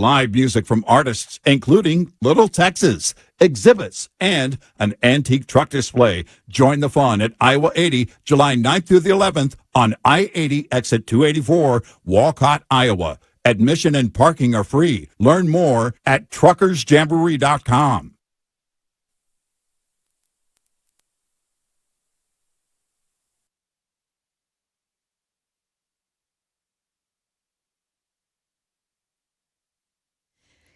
Live music from artists including Little Texas, exhibits, and an antique truck display. Join the fun at Iowa 80, July 9th through the 11th on I-80 exit 284, Walcott, Iowa. Admission and parking are free. Learn more at truckersjamboree.com.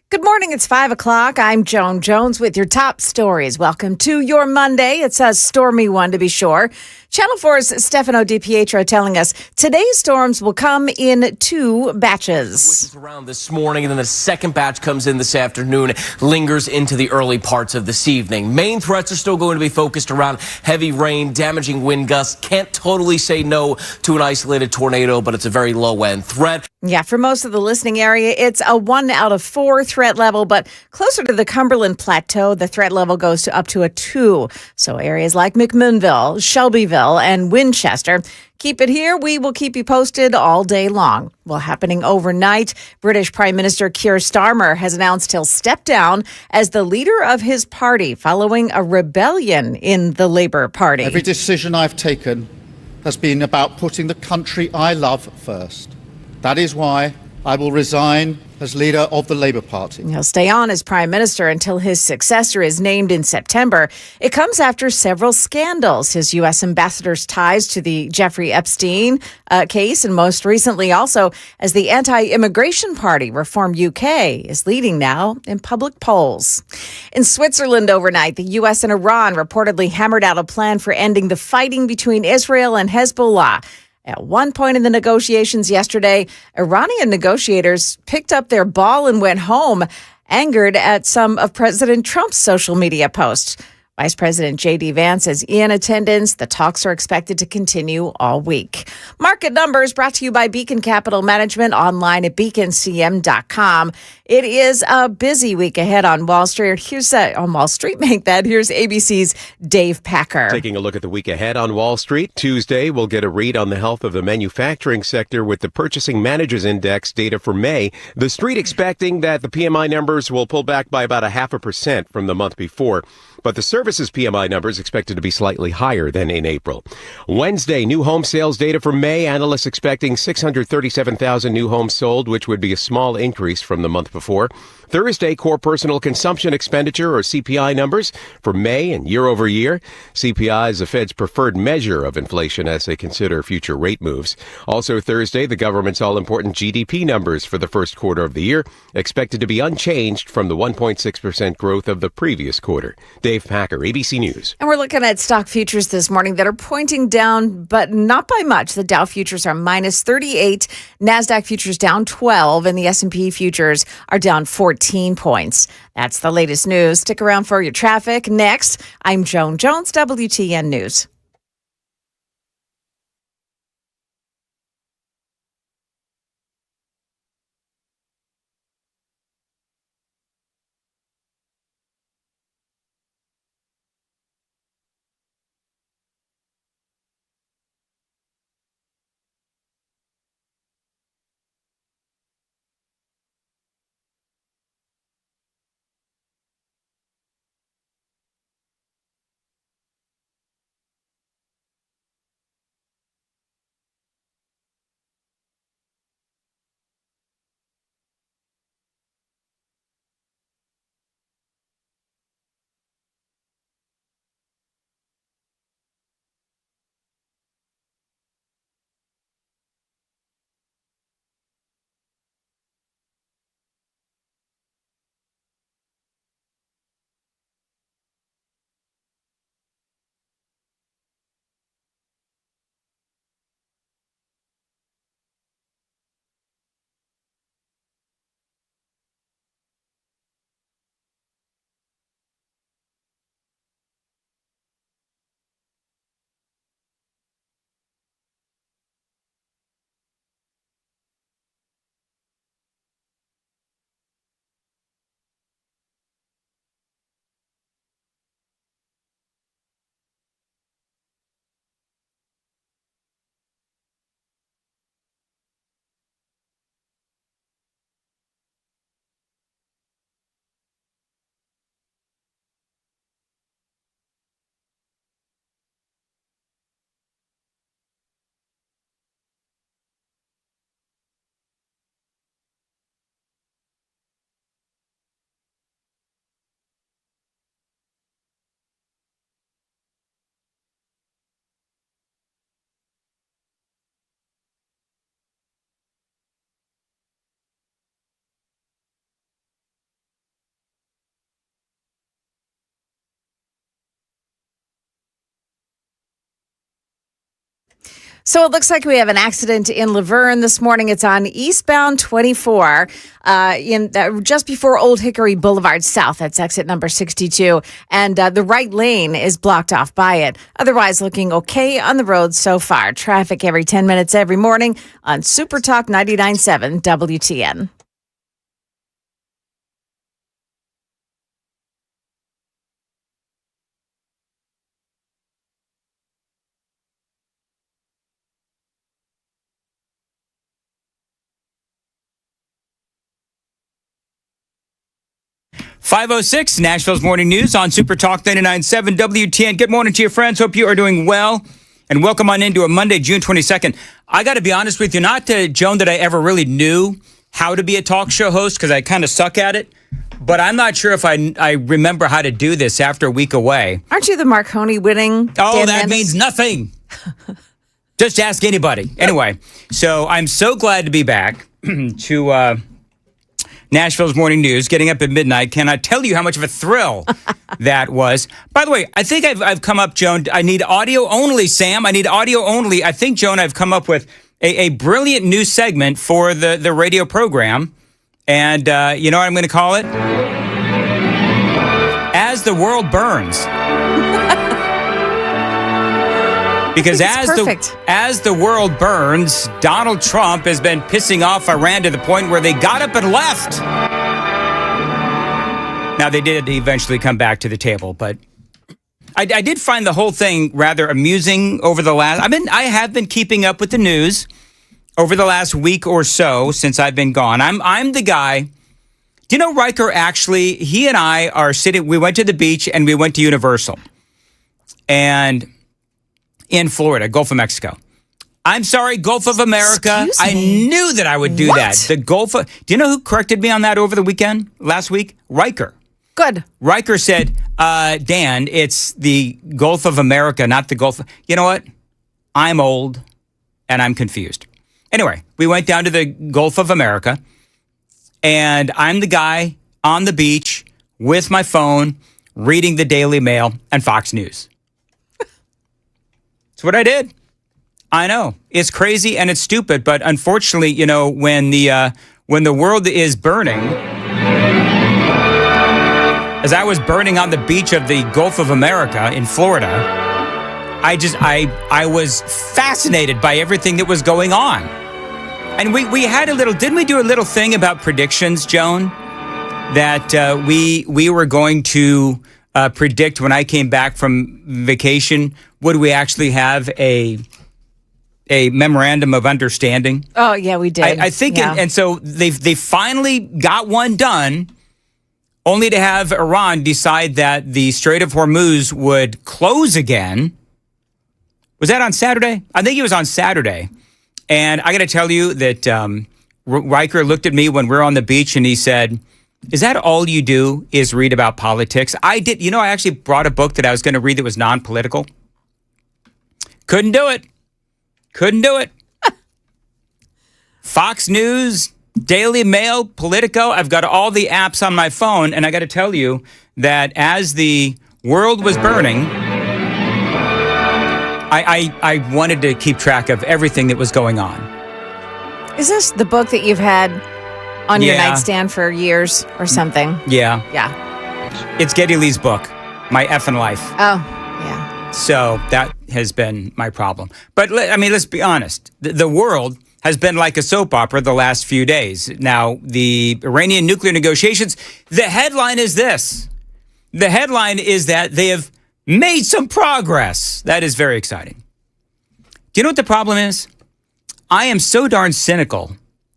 Good morning. It's 5 o'clock. I'm Joan Jones with your top stories. Welcome to your Monday. It's a stormy one, to be sure. Channel 4's Stefano DiPietro telling us today's storms will come in two batches. Around this morning, and then the second batch comes in this afternoon, lingers into the early parts of this evening. Main threats are still going to be focused around heavy rain, damaging wind gusts. Can't totally say no to an isolated tornado, but it's a very low-end threat. Yeah, for most of the listening area, it's a 1 out of 4 threat level, but closer to the Cumberland Plateau, the threat level goes to up to a 2. So areas like McMinnville, Shelbyville, and Winchester. Keep it here. We will keep you posted all day long. Well, happening overnight, British Prime Minister Keir Starmer has announced he'll step down as the leader of his party following a rebellion in the Labour Party. Every decision I've taken has been about putting the country I love first. That is why I will resign as leader of the Labour Party. He'll stay on as Prime Minister until his successor is named in September. It comes after several scandals. His U.S. ambassador's ties to the Jeffrey Epstein case, and most recently also as the anti-immigration party, Reform UK, is leading now in public polls. In Switzerland overnight, the U.S. and Iran reportedly hammered out a plan for ending the fighting between Israel and Hezbollah. At one point in the negotiations yesterday, Iranian negotiators picked up their ball and went home, angered at some of President Trump's social media posts. Vice President J.D. Vance is in attendance. The talks are expected to continue all week. Market numbers brought to you by Beacon Capital Management, online at beaconcm.com. It is a busy week ahead on Wall Street. Here's on Wall Street, make that. Here's ABC's Dave Packer. Taking a look at the week ahead on Wall Street. Tuesday, we'll get a read on the health of the manufacturing sector with the Purchasing Managers Index data for May. The Street expecting that the PMI numbers will pull back by about 0.5% from the month before. But the services PMI numbers expected to be slightly higher than in April. Wednesday, new home sales data for May. Analysts expecting 637,000 new homes sold, which would be a small increase from the month before. Thursday, core personal consumption expenditure, or CPI numbers for May and year over year. CPI is the Fed's preferred measure of inflation as they consider future rate moves. Also Thursday, the government's all-important GDP numbers for the first quarter of the year, expected to be unchanged from the 1.6% growth of the previous quarter. Dave Packer, ABC News. And we're looking at stock futures this morning that are pointing down, but not by much. The Dow futures are minus 38, NASDAQ futures down 12, and the S&P futures are down 14 points. That's the latest news. Stick around for your traffic. Next, I'm Joan Jones, WTN News. So it looks like we have an accident in Laverne this morning. It's on eastbound 24, just before Old Hickory Boulevard South. That's exit number 62. And the right lane is blocked off by it. Otherwise, looking okay on the road so far. Traffic every 10 minutes every morning on Super Talk 99.7 WTN. .506 Nashville's Morning News on Super Talk 99.7 WTN. Good morning to your friends. Hope you are doing well. And welcome on into a Monday, June 22nd. I got to be honest with you, not to Joan that I ever really knew how to be a talk show host because I kind of suck at it. But I'm not sure if I remember how to do this after a week away. Aren't you the Marconi winning? Oh, Dan that Manis? means nothing. Just ask anybody. Anyway, so I'm so glad to be back to Nashville's Morning News, getting up at midnight. Can I tell you how much of a thrill that was? By the way, I think I've come up, Joan, I need audio only, Sam. I need audio only. I think, Joan, I've come up with a brilliant new segment for the radio program. And you know what I'm going to call it? As the World Burns. Because as the world burns, Donald Trump has been pissing off Iran to the point where they got up and left. Now, they did eventually come back to the table, but I did find the whole thing rather amusing over the last... I have been keeping up with the news over the last week or so since I've been gone. I'm the guy... Do you know Riker actually, he and I are sitting... We went to the beach and we went to Universal. And... in Florida, Gulf of Mexico. I'm sorry, Gulf of America. Excuse I me? knew that I would do What? that. The Gulf of... Do you know who corrected me on that over the weekend, last week? Riker. Good. Riker said, Dan, it's the Gulf of America, not the Gulf... You know what? I'm old and I'm confused. Anyway, we went down to the Gulf of America and I'm the guy on the beach with my phone reading the Daily Mail and Fox News. It's what I did. I know it's crazy and it's stupid, but unfortunately, you know, when the world is burning, as I was burning on the beach of the Gulf of America in Florida, I was fascinated by everything that was going on. And we had a little, didn't we do a little thing about predictions, Joan? That we were going to predict when I came back from vacation, would we actually have a memorandum of understanding? Oh, yeah, we did. I think, yeah. and so they finally got one done, only to have Iran decide that the Strait of Hormuz would close again. Was that on Saturday? I think it was on Saturday. And I got to tell you that Riker looked at me when we were on the beach and he said, "Is that all you do is read about politics?" I did. You know, I actually brought a book that I was going to read that was non-political. Couldn't do it. Fox News, Daily Mail, Politico. I've got all the apps on my phone. And I got to tell you that as the world was burning, I wanted to keep track of everything that was going on. Is this the book that you've had on your Yeah. nightstand for years or something? Yeah. Yeah. It's Geddy Lee's book, My Effin' Life. Oh, yeah. So that has been my problem. But let's be honest. The world has been like a soap opera the last few days. Now, the Iranian nuclear negotiations, the headline is this. The headline is that they have made some progress. That is very exciting. Do you know what the problem is? I am so darn cynical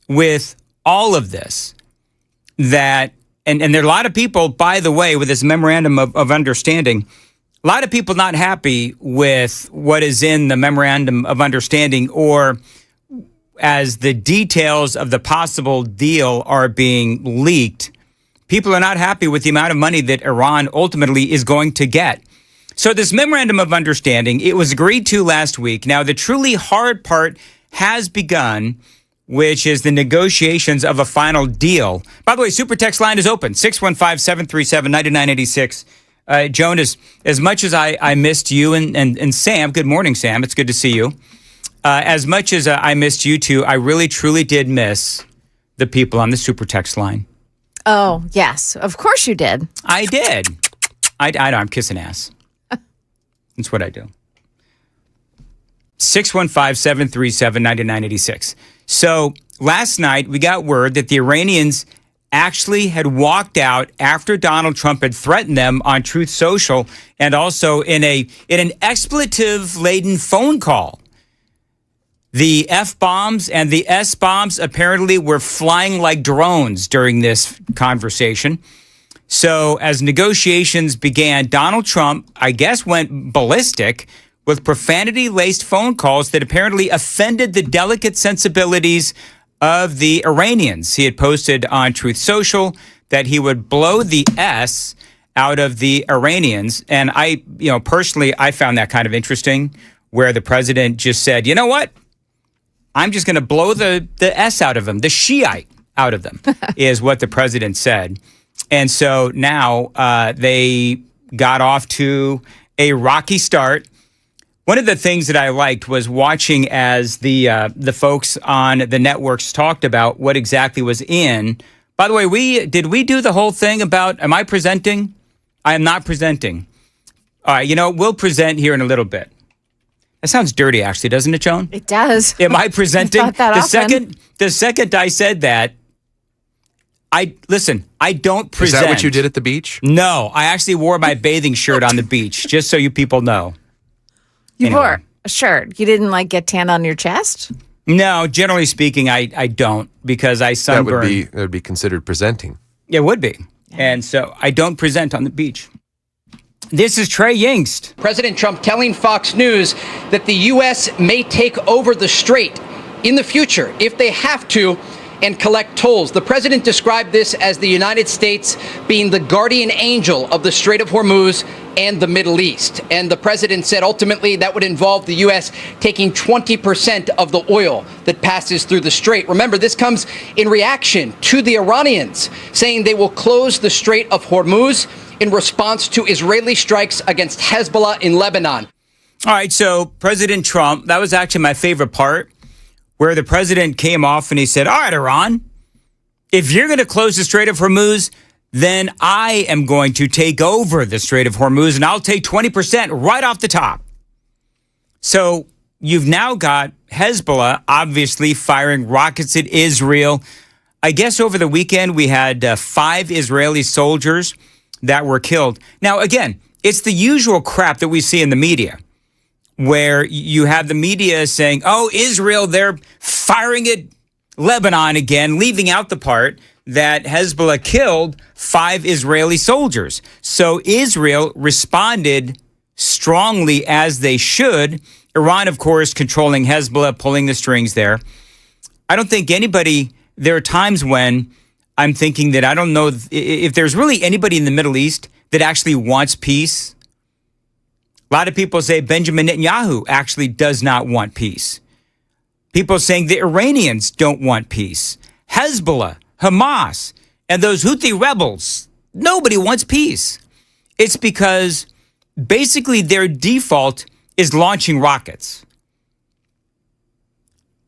with all of this that, and there are a lot of people, by the way, with this memorandum of understanding, a lot of people not happy with what is in the memorandum of understanding, or as the details of the possible deal are being leaked, people are not happy with the amount of money that Iran ultimately is going to get. So this memorandum of understanding, it was agreed to last week. Now, the truly hard part has begun, which is the negotiations of a final deal. By the way, Super Text line is open, 615-737-9986. Joan, as much as I missed you and Sam, good morning, Sam. It's good to see you. as much as I missed you two, I really, truly did miss the people on the super text line. Oh, yes. Of course you did. I did. I know. I'm kissing ass. That's what I do. 615-737-9986. So last night, we got word that the Iranians actually had walked out after Donald Trump had threatened them on Truth Social and also in an expletive-laden phone call. The F-bombs and the S-bombs apparently were flying like drones during this conversation. So as negotiations began, Donald Trump, I guess, went ballistic with profanity-laced phone calls that apparently offended the delicate sensibilities of the Iranians. He had posted on Truth Social that he would blow the S out of the Iranians. And I, personally, I found that kind of interesting, where the president just said, you know what? I'm just going to blow the S out of them, the Shiite out of them, is what the president said. And so now they got off to a rocky start. One of the things that I liked was watching as the folks on the networks talked about what exactly was in. By the way, did we do the whole thing about, am I presenting? I am not presenting. All right, we'll present here in a little bit. That sounds dirty, actually, doesn't it, Joan? It does. Am I presenting? Not that often. The second I said that, I don't present. Is that what you did at the beach? No, I actually wore my bathing shirt on the beach, just so you people know. You wore a shirt. You didn't get tan on your chest? No, generally speaking, I don't, because I sunburn. That would be considered presenting. It would be. And so I don't present on the beach. This is Trey Yingst. President Trump telling Fox News that the U.S. may take over the strait in the future if they have to and collect tolls. The president described this as the United States being the guardian angel of the Strait of Hormuz and the Middle East. And the president said ultimately that would involve the U.S. taking 20% of the oil that passes through the strait. Remember, this comes in reaction to the Iranians saying they will close the Strait of Hormuz in response to Israeli strikes against Hezbollah in Lebanon. All right, so President Trump, that was actually my favorite part, where the president came off and he said, all right, Iran, if you're going to close the Strait of Hormuz, then I am going to take over the Strait of Hormuz, and I'll take 20% right off the top. So you've now got Hezbollah obviously firing rockets at Israel. I guess over the weekend we had 5 Israeli soldiers that were killed. Now, again, it's the usual crap that we see in the media, where you have the media saying, oh, Israel, they're firing at Lebanon again, leaving out the part that Hezbollah killed 5 Israeli soldiers. So Israel responded strongly, as they should. Iran, of course, controlling Hezbollah, pulling the strings there. I don't think there are times when I'm thinking that I don't know if there's really anybody in the Middle East that actually wants peace. A lot of people say Benjamin Netanyahu actually does not want peace. People saying the Iranians don't want peace. Hezbollah, Hamas, and those Houthi rebels, nobody wants peace. It's because basically their default is launching rockets.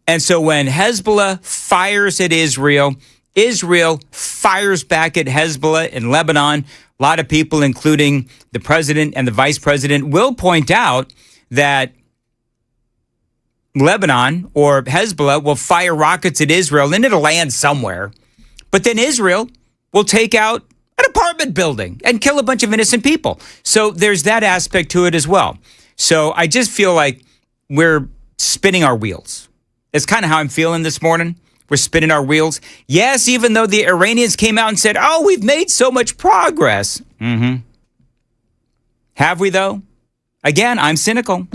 And so when Hezbollah fires at Israel, Israel fires back at Hezbollah in Lebanon. A lot of people, including the president and the vice president, will point out that Lebanon or Hezbollah will fire rockets at Israel and it'll land somewhere. But then Israel will take out an apartment building and kill a bunch of innocent people. So there's that aspect to it as well. So I just feel like we're spinning our wheels. It's kind of how I'm feeling this morning. We're spinning our wheels. Yes, even though the Iranians came out and said, oh, we've made so much progress. Have we, though? Again, I'm cynical.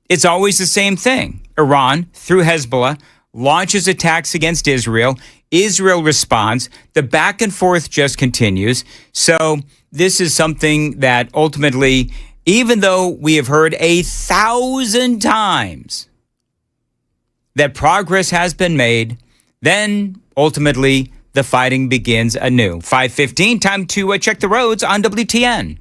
It's always the same thing. Iran, through Hezbollah, launches attacks against Israel. Israel responds. The back and forth just continues. So this is something that ultimately, even though we have heard 1,000 times that progress has been made, then ultimately the fighting begins anew. 5:15, time to check the roads on WTN.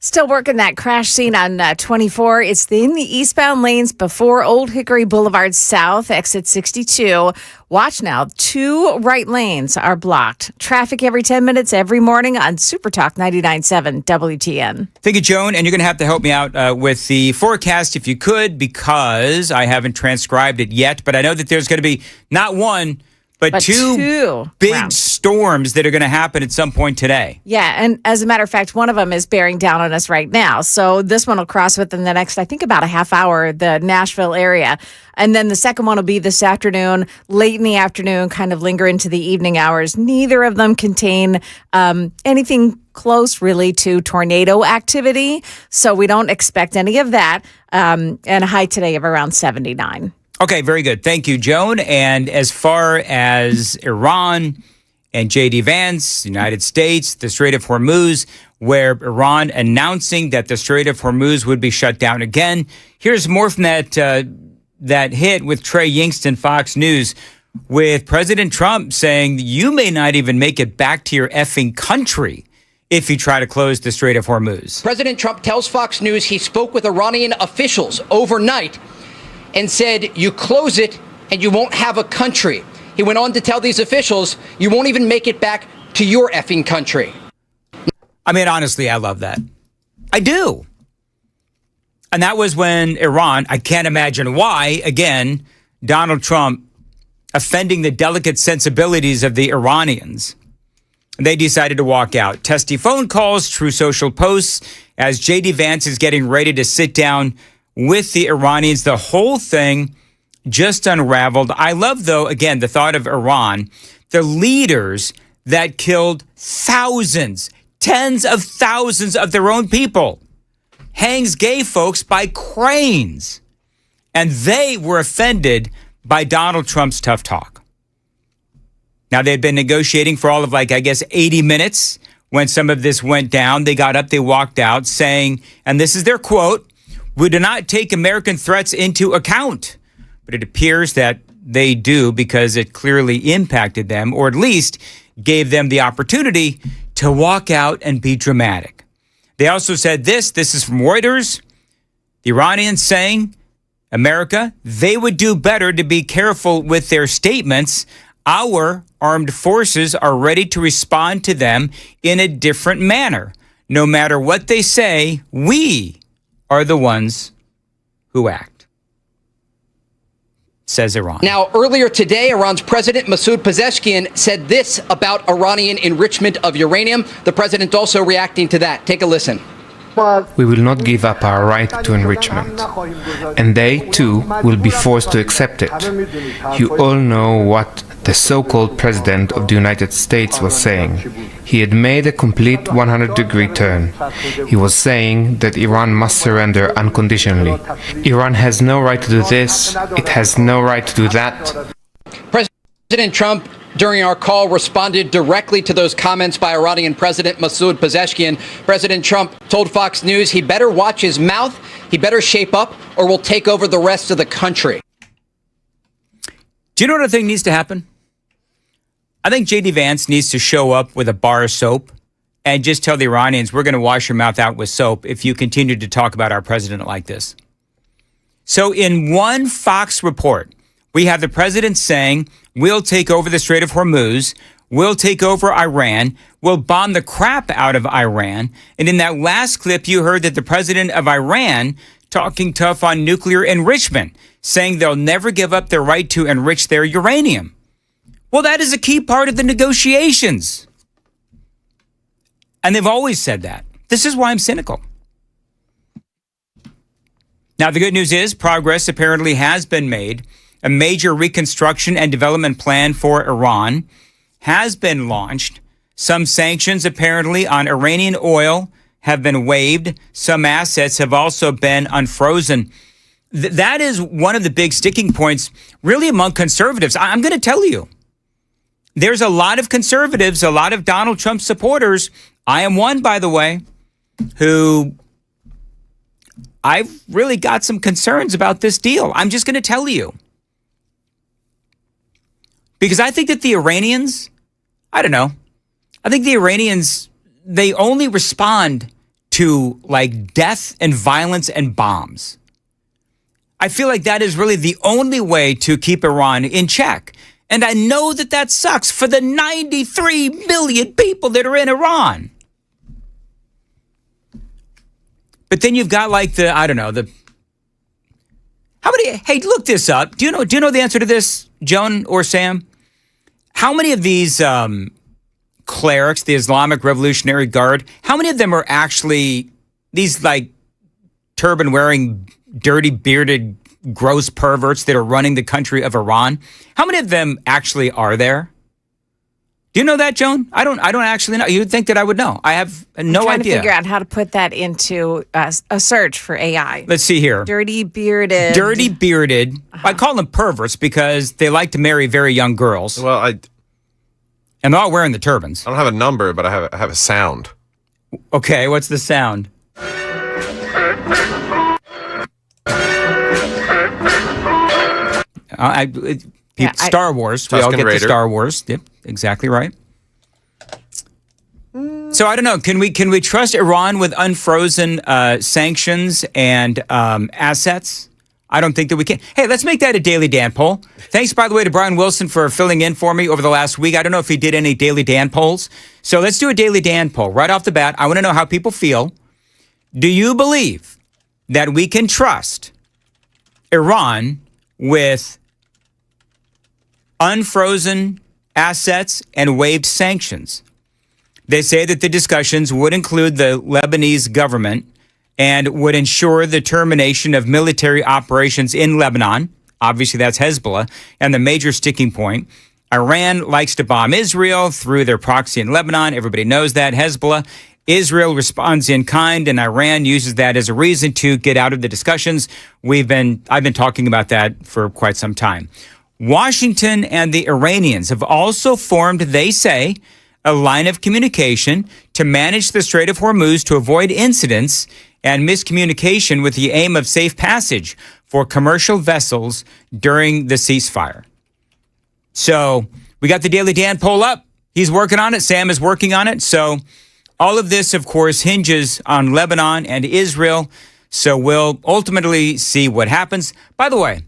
Still working that crash scene on 24. It's in the eastbound lanes before Old Hickory Boulevard South, exit 62. Watch now. 2 right lanes are blocked. Traffic every 10 minutes every morning on Super Talk 99.7 WTN. Thank you, Joan. And you're going to have to help me out with the forecast if you could, because I haven't transcribed it yet. But I know that there's going to be not one, but two big rounds. storms that are going to happen at some point today. Yeah, and as a matter of fact, one of them is bearing down on us right now. So this one will cross within the next, I think, about a half hour, the Nashville area. And then the second one will be this afternoon, late in the afternoon, kind of linger into the evening hours. Neither of them contain anything close, really, to tornado activity. So we don't expect any of that. And a high today of around 79. Okay, very good. Thank you, Joan. And as far as Iran and J.D. Vance, the United States, the Strait of Hormuz, where Iran announcing that the Strait of Hormuz would be shut down again. Here's more from that hit with Trey Yingsten, Fox News, with President Trump saying you may not even make it back to your effing country if you try to close the Strait of Hormuz. President Trump tells Fox News he spoke with Iranian officials overnight and said, you close it and you won't have a country. He went on to tell these officials, you won't even make it back to your effing country. I mean, honestly, I love that. I do. And that was when Iran, I can't imagine why, again, Donald Trump offending the delicate sensibilities of the Iranians. They decided to walk out. Testy phone calls, true social posts, as J.D. Vance is getting ready to sit down with the Iranians. The whole thing just unraveled. I love, though, again, the thought of Iran, the leaders that killed thousands, tens of thousands of their own people, hangs gay folks by cranes. And they were offended by Donald Trump's tough talk. Now, they'd been negotiating for all of, 80 minutes when some of this went down. They got up, they walked out saying, and this is their quote, "We do not take American threats into account." But it appears that they do, because it clearly impacted them, or at least gave them the opportunity to walk out and be dramatic. They also said this is from Reuters, the Iranians saying, America, they would do better to be careful with their statements. Our armed forces are ready to respond to them in a different manner. No matter what they say, we are the ones who act, says Iran. Now, earlier today, Iran's President Masoud Pezeshkian said this about Iranian enrichment of uranium. The president also reacting to that. Take a listen. We will not give up our right to enrichment, and they, too, will be forced to accept it. You all know what the so-called President of the United States was saying. He had made a complete 100-degree turn. He was saying that Iran must surrender unconditionally. Iran has no right to do this, it has no right to do that. President Trump, during our call, responded directly to those comments by Iranian President Masoud Pezeshkian. President Trump told Fox News he better watch his mouth, he better shape up, or we'll take over the rest of the country. Do you know what I think needs to happen? I think J.D. Vance needs to show up with a bar of soap and just tell the Iranians, we're going to wash your mouth out with soap if you continue to talk about our president like this. So in one Fox report, we have the president saying, we'll take over the Strait of Hormuz, we'll take over Iran, we'll bomb the crap out of Iran. And in that last clip, you heard that the president of Iran talking tough on nuclear enrichment, saying they'll never give up their right to enrich their uranium. Well, that is a key part of the negotiations. And they've always said that. This is why I'm cynical. Now, the good news is progress apparently has been made. A major reconstruction and development plan for Iran has been launched. Some sanctions apparently on Iranian oil have been waived. Some assets have also been unfrozen. That is one of the big sticking points, really, among conservatives. I'm going to tell you, there's a lot of conservatives, a lot of Donald Trump supporters. I am one, by the way, who I've really got some concerns about this deal. I'm just going to tell you. Because I think that the Iranians, I don't know, I think the Iranians, they only respond to like death and violence and bombs. I feel like that is really the only way to keep Iran in check. And I know that that sucks for the 93 million people that are in Iran. But then you've got like how many, hey, look this up. Do you know the answer to this, Joan or Sam? How many of these clerics, the Islamic Revolutionary Guard, how many of them are actually these like turban wearing, dirty bearded, gross perverts that are running the country of Iran? How many of them actually are there? Do you know that, Joan? I don't actually know. You'd think that I would know. I have no I'm trying idea. to figure out how to put that into a search for AI. Let's see here. Dirty bearded. Dirty bearded. I call them perverts because they like to marry very young girls. Well, And they're all wearing the turbans. I don't have a number, but I have a sound. Okay, what's the sound? Star Wars. We all get the Star Wars. Yep, exactly right. So I don't know. Can we trust Iran with unfrozen sanctions and assets? I don't think that we can. Hey, let's make that a Daily Dan poll. Thanks, by the way, to Brian Wilson for filling in for me over the last week. I don't know if he did any Daily Dan polls. So let's do a Daily Dan poll. Right off the bat, I want to know how people feel. Do you believe that we can trust Iran with unfrozen assets and waived sanctions? They say that the discussions would include the Lebanese government and would ensure the termination of military operations in Lebanon. Obviously, that's Hezbollah. And the major sticking point, Iran likes to bomb Israel through their proxy in Lebanon. Everybody knows that. Hezbollah. Israel responds in kind, and Iran uses that as a reason to get out of the discussions. I've been talking about that for quite some time. Washington and the Iranians have also formed, they say, a line of communication to manage the Strait of Hormuz to avoid incidents and miscommunication with the aim of safe passage for commercial vessels during the ceasefire. So we got the Daily Dan poll up. He's working on it. Sam is working on it. So all of this, of course, hinges on Lebanon and Israel. So we'll ultimately see what happens. By the way,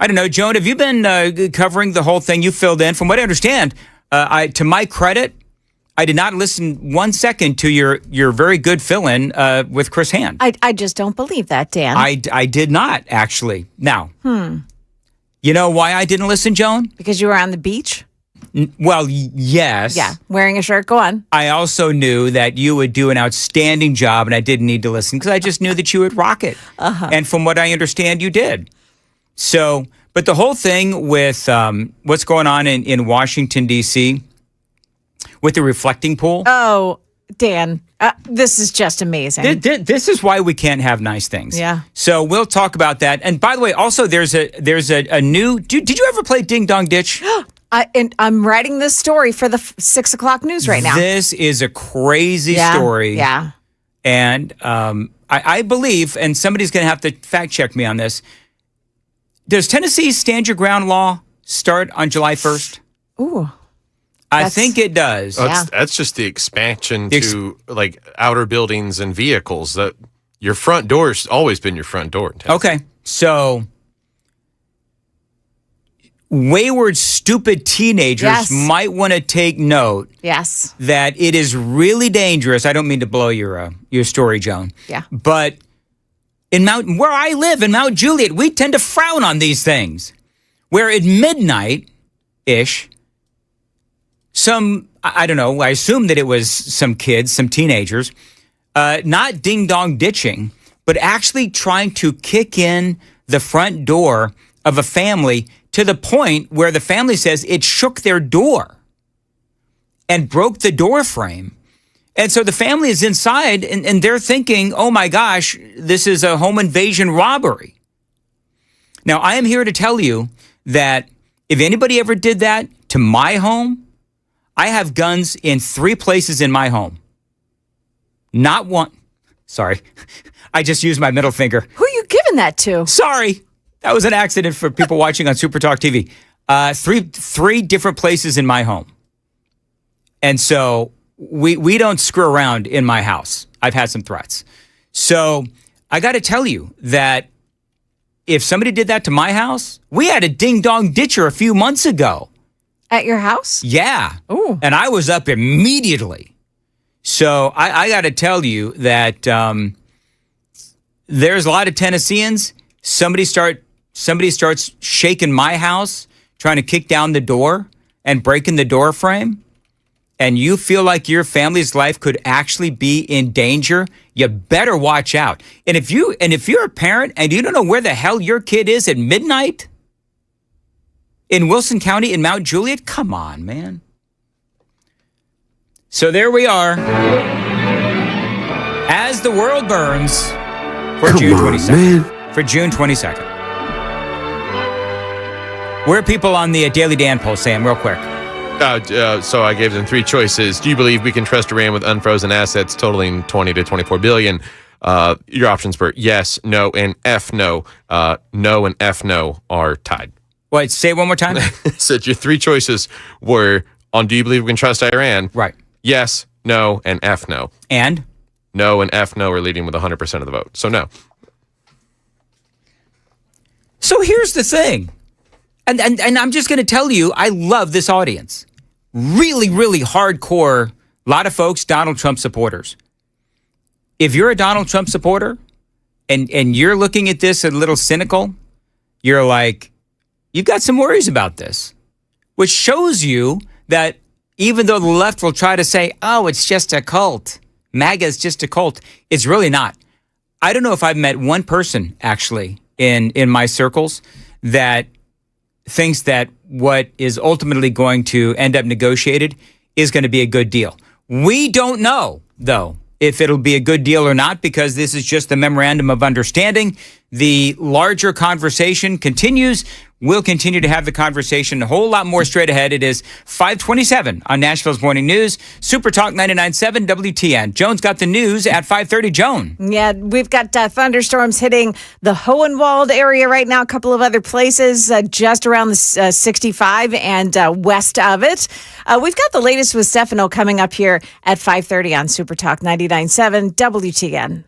I don't know, Joan, have you been covering the whole thing? You filled in. From what I understand, to my credit, I did not listen 1 second to your very good fill-in with Chris Hand. I just don't believe that, Dan. I did not, actually. Now, you know why I didn't listen, Joan? Because you were on the beach? Well, yes. Yeah, wearing a shirt. Go on. I also knew that you would do an outstanding job, and I didn't need to listen because I just knew that you would rock it. And from what I understand, you did. So, but the whole thing with what's going on in Washington, D.C., with the reflecting pool. Oh, Dan, this is just amazing. This is why we can't have nice things. Yeah. So we'll talk about that. And by the way, also there's a new. Did you ever play Ding Dong Ditch? And I'm writing this story for the 6 o'clock news right now. This is a crazy story. Yeah. And I believe, and somebody's going to have to fact check me on this. Does Tennessee's Stand Your Ground law start on July 1st? Ooh. I think it does. Oh, that's just the expansion to like outer buildings and vehicles. That your front door's always been your front door. Okay, so wayward, stupid teenagers might want to take note. Yes. That it is really dangerous. I don't mean to blow your story, Joan. Yeah. But where I live in Mount Juliet, we tend to frown on these things. Where at midnight-ish, I don't know, I assume that it was some kids, some teenagers, not ding-dong ditching, but actually trying to kick in the front door of a family to the point where the family says it shook their door and broke the door frame. And so the family is inside and they're thinking, oh my gosh, this is a home invasion robbery. Now, I am here to tell you that if anybody ever did that to my home, I have guns in 3 places in my home. Not one. Sorry. I just used my middle finger. Who are you giving that to? Sorry. That was an accident for people watching on Super Talk TV. Three different places in my home. And so we don't screw around in my house. I've had some threats. So I got to tell you that if somebody did that to my house, we had a ding-dong ditcher a few months ago. At your house? Yeah. Ooh. And I was up immediately. So I got to tell you that there's a lot of Tennesseans. Somebody starts shaking my house, trying to kick down the door and breaking the door frame, and you feel like your family's life could actually be in danger, you better watch out. And if you're a parent and you don't know where the hell your kid is at midnight in Wilson County in Mount Juliet, come on, man. So there we are. As the world burns for June 22nd. For June 22nd. Where are people on the Daily Dan poll, Sam, real quick? So I gave them three choices. Do you believe we can trust Iran with unfrozen assets totaling 20 to 24 billion? Your options were yes, no, and F no. No and F no are tied. Wait, say it one more time. So your three choices were on do you believe we can trust Iran? Right. Yes, no, and F no. And? No and F no are leading with 100% of the vote. So no. So here's the thing. And I'm just going to tell you, I love this audience. Really, really hardcore, a lot of folks, Donald Trump supporters. If you're a Donald Trump supporter and you're looking at this a little cynical, you're like, you've got some worries about this, which shows you that even though the left will try to say, oh, it's just a cult, MAGA is just a cult, it's really not. I don't know if I've met one person, actually, in my circles that thinks that what is ultimately going to end up negotiated is going to be a good deal. We don't know, though, if it'll be a good deal or not, because this is just the memorandum of understanding. The larger conversation continues. We'll continue to have the conversation. A whole lot more straight ahead. It is 5:27 on Nashville's Morning News. Super Talk 99.7 WTN. Joan's got the news at 5:30. Joan. Yeah, we've got thunderstorms hitting the Hohenwald area right now. A couple of other places just around the 65 and west of it. We've got the latest with Stefano coming up here at 5:30 on Super Talk 99.7 WTN.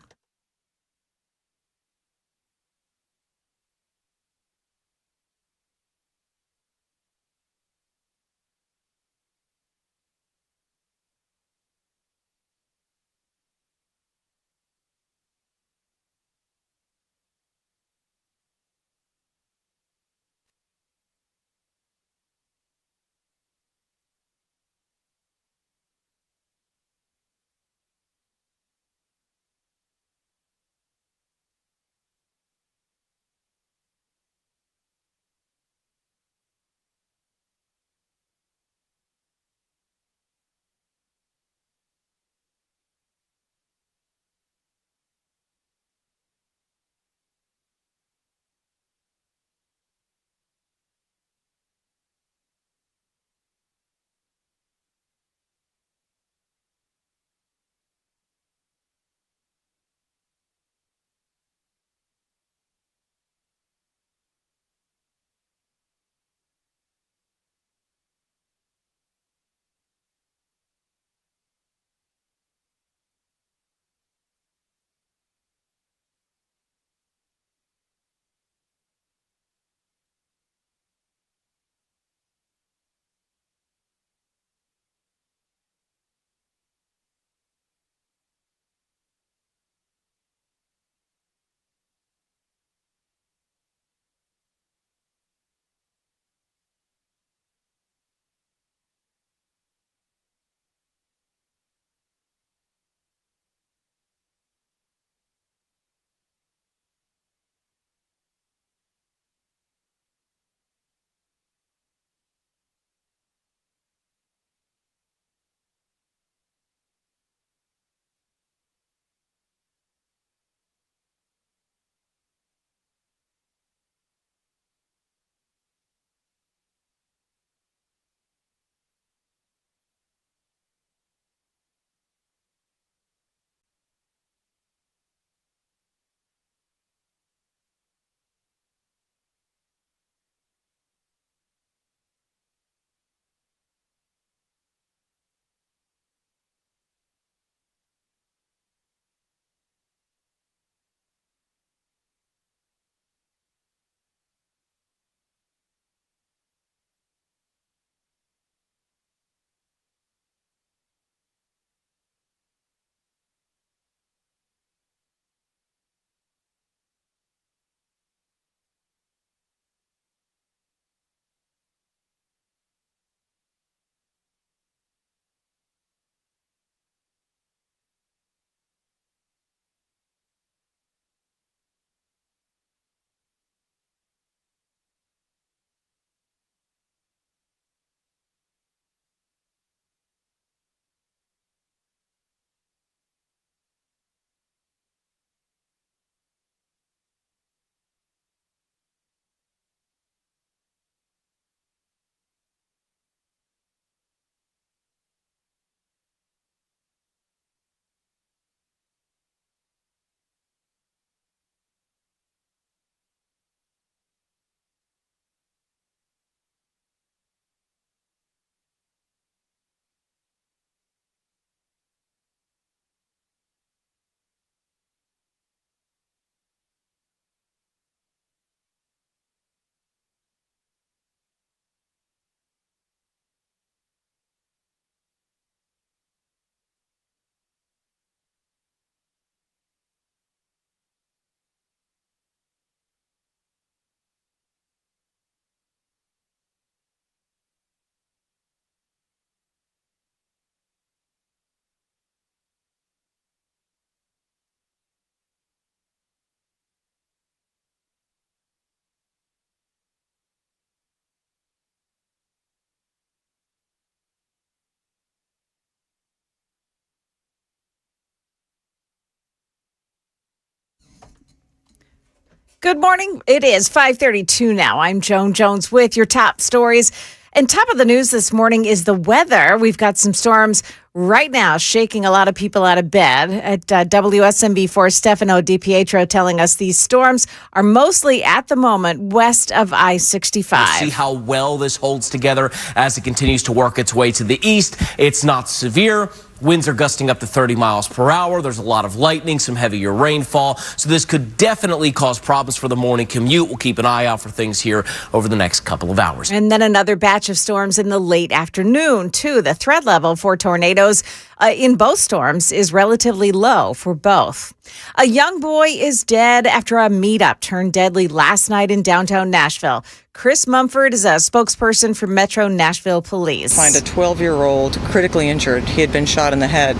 Good morning. It is 5:32 now. I'm Joan Jones with your top stories. And top of the news this morning is the weather. We've got some storms right now shaking a lot of people out of bed. At WSMV4, Stefano DiPietro telling us these storms are mostly at the moment west of I-65. We'll see how well this holds together as it continues to work its way to the east. It's not severe. Winds are gusting up to 30 miles per hour. There's a lot of lightning, some heavier rainfall. So this could definitely cause problems for the morning commute. We'll keep an eye out for things here over the next couple of hours. And then another batch of storms in the late afternoon, too. The threat level for tornadoes in both storms is relatively low for both. A young boy is dead after a meetup turned deadly last night in downtown Nashville. Chris Mumford is a spokesperson for Metro Nashville Police. Find a 12-year-old critically injured. He had been shot in the head.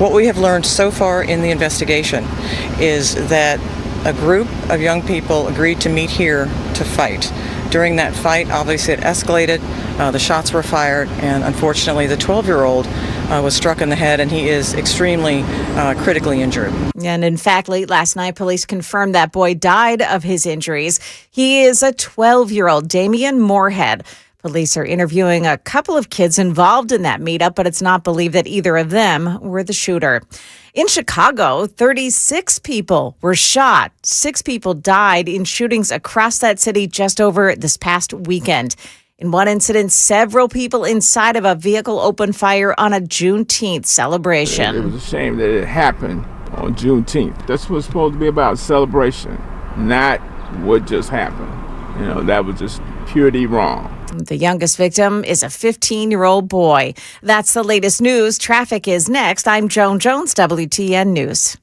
What we have learned so far in the investigation is that a group of young people agreed to meet here to fight. During that fight, obviously it escalated. The shots were fired, and unfortunately the 12-year-old was struck in the head, and he is extremely critically injured. And in fact, late last night, police confirmed that boy died of his injuries. He is a 12-year-old, Damian Moorhead. Police are interviewing a couple of kids involved in that meetup, but it's not believed that either of them were the shooter. In Chicago, 36 people were shot. 6 people died in shootings across that city just over this past weekend. In one incident, several people inside of a vehicle opened fire on a Juneteenth celebration. It was a shame that it happened on Juneteenth. That's what's supposed to be about, celebration, not what just happened. That was just purely wrong. The youngest victim is a 15-year-old boy. That's the latest news. Traffic is next. I'm Joan Jones, WTN News.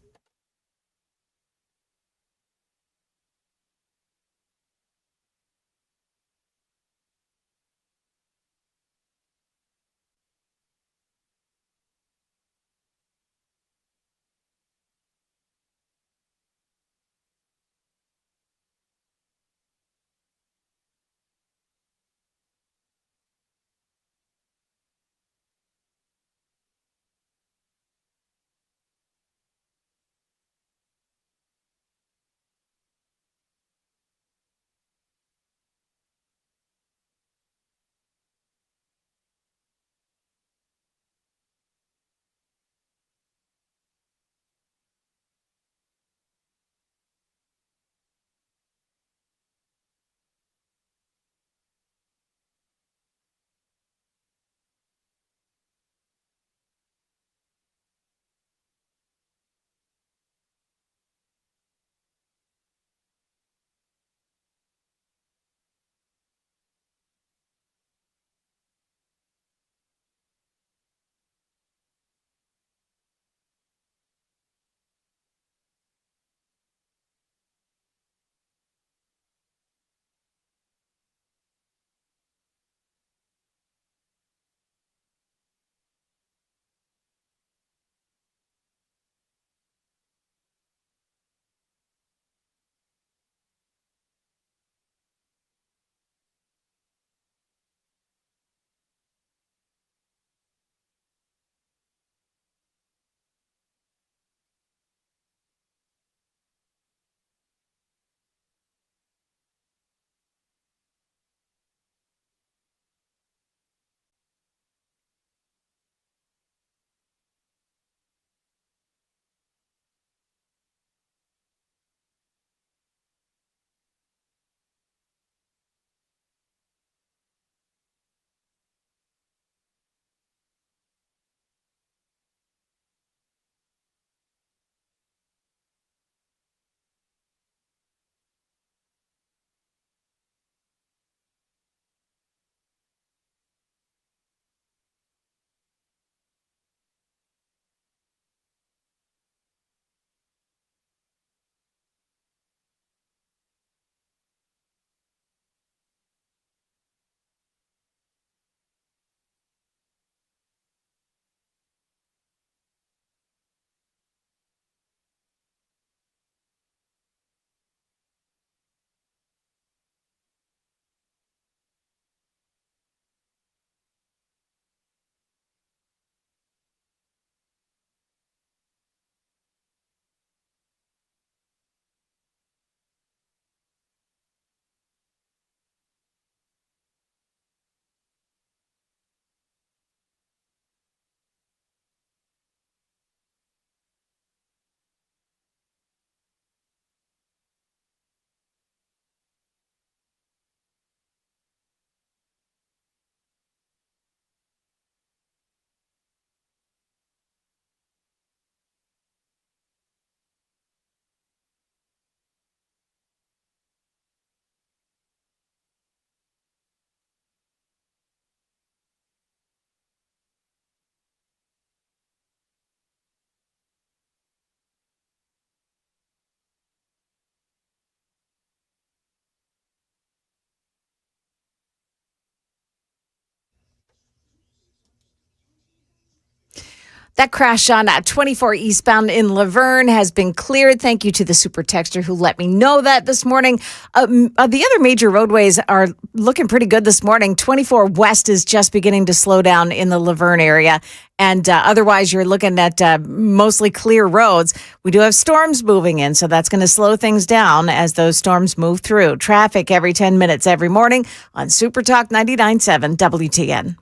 That crash on 24 eastbound in Laverne has been cleared. Thank you to the super texter who let me know that this morning. The other major roadways are looking pretty good this morning. 24 west is just beginning to slow down in the Laverne area. And otherwise, you're looking at mostly clear roads. We do have storms moving in, so that's going to slow things down as those storms move through. Traffic every 10 minutes every morning on Super Talk 99.7 WTN.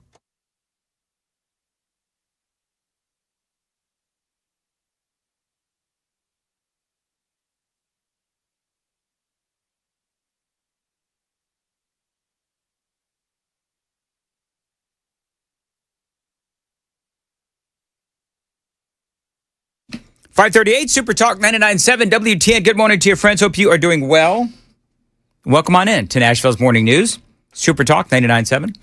.538 Super Talk 99.7 WTN. Good morning to your friends. Hope you are doing well. Welcome on in to Nashville's Morning News. Super Talk 99.7.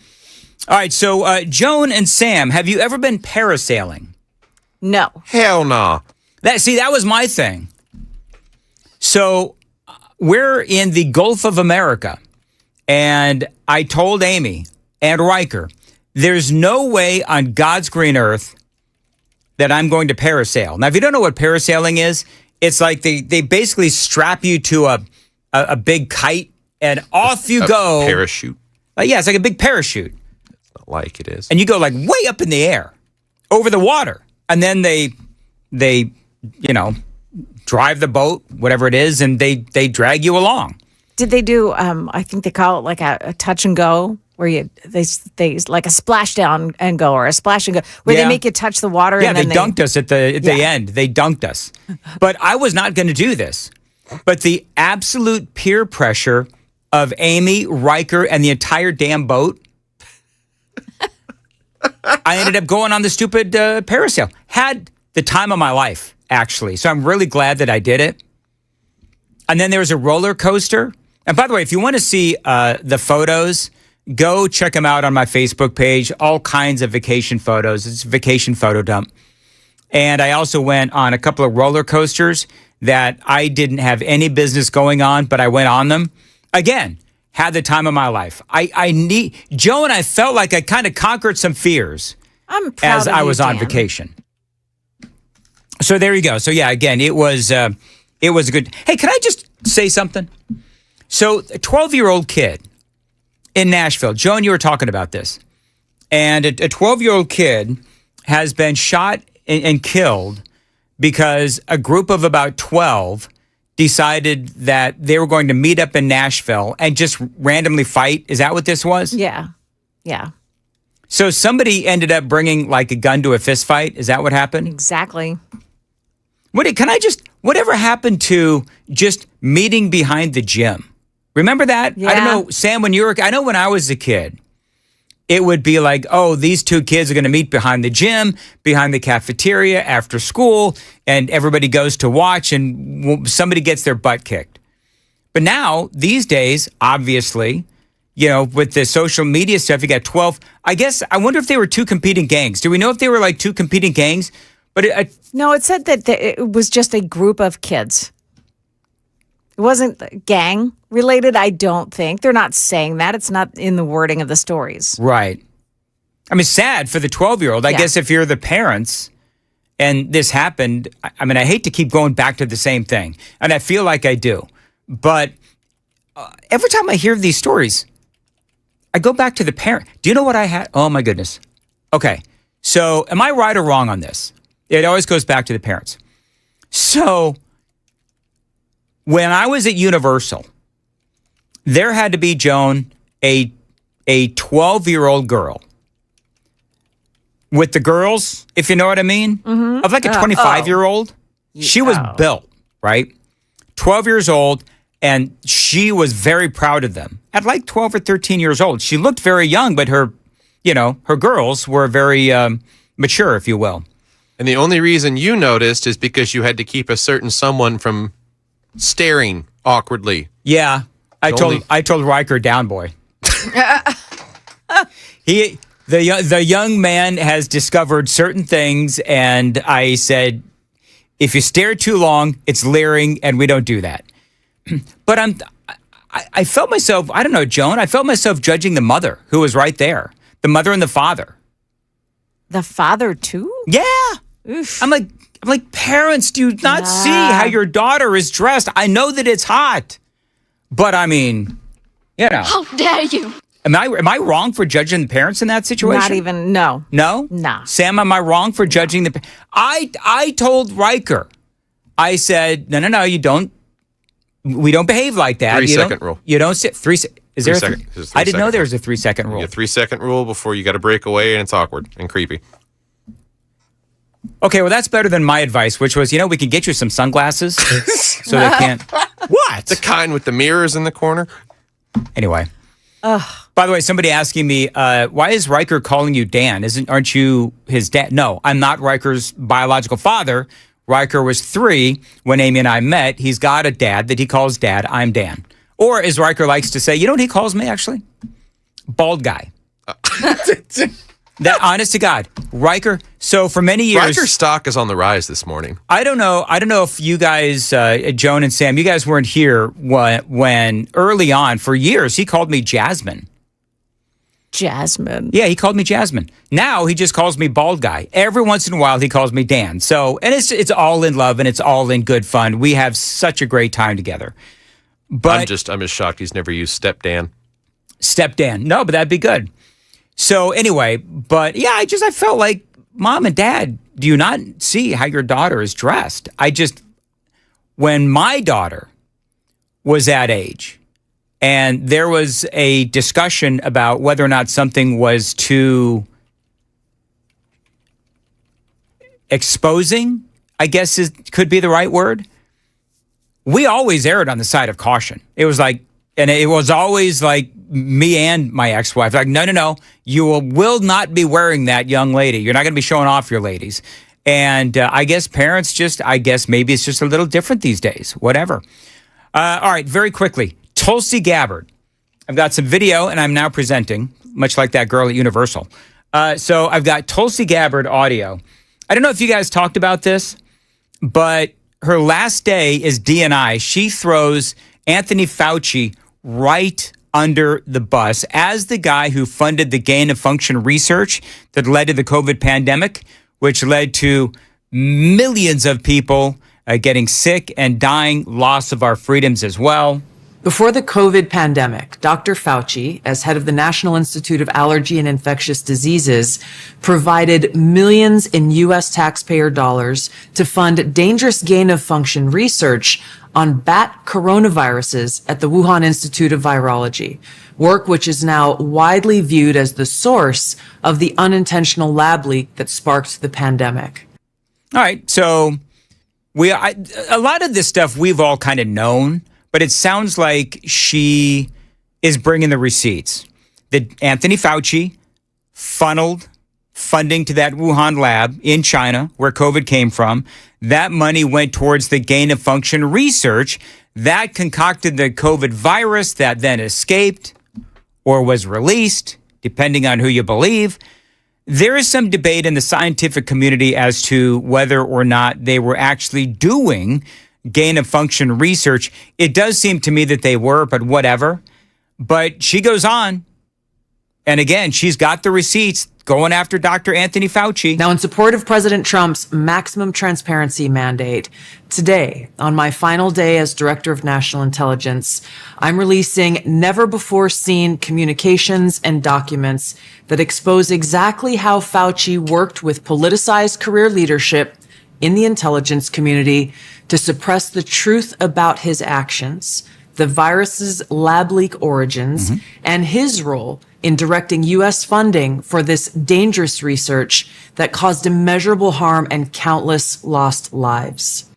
All right, so Joan and Sam, have you ever been parasailing? No. Hell no. That was my thing. So we're in the Gulf of America, and I told Amy and Riker, there's no way on God's green earth that I'm going to parasail. Now, if you don't know what parasailing is, it's like they basically strap you to a big kite and off you go. Parachute. Yeah, it's like a big parachute. It's not like it is. And you go like way up in the air over the water. And then they drive the boat, whatever it is, and they drag you along. Did they do, I think they call it like a touch and go, where they like a splash down and go, or a splash and go, where they make you touch the water. Yeah, and then they dunked us at the end. They dunked us. But I was not going to do this. But the absolute peer pressure of Amy, Riker, and the entire damn boat, I ended up going on the stupid parasail. Had the time of my life, actually. So I'm really glad that I did it. And then there was a roller coaster. And by the way, if you want to see the photos, go check them out on my Facebook page. All kinds of vacation photos. It's a vacation photo dump. And I also went on a couple of roller coasters that I didn't have any business going on, but I went on them. Again, had the time of my life. Joe and I felt like I kind of conquered some fears as I was on vacation. So there you go. So yeah, again, it was a good. Hey, can I just say something? So a 12-year-old kid in Nashville, Joan, you were talking about this, and a 12-year-old kid has been shot and killed because a group of about 12 decided that they were going to meet up in Nashville and just randomly fight. Is that what this was? Yeah. So somebody ended up bringing like a gun to a fist fight. Is that what happened? Exactly. Whatever happened to just meeting behind the gym? Remember that? Yeah. I don't know, Sam, I know when I was a kid, it would be like, oh, these two kids are going to meet behind the gym, behind the cafeteria after school, and everybody goes to watch and somebody gets their butt kicked. But now, these days, obviously, with the social media stuff, you got 12. I wonder if they were two competing gangs. Do we know if they were like two competing gangs? But no, it said that it was just a group of kids. It wasn't gang related, I don't think. They're not saying that. It's not in the wording of the stories. Right. I mean, sad for the 12-year-old. I guess if you're the parents and this happened, I mean, I hate to keep going back to the same thing. And I feel like I do. But every time I hear these stories, I go back to the parent. Do you know what I had? Oh, my goodness. Okay. So am I right or wrong on this? It always goes back to the parents. So when I was at Universal, there had to be, Joan, a 12-year-old girl with the girls, if you know what I mean, of like a 25-year-old. She was built, right? 12 years old, and she was very proud of them. At like 12 or 13 years old, she looked very young, but her girls were very mature, if you will. And the only reason you noticed is because you had to keep a certain someone from staring awkwardly. Yeah, I told Riker down, boy. The young man has discovered certain things, and I said, if you stare too long, it's leering, and we don't do that. But I felt myself, I don't know, Joan, I felt myself judging the mother who was right there, the mother and the father. The father too? Yeah. I'm like, parents, do you not see how your daughter is dressed? I know that it's hot, but I mean, How dare you? Am I wrong for judging the parents in that situation? Not even, no. No? No. Sam, am I wrong for judging the I told Riker, I said, no, you don't. We don't behave like that. 3-second rule. You don't sit 3 seconds. Is there a 3 second? I didn't know there was a 3-second rule. A 3-second rule before you got to break away, and it's awkward and creepy. Okay, well, that's better than my advice, which was, we can get you some sunglasses so they can't. What? The kind with the mirrors in the corner. Anyway. By the way, somebody asking me, why is Riker calling you Dan? Aren't you his dad? No, I'm not Riker's biological father. Riker was 3 when Amy and I met. He's got a dad that he calls dad. I'm Dan. Or as Riker likes to say, you know what he calls me actually? Bald guy. That, honest to God, Riker. So for many years, Riker's stock is on the rise this morning. I don't know if you guys, Joan and Sam, you guys weren't here when early on for years he called me Jasmine. Jasmine. Yeah, he called me Jasmine. Now he just calls me bald guy. Every once in a while he calls me Dan. So, and it's all in love and it's all in good fun. We have such a great time together. But I'm just shocked he's never used Step Dan. Step Dan. No, but that'd be good. So anyway, but yeah, I felt like, Mom and Dad, do you not see how your daughter is dressed? When my daughter was that age, and there was a discussion about whether or not something was too exposing, I guess could be the right word. We always erred on the side of caution. It was always like me and my ex-wife, like, no, you will not be wearing that, young lady. You're not going to be showing off your ladies. And I guess parents maybe it's just a little different these days, whatever. All right, very quickly. Tulsi Gabbard. I've got some video, and I'm now presenting, much like that girl at Universal. So I've got Tulsi Gabbard audio. I don't know if you guys talked about this, but her last day is D&I. She throws Anthony Fauci right under the bus as the guy who funded the gain of function research that led to the COVID pandemic, which led to millions of people getting sick and dying, loss of our freedoms as well. Before the COVID pandemic, Dr. Fauci, as head of the National Institute of Allergy and Infectious Diseases, provided millions in U.S. taxpayer dollars to fund dangerous gain-of-function research on bat coronaviruses at the Wuhan Institute of Virology, work which is now widely viewed as the source of the unintentional lab leak that sparked the pandemic. All right, so a lot of this stuff we've all kind of known, but it sounds like she is bringing the receipts. That Anthony Fauci funneled funding to that Wuhan lab in China, where COVID came from. That money went towards the gain-of-function research that concocted the COVID virus that then escaped or was released, depending on who you believe. There is some debate in the scientific community as to whether or not they were actually doing gain-of-function research. It does seem to me that they were, but whatever. But she goes on. And again, she's got the receipts going after Dr. Anthony Fauci. Now, in support of President Trump's maximum transparency mandate, today, on my final day as Director of National Intelligence, I'm releasing never-before-seen communications and documents that expose exactly how Fauci worked with politicized career leadership in the intelligence community to suppress the truth about his actions, the virus's lab leak origins, and his role in directing U.S. funding for this dangerous research that caused immeasurable harm and countless lost lives.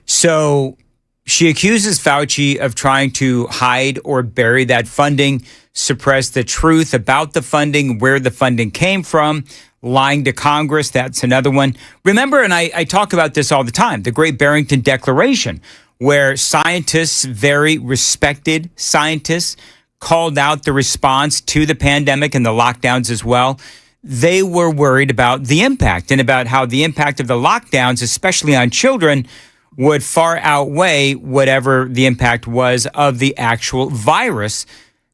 So she accuses Fauci of trying to hide or bury that funding, suppress the truth about the funding, where the funding came from, lying to Congress. That's another one. Remember, and I talk about this all the time, the Great Barrington Declaration, where scientists, very respected scientists, called out the response to the pandemic and the lockdowns as well. They were worried about the impact and about how the impact of the lockdowns, especially on children, would far outweigh whatever the impact was of the actual virus.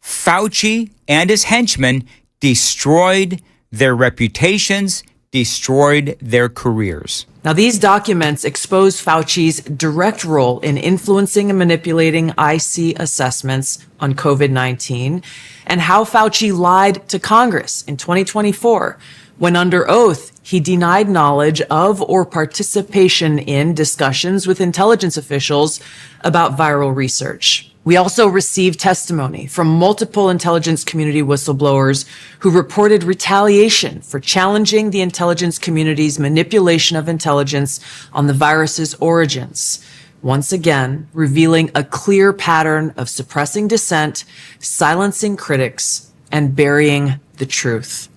Fauci and his henchmen destroyed their reputations, destroyed their careers. Now, these documents expose Fauci's direct role in influencing and manipulating IC assessments on COVID-19 and how Fauci lied to Congress in 2024 when under oath he denied knowledge of or participation in discussions with intelligence officials about viral research. We also received testimony from multiple intelligence community whistleblowers who reported retaliation for challenging the intelligence community's manipulation of intelligence on the virus's origins, once again revealing a clear pattern of suppressing dissent, silencing critics, and burying the truth.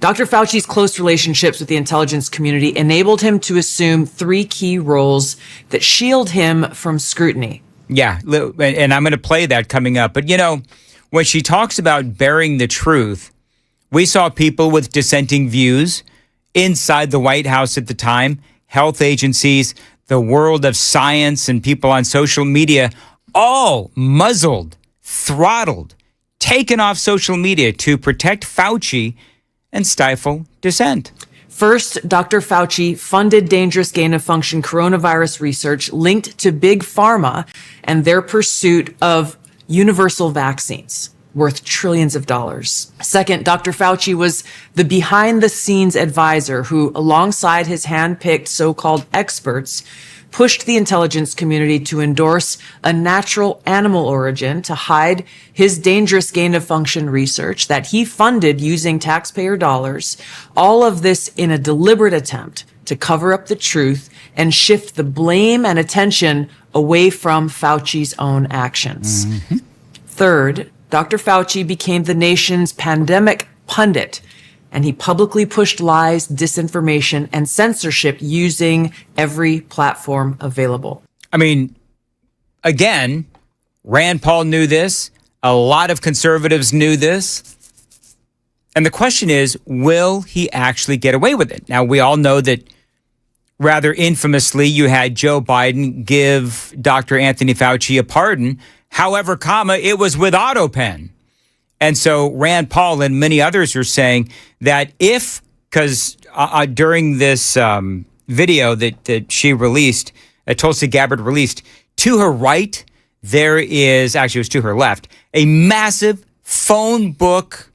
Dr. Fauci's close relationships with the intelligence community enabled him to assume 3 key roles that shield him from scrutiny. Yeah, and I'm going to play that coming up. But, when she talks about burying the truth, we saw people with dissenting views inside the White House at the time, health agencies, the world of science, and people on social media, all muzzled, throttled, taken off social media to protect Fauci and stifle dissent. First, Dr. Fauci funded dangerous gain-of-function coronavirus research linked to Big Pharma and their pursuit of universal vaccines worth trillions of dollars. Second, Dr. Fauci was the behind-the-scenes advisor who, alongside his hand-picked so-called experts, pushed the intelligence community to endorse a natural animal origin to hide his dangerous gain-of-function research that he funded using taxpayer dollars, all of this in a deliberate attempt to cover up the truth and shift the blame and attention away from Fauci's own actions. Mm-hmm. Third, Dr. Fauci became the nation's pandemic pundit, and he publicly pushed lies, disinformation, and censorship using every platform available. I mean, again, Rand Paul knew this. A lot of conservatives knew this. And the question is, will he actually get away with it? Now, we all know that rather infamously, you had Joe Biden give Dr. Anthony Fauci a pardon. However, it was with AutoPen. And so Rand Paul and many others are saying that because during this video that she released, Tulsi Gabbard released, to her right, there is, actually it was to her left, a massive phone book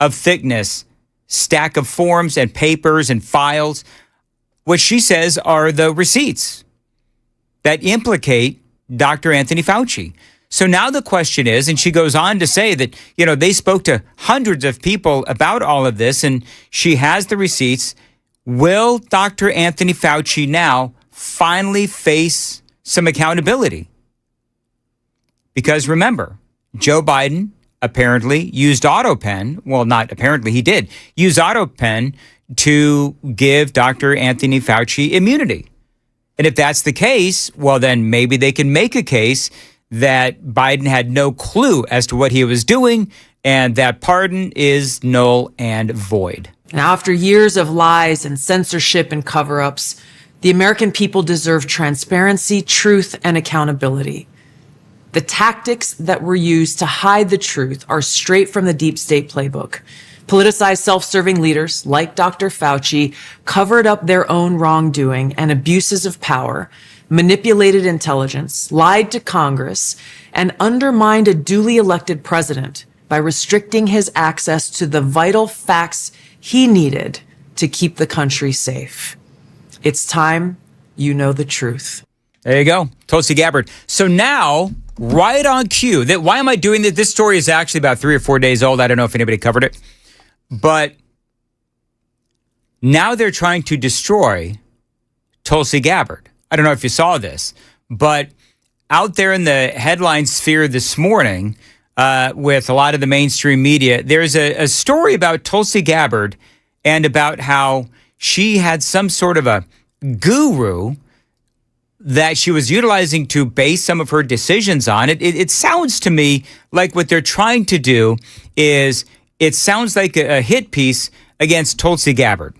of thickness, stack of forms and papers and files, which she says are the receipts that implicate Dr. Anthony Fauci. So now the question is, and she goes on to say that, they spoke to hundreds of people about all of this, and she has the receipts. Will Dr. Anthony Fauci now finally face some accountability? Because remember, Joe Biden apparently used AutoPen. Well, not apparently, he did use AutoPen to give Dr. Anthony Fauci immunity. And if that's the case, well, then maybe they can make a case that Biden had no clue as to what he was doing, and that pardon is null and void. Now, after years of lies and censorship and cover-ups, the American people deserve transparency, truth, and accountability. The tactics that were used to hide the truth are straight from the deep state playbook. Politicized self-serving leaders like Dr. Fauci covered up their own wrongdoing and abuses of power, manipulated intelligence, lied to Congress, and undermined a duly elected president by restricting his access to the vital facts he needed to keep the country safe. It's time you know the truth. There you go. Tulsi Gabbard. So now, right on cue, why am I doing this? This story is actually about 3 or 4 days old. I don't know if anybody covered it. But now they're trying to destroy Tulsi Gabbard. I don't know if you saw this, but out there in the headline sphere this morning, with a lot of the mainstream media, there's a story about Tulsi Gabbard and about how she had some sort of a guru that she was utilizing to base some of her decisions on. It sounds to me like what they're trying to do is, it sounds like a hit piece against Tulsi Gabbard.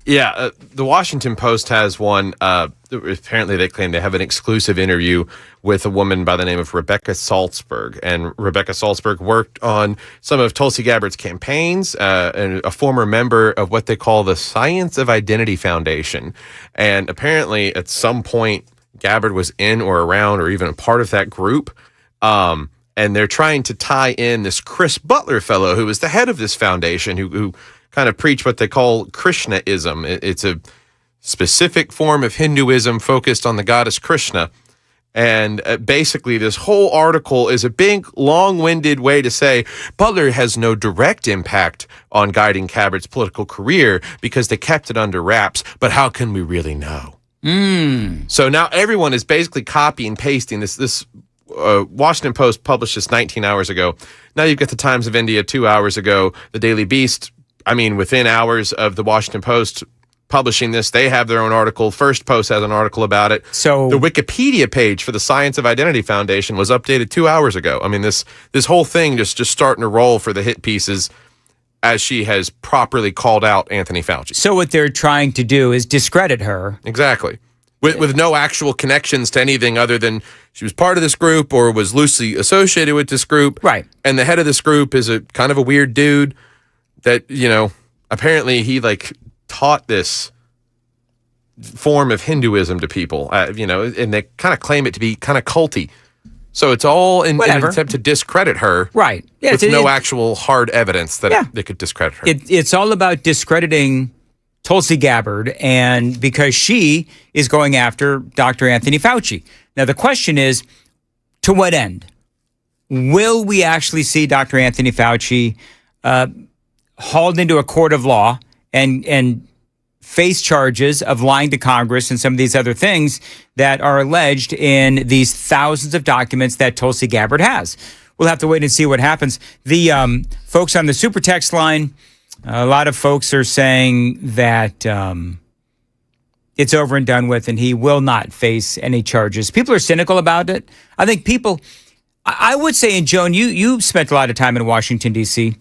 Yeah, the Washington Post has one. Apparently, they claim they have an exclusive interview with a woman by the name of Rebecca Salzberg. And Rebecca Salzberg worked on some of Tulsi Gabbard's campaigns and a former member of what they call the Science of Identity Foundation. And apparently, at some point, Gabbard was in or around or even a part of that group. And they're trying to tie in this Chris Butler fellow who was the head of this foundation who kind of preach what they call Krishnaism. It's a specific form of Hinduism focused on the goddess Krishna. And basically, this whole article is a big, long-winded way to say Butler has no direct impact on guiding Gabbard's political career because they kept it under wraps. But how can we really know? So now everyone is basically copy and pasting this. Washington Post published this 19 hours ago. Now you've got the Times of India 2 hours ago. The Daily Beast, within hours of the Washington Post publishing this, they have their own article. First Post has an article about it. So the Wikipedia page for the Science of Identity Foundation was updated 2 hours ago. This whole thing just starting to roll for the hit pieces as she has properly called out Anthony Fauci. So what they're trying to do is discredit her. Exactly. With no actual connections to anything other than she was part of this group or was loosely associated with this group. Right. And the head of this group is a kind of a weird dude that, apparently he taught this form of Hinduism to people, and they kind of claim it to be kind of culty. So it's all in an attempt to discredit her. Right. Yeah, with no actual hard evidence that they could discredit her. It's all about discrediting Tulsi Gabbard, and because she is going after Dr. Anthony Fauci. Now, the question is, to what end? Will we actually see Dr. Anthony Fauci hauled into a court of law and face charges of lying to Congress and some of these other things that are alleged in these thousands of documents that Tulsi Gabbard has? We'll have to wait and see what happens. The folks on the super text line, a lot of folks are saying that it's over and done with and he will not face any charges. People are cynical about it. I think I would say, and Joan, you spent a lot of time in Washington, D.C.,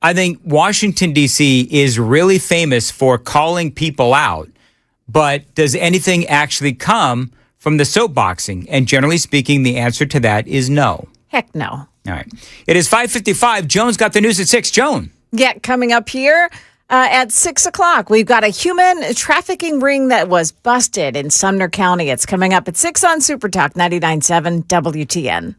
I think Washington, D.C. is really famous for calling people out, but does anything actually come from the soapboxing? And generally speaking, the answer to that is no. Heck no. All right. It is 5:55. Joan's got the news at 6. Joan. Yeah, coming up here at 6 o'clock, we've got a human trafficking ring that was busted in Sumner County. It's coming up at 6 on Super Talk 99.7 WTN.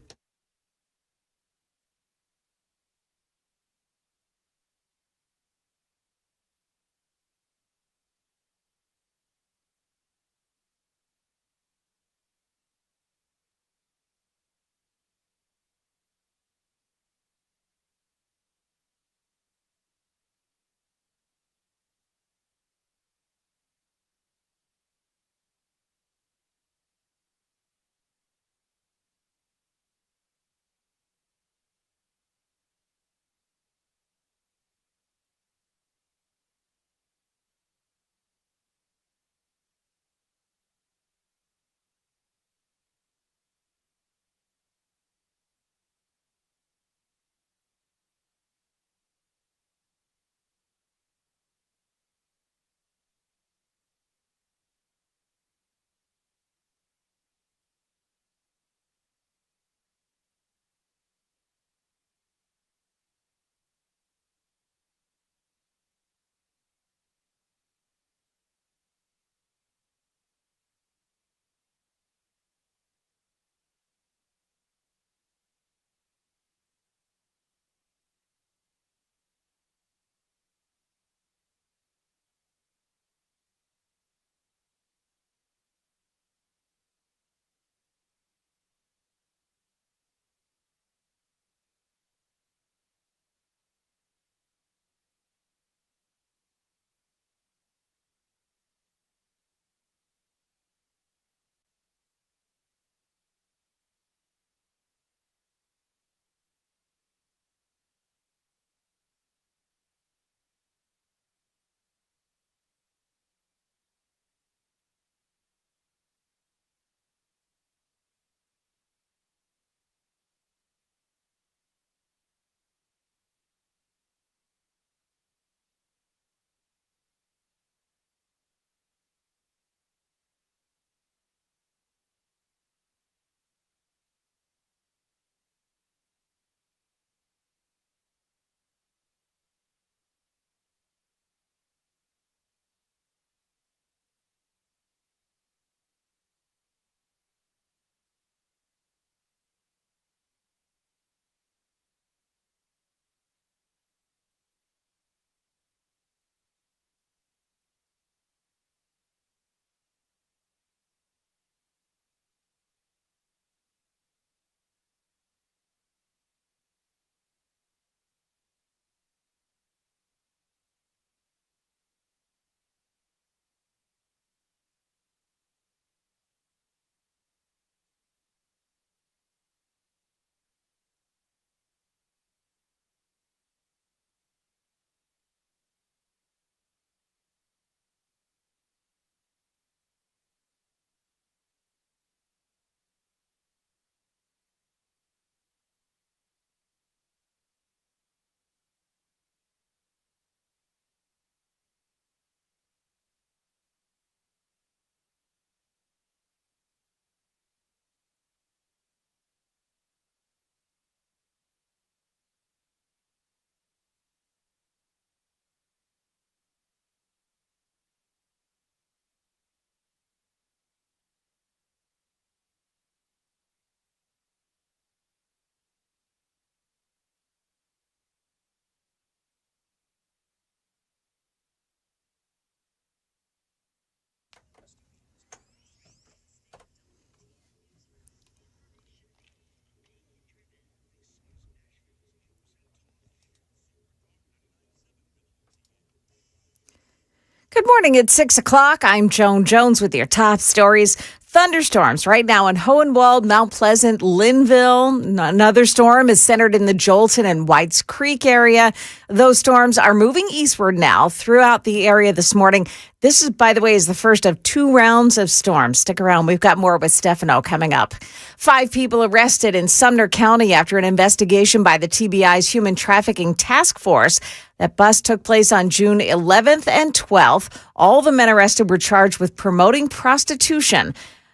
Good morning. It's 6 o'clock. I'm Joan Jones with your top stories. Thunderstorms right now in Hohenwald, Mount Pleasant, Linville. Another storm is centered in the Jolton and Whites Creek area. Those storms are moving eastward now throughout the area this morning. This is, by the way, is the first of 2 rounds of storms. Stick around. We've got more with Stefano coming up. 5 people arrested in Sumner County after an investigation by the TBI's Human Trafficking Task Force. That bust took place on June 11th and 12th. All the men arrested were charged with promoting prostitution.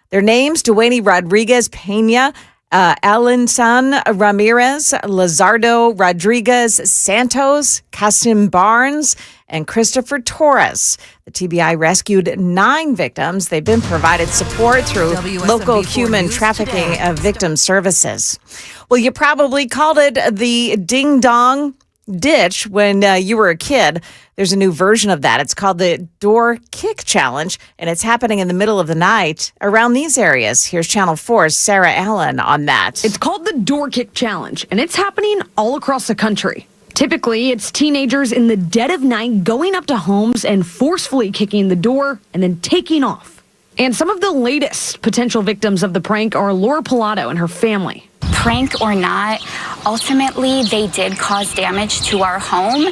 Their names, Duane Rodriguez Pena, Alanson Ramirez, Lazardo Rodriguez Santos, Kasim Barnes, and Christopher Torres. The TBI rescued 9 victims. They've been provided support through local human trafficking victim services. Well, you probably called it the DingDong ditch when you were a kid. There's a new version of that. It's called the Door Kick Challenge, and it's happening in the middle of the night around these areas. Here's Channel 4's Sarah Allen on that. It's called the Door Kick Challenge, and it's happening all across the country. Typically, it's teenagers in the dead of night going up to homes and forcefully kicking the door and then taking off. And some of the latest potential victims of the prank are Laura Pilato and her family. Prank or not, ultimately they did cause damage to our home,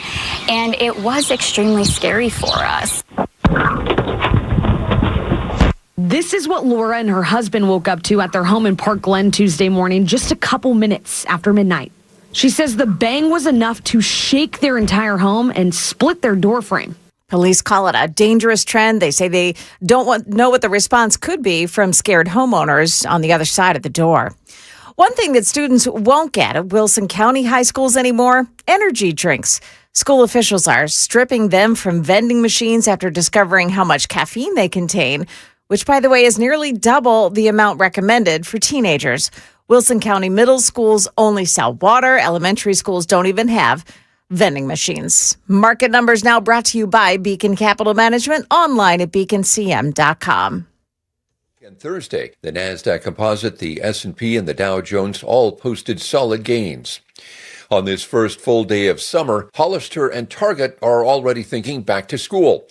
and it was extremely scary for us. This is what Laura and her husband woke up to at their home in Park Glen Tuesday morning, just a couple minutes after midnight. She says the bang was enough to shake their entire home and split their door frame. Police call it a dangerous trend. They say they don't know what the response could be from scared homeowners on the other side of the door. One thing that students won't get at Wilson County high schools anymore, energy drinks. School officials are stripping them from vending machines after discovering how much caffeine they contain, which, by the way, is nearly double the amount recommended for teenagers. Wilson County middle schools only sell water. Elementary schools don't even have vending machines. Market Numbers now brought to you by Beacon Capital Management, online at beaconcm.com. And Thursday, the NASDAQ Composite, the S&P, and the Dow Jones all posted solid gains. On this first full day of summer, Hollister and Target are already thinking back to school.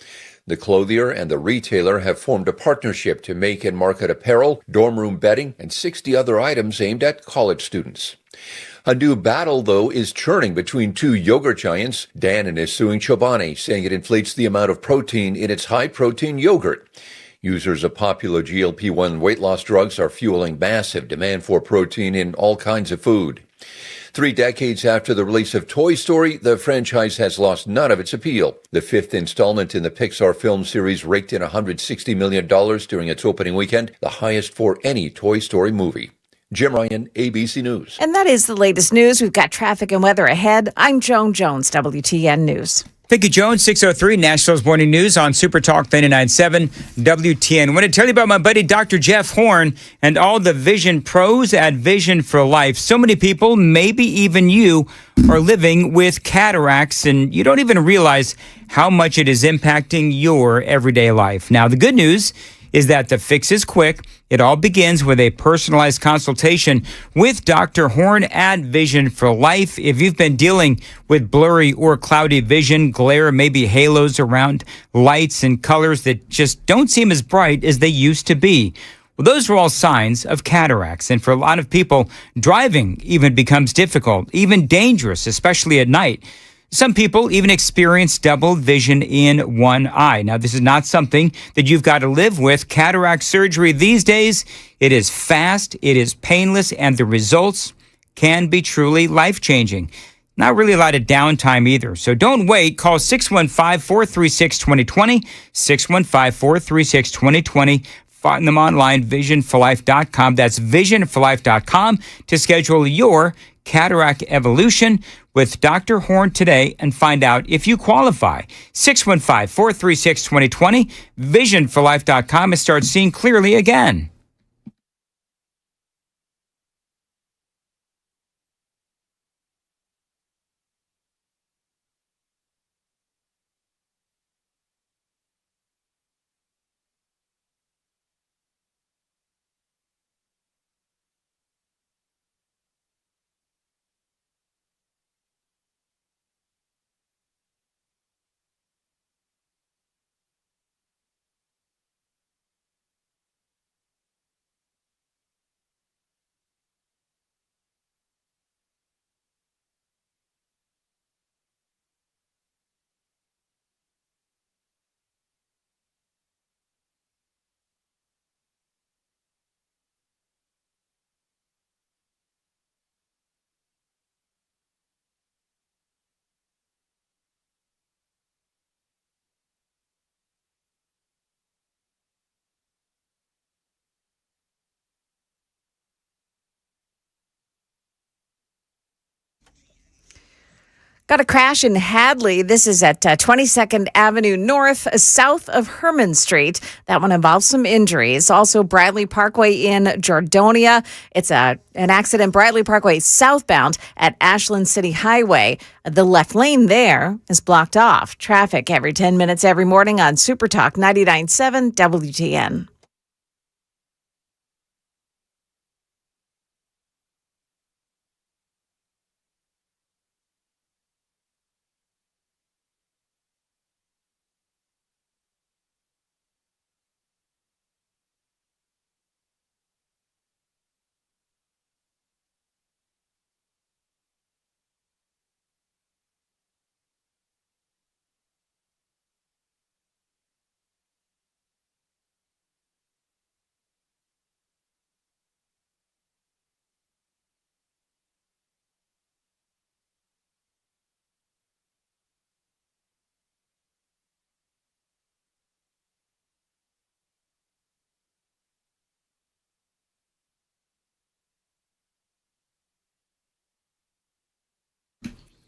The clothier and the retailer have formed a partnership to make and market apparel, dorm room bedding, and 60 other items aimed at college students. A new battle, though, is churning between 2 yogurt giants. Dannon is suing Chobani, saying it inflates the amount of protein in its high-protein yogurt. Users of popular GLP-1 weight loss drugs are fueling massive demand for protein in all kinds of food. 3 decades after the release of Toy Story, the franchise has lost none of its appeal. The 5th installment in the Pixar film series raked in $160 million during its opening weekend, the highest for any Toy Story movie. Jim Ryan, ABC News. And that is the latest news. We've got traffic and weather ahead. I'm Joan Jones, WTN News. Thank you, Joan. 6:03 Nationals Morning News on Super Talk 99.7 WTN. I want to tell you about my buddy Dr. Jeff Horn and all the vision pros at Vision for Life. So many people, maybe even you, are living with cataracts, and you don't even realize how much it is impacting your everyday life. Now, the good news is that the fix is quick. It all begins with a personalized consultation with Dr. Horn at Vision for Life. If you've been dealing with blurry or cloudy vision, glare, maybe halos around lights and colors that just don't seem as bright as they used to be, well, those are all signs of cataracts. And for a lot of people, driving even becomes difficult, even dangerous, especially at night. Some people even experience double vision in one eye. Now, this is not something that you've got to live with. Cataract surgery these days, it is fast, it is painless, and the results can be truly life-changing. Not really a lot of downtime either. So don't wait. Call 615-436-2020, 615-436-2020. Find them online, visionforlife.com. That's visionforlife.com to schedule your cataract evolution with Dr. Horn today and find out if you qualify. 615-436-2020, visionforlife.com, and start seeing clearly again. Got a crash in Hadley. This is at 22nd Avenue North, south of Herman Street. That one involves some injuries. Also, Bradley Parkway in Jordonia. It's an accident, Bradley Parkway southbound at Ashland City Highway. The left lane there is blocked off. Traffic every 10 minutes every morning on Super Talk 99.7 WTN.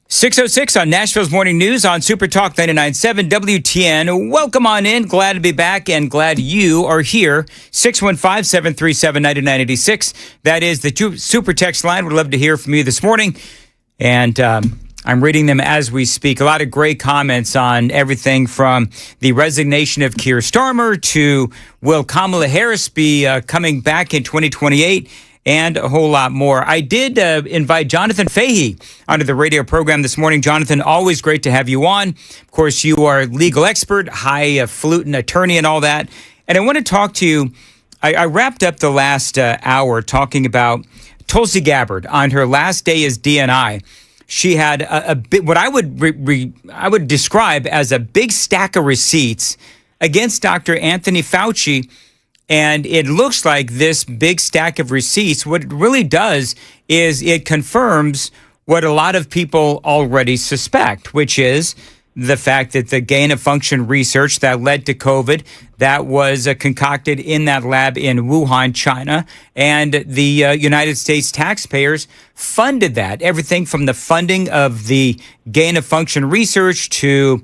.606 on Nashville's Morning News on Super Talk 99.7 WTN. Welcome on in. Glad to be back and glad you are here. 615-737-9986. That is the Super Text line. Would love to hear from you this morning. And I'm reading them as we speak. A lot of great comments on everything from the resignation of Keir Starmer to will Kamala Harris be coming back in 2028? And a whole lot more. I did invite Jonathan Fahey onto the radio program this morning. Jonathan, always great to have you on. Of course, you are a legal expert, highfalutin attorney and all that. And I want to talk to you. I wrapped up the last hour talking about Tulsi Gabbard on her last day as DNI. She had a bit, what I would describe as a big stack of receipts against Dr. Anthony Fauci. And it looks like this big stack of receipts, what it really does is it confirms what a lot of people already suspect, which is the fact that the gain of function research that led to COVID, that was concocted in that lab in Wuhan, China, and the United States taxpayers funded that. Everything from the funding of the gain of function research to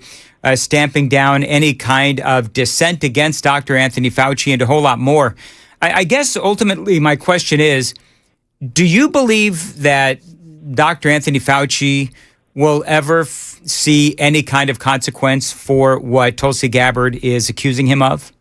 stamping down any kind of dissent against Dr. Anthony Fauci and a whole lot more. I guess ultimately my question is, do you believe that Dr. Anthony Fauci will ever see any kind of consequence for what Tulsi Gabbard is accusing him of?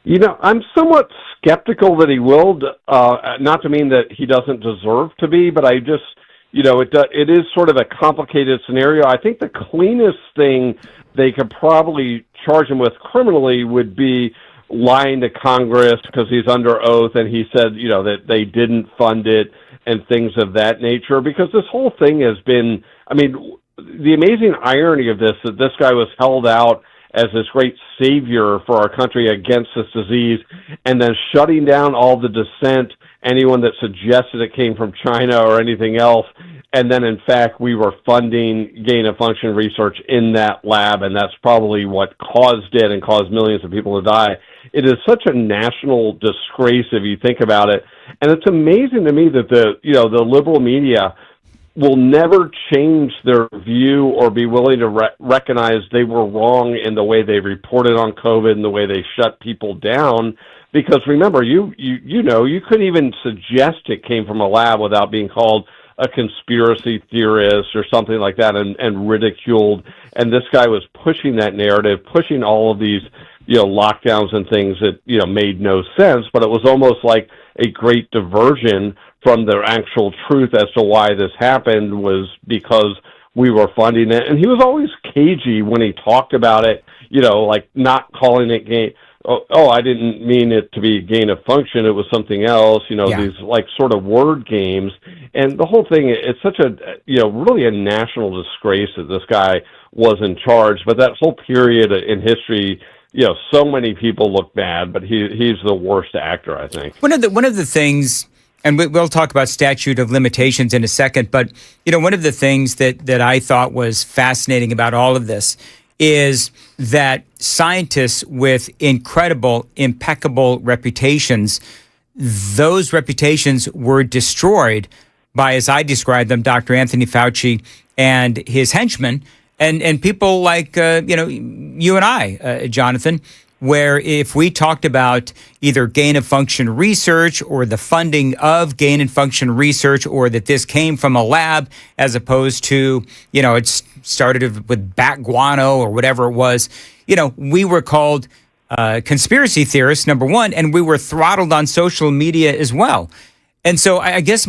You know, I'm somewhat skeptical that he will, not to mean that he doesn't deserve to be, but I just, you know, it is sort of a complicated scenario. I think the cleanest thing they could probably charge him with criminally would be lying to Congress because he's under oath and he said, you know, that they didn't fund it and things of that nature. Because this whole thing has been, I mean, the amazing irony of this, that this guy was held out as this great savior for our country against this disease, and then shutting down all the dissent, anyone that suggested it came from China or anything else, and then in fact we were funding gain of function research in that lab, and that's probably what caused it and caused millions of people to die. It is such a national disgrace if you think about it, and it's amazing to me that the liberal media will never change their view or be willing to recognize they were wrong in the way they reported on COVID and the way they shut people down. Because remember, you couldn't even suggest it came from a lab without being called a conspiracy theorist or something like that and ridiculed. And this guy was pushing that narrative, pushing all of these, lockdowns and things that, made no sense, but it was almost like a great diversion from the actual truth as to why this happened was because we were funding it. And he was always cagey when he talked about it, like not calling it gain. Oh, I didn't mean it to be gain of function. It was something else, these like sort of word games. And the whole thing, it's such a, really a national disgrace that this guy was in charge. But that whole period in history, so many people look bad, but he's the worst actor, I think. One of the things, and we'll talk about statute of limitations in a second, but one of the things that I thought was fascinating about all of this is that scientists with incredible, impeccable reputations, those reputations were destroyed by, as I described them, Dr. Anthony Fauci and his henchmen and people like, you and I, Jonathan, where if we talked about either gain of function research or the funding of gain of function research, or that this came from a lab as opposed to, it started with bat guano or whatever it was, we were called conspiracy theorists, number one, and we were throttled on social media as well. And so I guess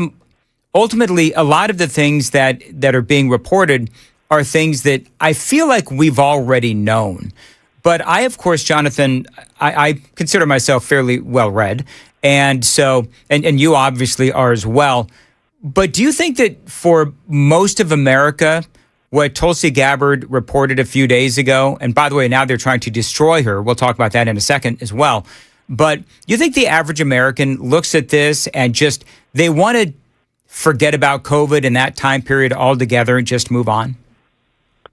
ultimately a lot of the things that are being reported are things that I feel like we've already known. But I, of course, Jonathan, I consider myself fairly well-read. And so, and you obviously are as well. But do you think that for most of America, what Tulsi Gabbard reported a few days ago, and by the way, now they're trying to destroy her. We'll talk about that in a second as well. But you think the average American looks at this and just, they want to forget about COVID in that time period altogether and just move on?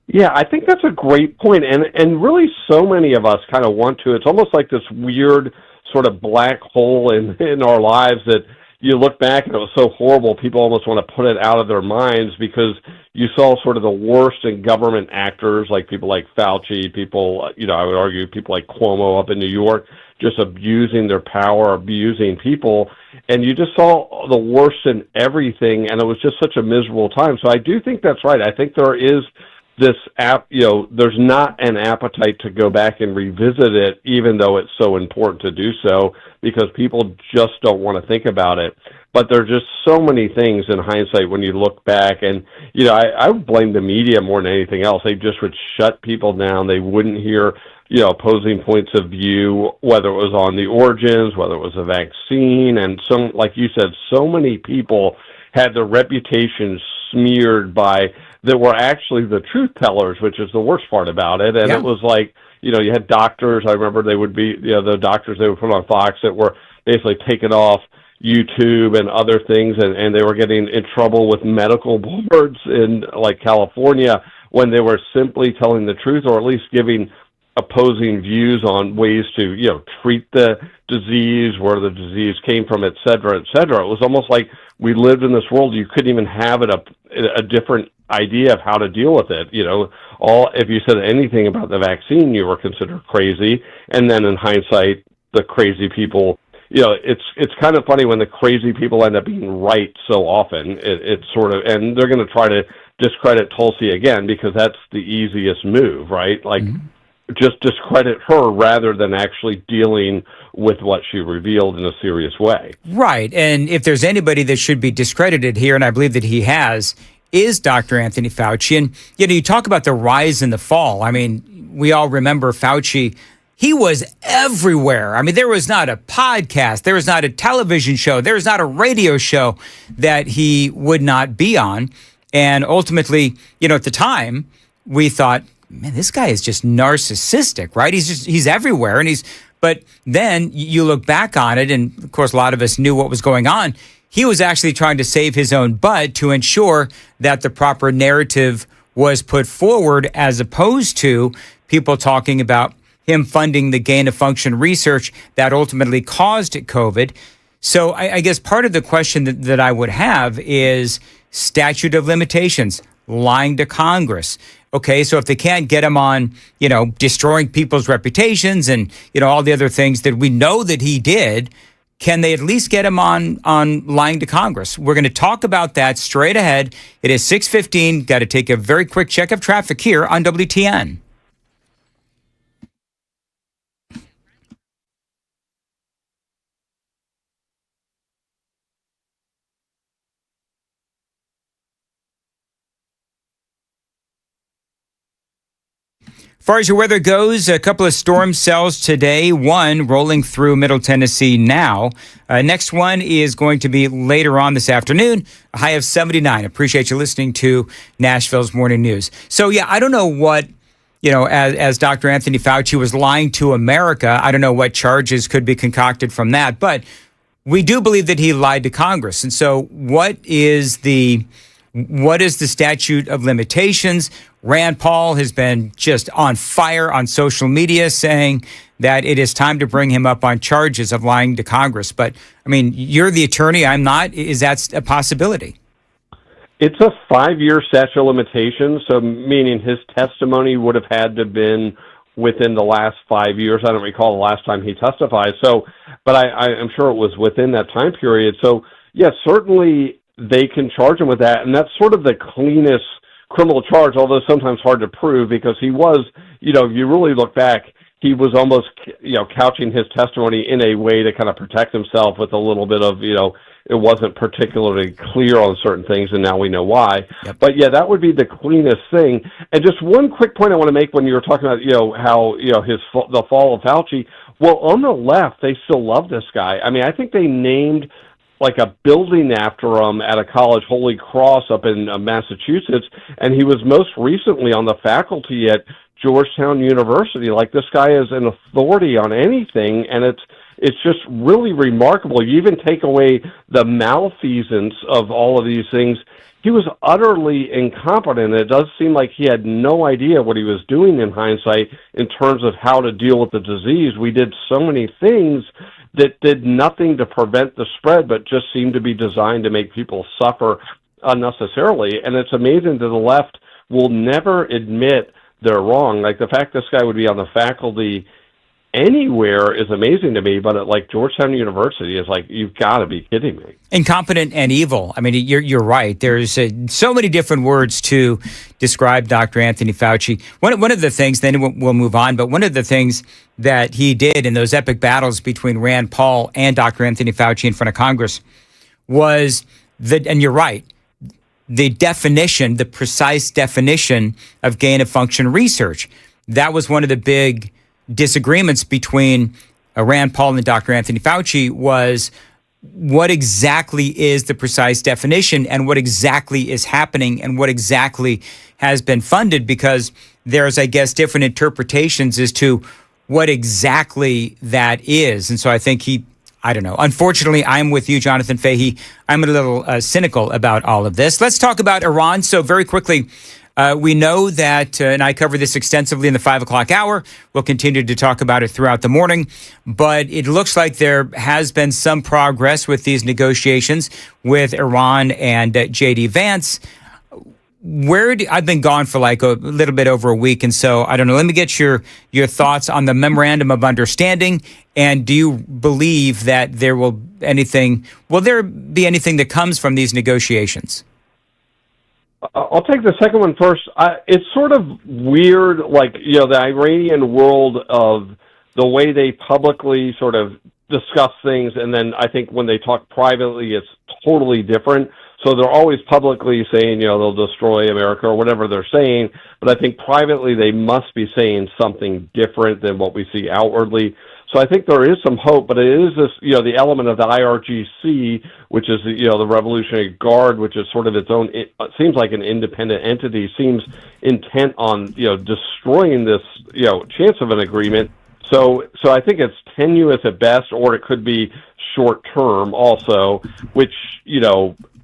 Yeah, I think that's a great point. And really so many of us kind of want to. It's almost like this weird sort of black hole in our lives that you look back and it was so horrible, people almost want to put it out of their minds because you saw sort of the worst in government actors, like people like Fauci, people, I would argue people like Cuomo up in New York, just abusing their power, abusing people. And you just saw the worst in everything, and it was just such a miserable time. So I do think that's right. I think there is this there's not an appetite to go back and revisit it, even though it's so important to do so, because people just don't want to think about it. But there are just so many things in hindsight when you look back, and I would blame the media more than anything else. They just would shut people down. They wouldn't hear opposing points of view, whether it was on the origins, whether it was a vaccine, and like you said, so many people had their reputations smeared by that were actually the truth tellers, which is the worst part about it. And It was like, you had doctors, I remember they would be, the doctors they would put on Fox that were basically taken off YouTube and other things, and they were getting in trouble with medical boards in like California when they were simply telling the truth, or at least giving opposing views on ways to, treat the disease, where the disease came from, et cetera, et cetera. It was almost like we lived in this world. You couldn't even have a different idea of how to deal with it. If you said anything about the vaccine, you were considered crazy. And then in hindsight, the crazy people, it's kind of funny when the crazy people end up being right so often. It's sort of, and they're going to try to discredit Tulsi again because that's the easiest move, right? Like, just discredit her rather than actually dealing with what she revealed in a serious way. Right. And if there's anybody that should be discredited here, and I believe that he has, is Dr. Anthony Fauci. And, you talk about the rise and the fall. I mean, we all remember Fauci. He was everywhere. I mean, there was not a podcast, there was not a television show, there was not a radio show that he would not be on. And ultimately, at the time, we thought, man, this guy is just narcissistic, right? He's everywhere. But then you look back on it, and of course, a lot of us knew what was going on. He was actually trying to save his own butt to ensure that the proper narrative was put forward, as opposed to people talking about him funding the gain of function research that ultimately caused COVID. So I guess part of the question that I would have is statute of limitations, lying to Congress. Okay, so if they can't get him on, destroying people's reputations and, all the other things that we know that he did, can they at least get him on lying to Congress? We're going to talk about that straight ahead. It is 6:15. Got to take a very quick check of traffic here on WTN. As far as your weather goes, a couple of storm cells today, one rolling through Middle Tennessee now. Next one is going to be later on this afternoon, a high of 79. Appreciate you listening to Nashville's Morning News. So, yeah, I don't know what, as Dr. Anthony Fauci was lying to America, I don't know what charges could be concocted from that. But we do believe that he lied to Congress. And so what is the statute of limitations? Rand Paul has been just on fire on social media saying that it is time to bring him up on charges of lying to Congress. But, I mean, you're the attorney, I'm not. Is that a possibility? It's a 5-year statute of limitations, so meaning his testimony would have had to have been within the last 5 years. I don't recall the last time he testified. So, but I'm sure it was within that time period. So, yes, certainly they can charge him with that, and that's sort of the cleanest criminal charge, although sometimes hard to prove because he was, if you really look back, he was almost, couching his testimony in a way to kind of protect himself with a little bit of, it wasn't particularly clear on certain things, and now we know why. Yep. But yeah, that would be the cleanest thing. And just one quick point I want to make when you were talking about, how, the fall of Fauci. Well, on the left, they still love this guy. I mean, I think they named like a building after him at a college, Holy Cross, up in Massachusetts, and he was most recently on the faculty at Georgetown University. Like, this guy is an authority on anything, and it's just really remarkable. You even take away the malfeasance of all of these things. He was utterly incompetent. It does seem like he had no idea what he was doing in hindsight in terms of how to deal with the disease. We did so many things that did nothing to prevent the spread, but just seemed to be designed to make people suffer unnecessarily. And it's amazing that the left will never admit they're wrong. Like, the fact this guy would be on the faculty anywhere is amazing to me, but at like Georgetown University is like, you've got to be kidding me. Incompetent and evil. I mean, you're right. There's so many different words to describe Dr. Anthony Fauci. One of the things, then we'll move on, but one of the things that he did in those epic battles between Rand Paul and Dr. Anthony Fauci in front of Congress was and you're right, the precise definition of gain of function research. That was one of the big disagreements between Rand Paul and Dr. Anthony Fauci was what exactly is the precise definition and what exactly is happening and what exactly has been funded, because there's, I guess, different interpretations as to what exactly that is. And so I think I don't know. Unfortunately, I'm with you, Jonathan Fahey. I'm a little cynical about all of this. Let's talk about Iran. So very quickly, we know that, and I cover this extensively in the 5 o'clock hour. We'll continue to talk about it throughout the morning. But it looks like there has been some progress with these negotiations with Iran and J.D. Vance. I've been gone for like a little bit over a week, and so I don't know. Let me get your thoughts on the memorandum of understanding. And do you believe that will there be anything that comes from these negotiations? I'll take the second one first. It's sort of weird, like, the Iranian world of the way they publicly sort of discuss things, and then I think when they talk privately, it's totally different. So they're always publicly saying, they'll destroy America or whatever they're saying, but I think privately they must be saying something different than what we see outwardly. So I think there is some hope, but it is this, the element of the IRGC, which is the Revolutionary Guard, which is sort of its own. It seems like an independent entity, seems intent on destroying this chance of an agreement. So I think it's tenuous at best, or it could be short term also. Which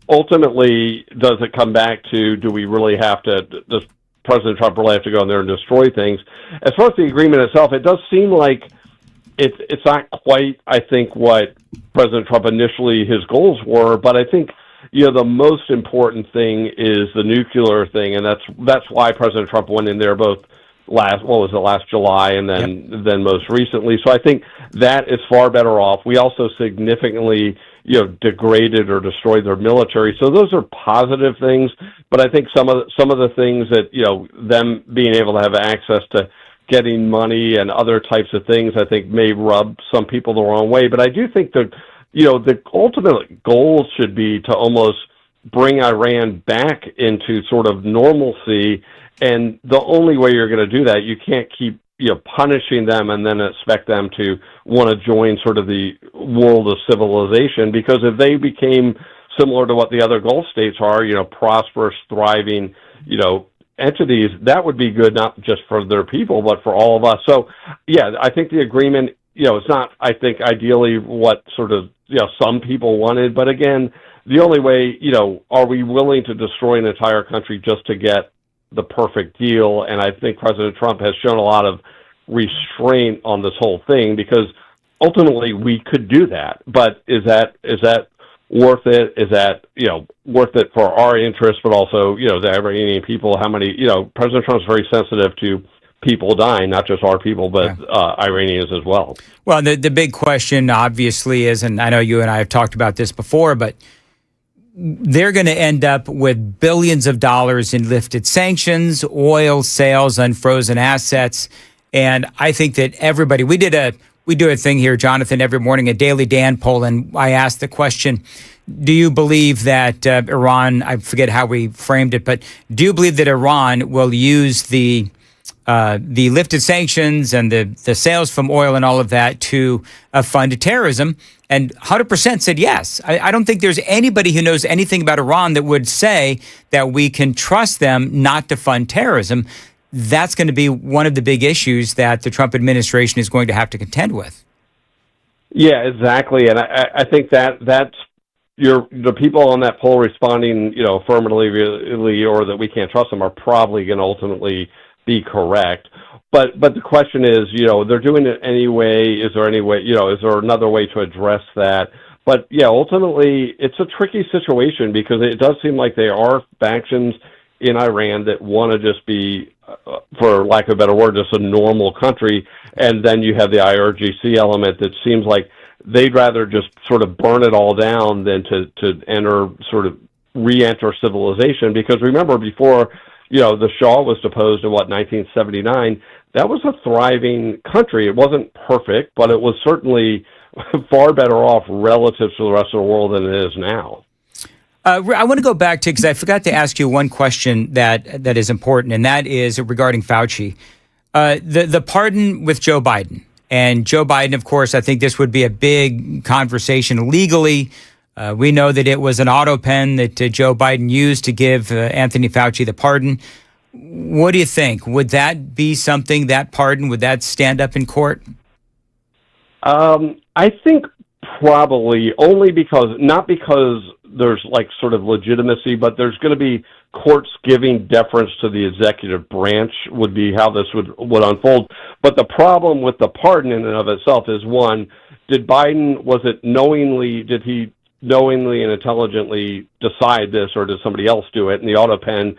ultimately, does it come back to, do we really have to? Does President Trump really have to go in there and destroy things? As far as the agreement itself, it does seem like it's not quite, I think, what President Trump initially his goals were, but I think the most important thing is the nuclear thing, and that's why President Trump went in there both last July and then most recently. So I think that is far better off. We also significantly degraded or destroyed their military. So those are positive things, but I think some of the things that them being able to have access to getting money and other types of things, I think may rub some people the wrong way. But I do think that, the ultimate goal should be to almost bring Iran back into sort of normalcy. And the only way you're going to do that, you can't keep, punishing them and then expect them to want to join sort of the world of civilization. Because if they became similar to what the other Gulf states are, prosperous, thriving, entities, that would be good, not just for their people, but for all of us. So, yeah, I think the agreement, it's not, I think, ideally what sort of, some people wanted. But again, the only way, are we willing to destroy an entire country just to get the perfect deal? And I think President Trump has shown a lot of restraint on this whole thing, because ultimately we could do that. But is that worth it? Is that, worth it for our interests, but also, the Iranian people? How many, President Trump's very sensitive to people dying, not just our people, but Iranians as well. Well, the big question obviously is, and I know you and I have talked about this before, but they're going to end up with billions of dollars in lifted sanctions, oil sales, unfrozen assets. And I think that everybody, we do a thing here, Jonathan, every morning, a Daily Dan poll, and I asked the question, do you believe that Iran, I forget how we framed it, but do you believe that Iran will use the lifted sanctions and the sales from oil and all of that to fund terrorism? And 100% said yes. I don't think there's anybody who knows anything about Iran that would say that we can trust them not to fund terrorism. That's going to be one of the big issues that the Trump administration is going to have to contend with. Yeah, exactly. And I think that's the people on that poll responding, affirmatively or that we can't trust them are probably going to ultimately be correct. But the question is, they're doing it anyway. Is there any way, is there another way to address that? But yeah, ultimately it's a tricky situation because it does seem like there are factions in Iran that want to just be, for lack of a better word, just a normal country. And then you have the IRGC element that seems like they'd rather just sort of burn it all down than to re-enter civilization. Because remember, before, the Shah was deposed in 1979, that was a thriving country. It wasn't perfect, but it was certainly far better off relative to the rest of the world than it is now. I want to go back to, because I forgot to ask you one question that is important, and that is regarding Fauci. The pardon with Joe Biden. And Joe Biden, of course, I think this would be a big conversation legally. We know that it was an auto pen that Joe Biden used to give Anthony Fauci the pardon. What do you think? Would that be something, that pardon, would that stand up in court? I think probably only because, not because there's sort of legitimacy, but there's going to be courts giving deference to the executive branch would be how this would unfold. But the problem with the pardon in and of itself is, one, did he knowingly and intelligently decide this, or did somebody else do it? And the auto pen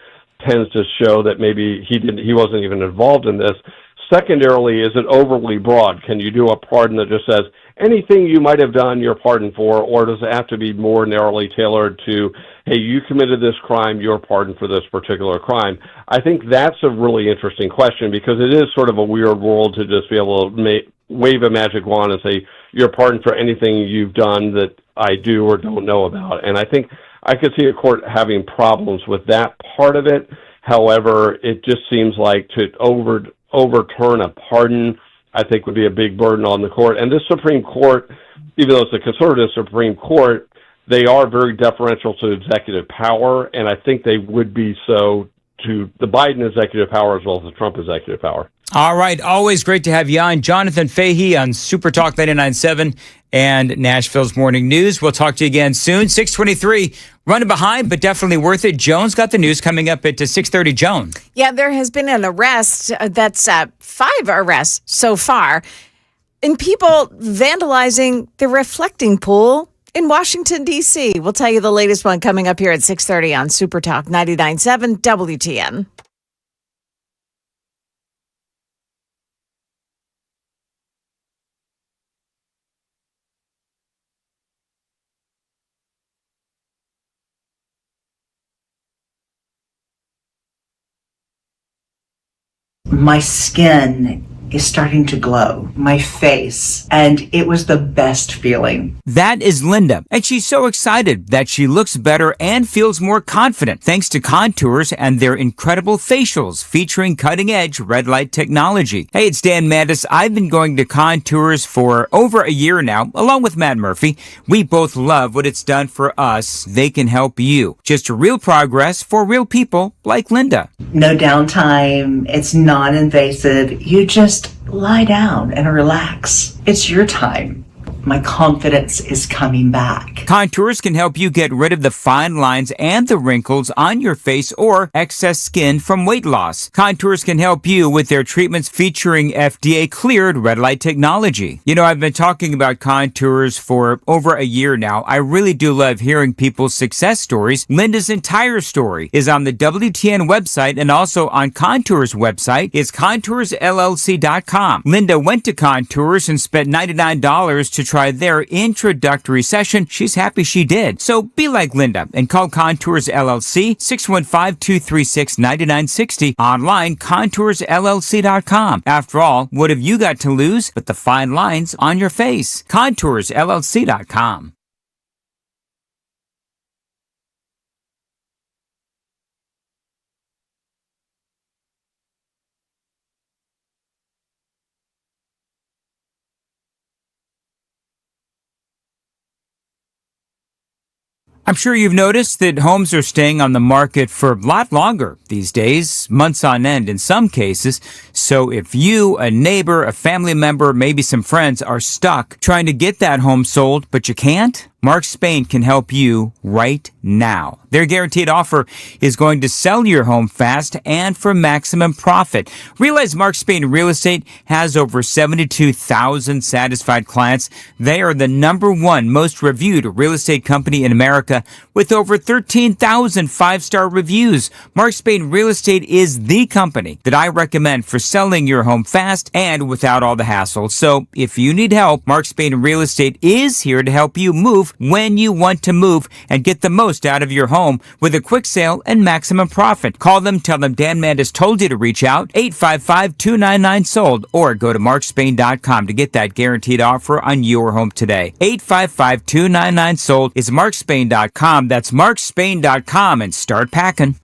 tends to show that maybe he wasn't even involved in this. Secondarily, is it overly broad? Can you do a pardon that just says anything you might have done, you're pardoned for, or does it have to be more narrowly tailored to, hey, you committed this crime, you're pardoned for this particular crime? I think that's a really interesting question, because it is sort of a weird world to just be able to wave a magic wand and say, you're pardoned for anything you've done that I do or don't know about. And I think I could see a court having problems with that part of it. However, it just seems like to overturn a pardon, I think, would be a big burden on the court. And this Supreme Court, even though it's a conservative Supreme Court, they are very deferential to executive power, and I think they would be so to the Biden executive power as well as the Trump executive power. All right. Always great to have you on. Jonathan Fahey on Super Talk 99.7 and Nashville's Morning News. We'll talk to you again soon. 6:23, running behind, but definitely worth it. Joan's got the news coming up at 6:30. Joan. Yeah, there has been an arrest. That's 5 arrests so far in people vandalizing the reflecting pool in Washington, D.C. We'll tell you the latest one coming up here at 6:30 on Super Talk 99.7 WTN. My skin is starting to glow, my face, and it was the best feeling. That is Linda, and she's so excited that she looks better and feels more confident thanks to Contours and their incredible facials featuring cutting-edge red light technology. Hey, it's Dan Mandis. I've been going to Contours for over a year now, along with Matt Murphy. We both love what it's done for us. They can help you. Just real progress for real people like Linda. No downtime. It's non-invasive. You just lie down and relax. It's your time. my confidence is coming back. Contours can help you get rid of the fine lines and the wrinkles on your face or excess skin from weight loss. Contours can help you with their treatments featuring FDA-cleared red light technology. You know, I've been talking about Contours for over a year now. I really do love hearing people's success stories. Linda's entire story is on the WTN website and also on Contours website. It's contoursllc.com. Linda went to Contours and spent $99 to try their introductory session. She's happy she did. So be like Linda and call Contours LLC 615-236-9960. Online, contoursllc.com. After all, what have you got to lose but the fine lines on your face? contoursllc.com. I'm sure you've noticed that homes are staying on the market for a lot longer these days, months on end in some cases. So if you, a neighbor, a family member, maybe some friends are stuck trying to get that home sold, but you can't, Mark Spain can help you right now. Their guaranteed offer is going to sell your home fast and for maximum profit. Realize Mark Spain Real Estate has over 72,000 satisfied clients. They are the #1 most reviewed real estate company in America with over 13,000 five-star reviews. Mark Spain Real Estate is the company that I recommend for selling your home fast and without all the hassle. So if you need help, Mark Spain Real Estate is here to help you move when you want to move and get the most out of your home with a quick sale and maximum profit. Call them, tell them Dan Mandis told you to reach out, 855-299-SOLD, or go to markspain.com to get that guaranteed offer on your home today. 855-299-SOLD is markspain.com. That's markspain.com, and start packing.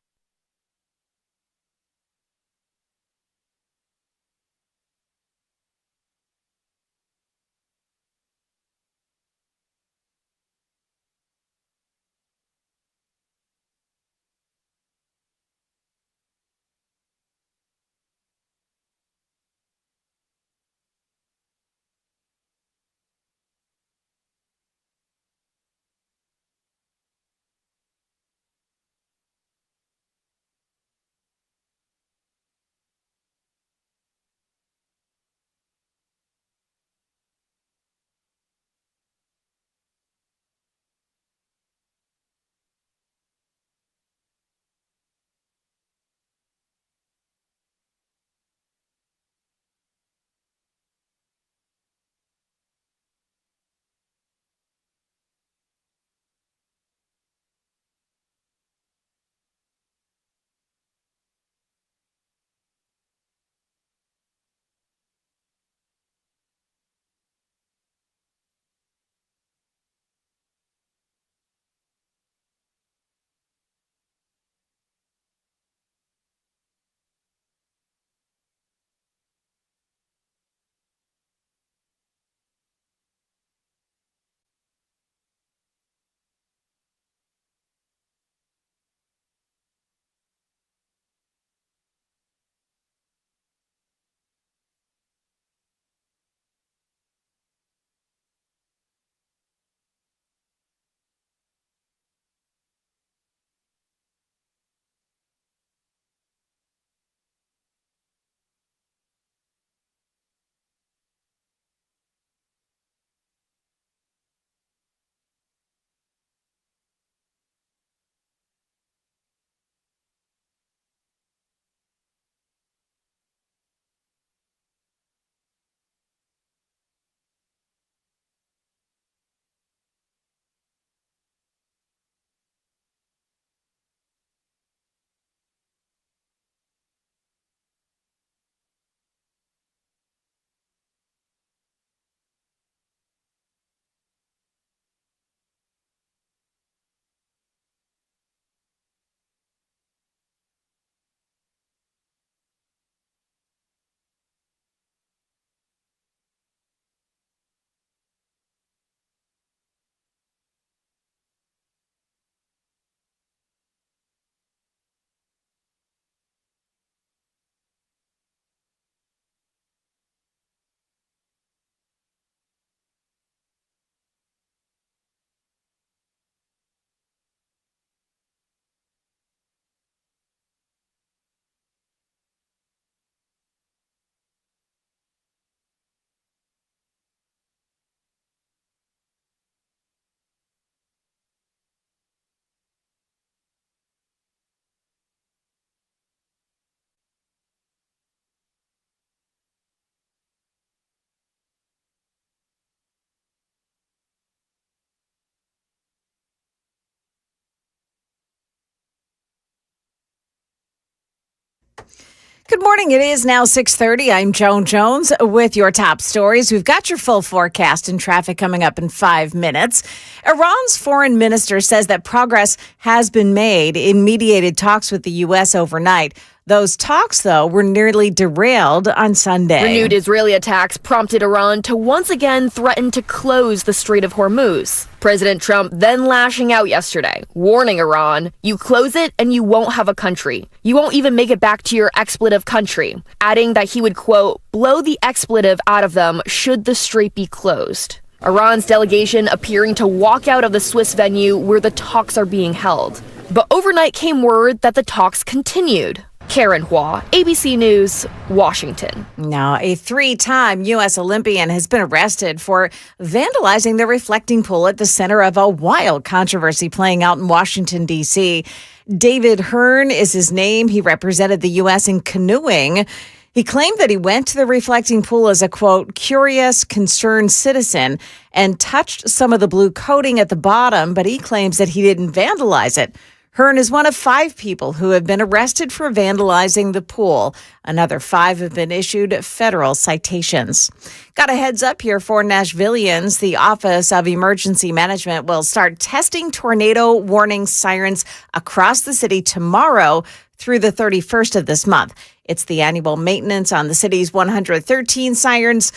Good morning. It is now 6:30. I'm Joan Jones with your top stories. We've got your full forecast and traffic coming up in 5 minutes. Iran's foreign minister says that progress has been made in mediated talks with the U.S. overnight. Those talks, though, were nearly derailed on Sunday. Renewed Israeli attacks prompted Iran to once again threaten to close the Strait of Hormuz. President Trump then lashing out yesterday, warning Iran, you close it and you won't have a country. You won't even make it back to your expletive country, adding that he would, quote, blow the expletive out of them should the strait be closed. Iran's delegation appearing to walk out of the Swiss venue where the talks are being held. But overnight came word that the talks continued. Karen Hua, ABC News, Washington. Now, a 3-time U.S. Olympian has been arrested for vandalizing the reflecting pool at the center of a wild controversy playing out in Washington, D.C. David Hearn is his name. He represented the U.S. in canoeing. He claimed that he went to the reflecting pool as a, quote, curious, concerned citizen and touched some of the blue coating at the bottom, but he claims that he didn't vandalize it. Hearn is one of 5 people who have been arrested for vandalizing the pool. Another 5 have been issued federal citations. Got a heads up here for Nashvillians. The Office of Emergency Management will start testing tornado warning sirens across the city tomorrow through the 31st of this month. It's the annual maintenance on the city's 113 sirens.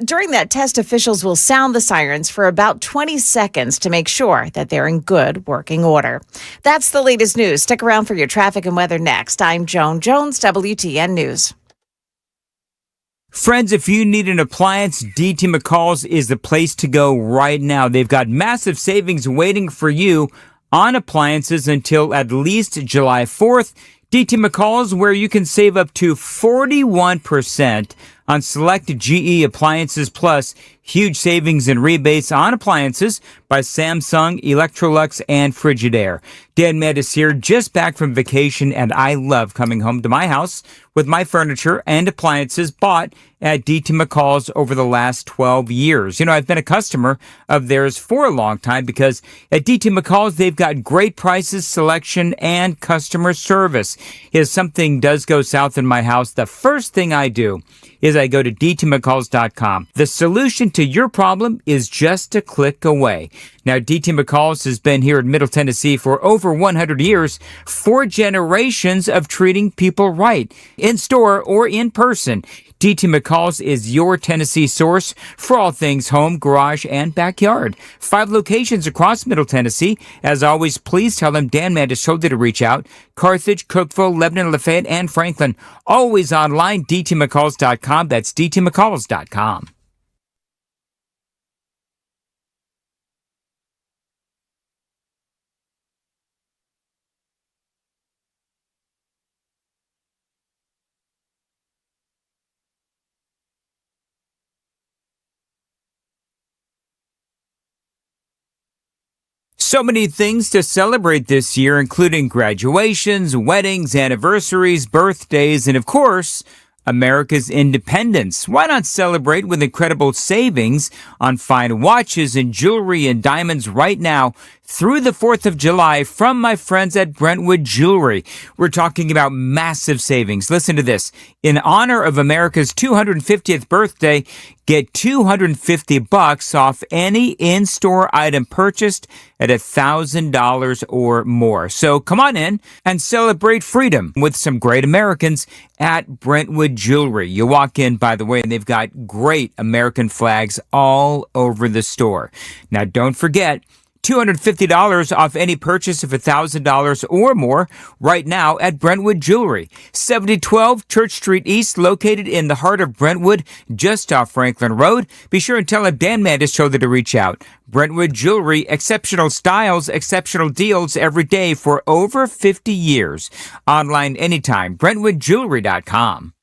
During that test, officials will sound the sirens for about 20 seconds to make sure that they're in good working order. That's the latest news. Stick around for your traffic and weather next. I'm Joan Jones, WTN News. Friends, if you need an appliance, DT McCall's is the place to go right now. They've got massive savings waiting for you on appliances until at least July 4th. DT McCall's, where you can save up to 41% on select GE appliances, plus huge savings and rebates on appliances by Samsung, Electrolux, and Frigidaire. Dan Mandis here, just back from vacation, and I love coming home to my house with my furniture and appliances bought at DT McCall's over the last 12 years. You know, I've been a customer of theirs for a long time because at DT McCall's, they've got great prices, selection, and customer service. If something does go south in my house, the first thing I do is I go to dtmccalls.com. The solution to your problem is just a click away. Now, DT McCall's has been here in Middle Tennessee for over 100 years, 4 generations of treating people right, in store or in person. DT McCall's is your Tennessee source for all things home, garage, and backyard. 5 locations across Middle Tennessee. As always, please tell them Dan Mandis told you to reach out. Carthage, Cookeville, Lebanon, Lafayette, and Franklin. Always online, dtmccalls.com. That's dtmccalls.com. So many things to celebrate this year, including graduations, weddings, anniversaries, birthdays, and of course, America's independence. Why not celebrate with incredible savings on fine watches and jewelry and diamonds right now through the 4th of July from my friends at Brentwood Jewelry? We're talking about massive savings. Listen to this. In honor of America's 250th birthday, get $250 off any in-store item purchased at $1,000 or more. So come on in and celebrate freedom with some great Americans at Brentwood Jewelry. You walk in, by the way, and they've got great American flags all over the store. Now, don't forget, $250 off any purchase of $1,000 or more right now at Brentwood Jewelry. 7012 Church Street East, located in the heart of Brentwood, just off Franklin Road. Be sure and tell them Dan Mandis told you to reach out. Brentwood Jewelry, exceptional styles, exceptional deals every day for over 50 years. Online anytime, BrentwoodJewelry.com.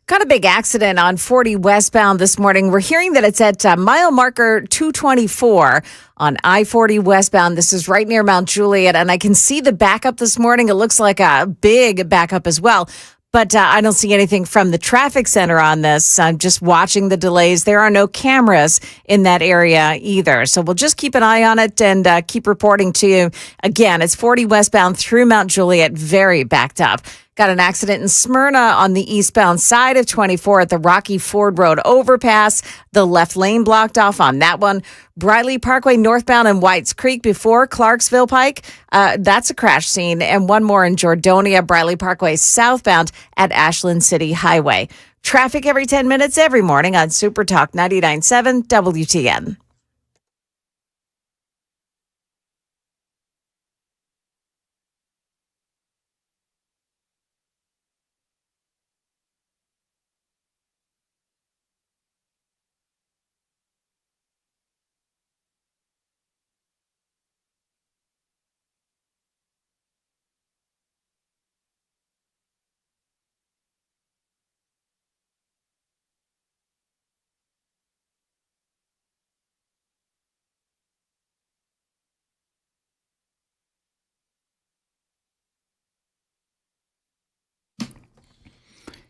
Got a big accident on 40 westbound this morning. We're hearing that it's at mile marker 224 on I-40 westbound. This is right near Mount Juliet, and I can see the backup this morning. It looks like a big backup as well. But I don't see anything from the traffic center on this. I'm just watching the delays. There are no cameras in that area either. So we'll just keep an eye on it and keep reporting to you. Again, it's 40 westbound through Mount Juliet, very backed up. Got an accident in Smyrna on the eastbound side of 24 at the Rocky Ford Road overpass. The left lane blocked off on that one. Briley Parkway northbound in Whites Creek before Clarksville Pike. That's a crash scene. And one more in Jordonia, Briley Parkway southbound at Ashland City Highway. Traffic every 10 minutes every morning on Super Talk 99.7 WTN.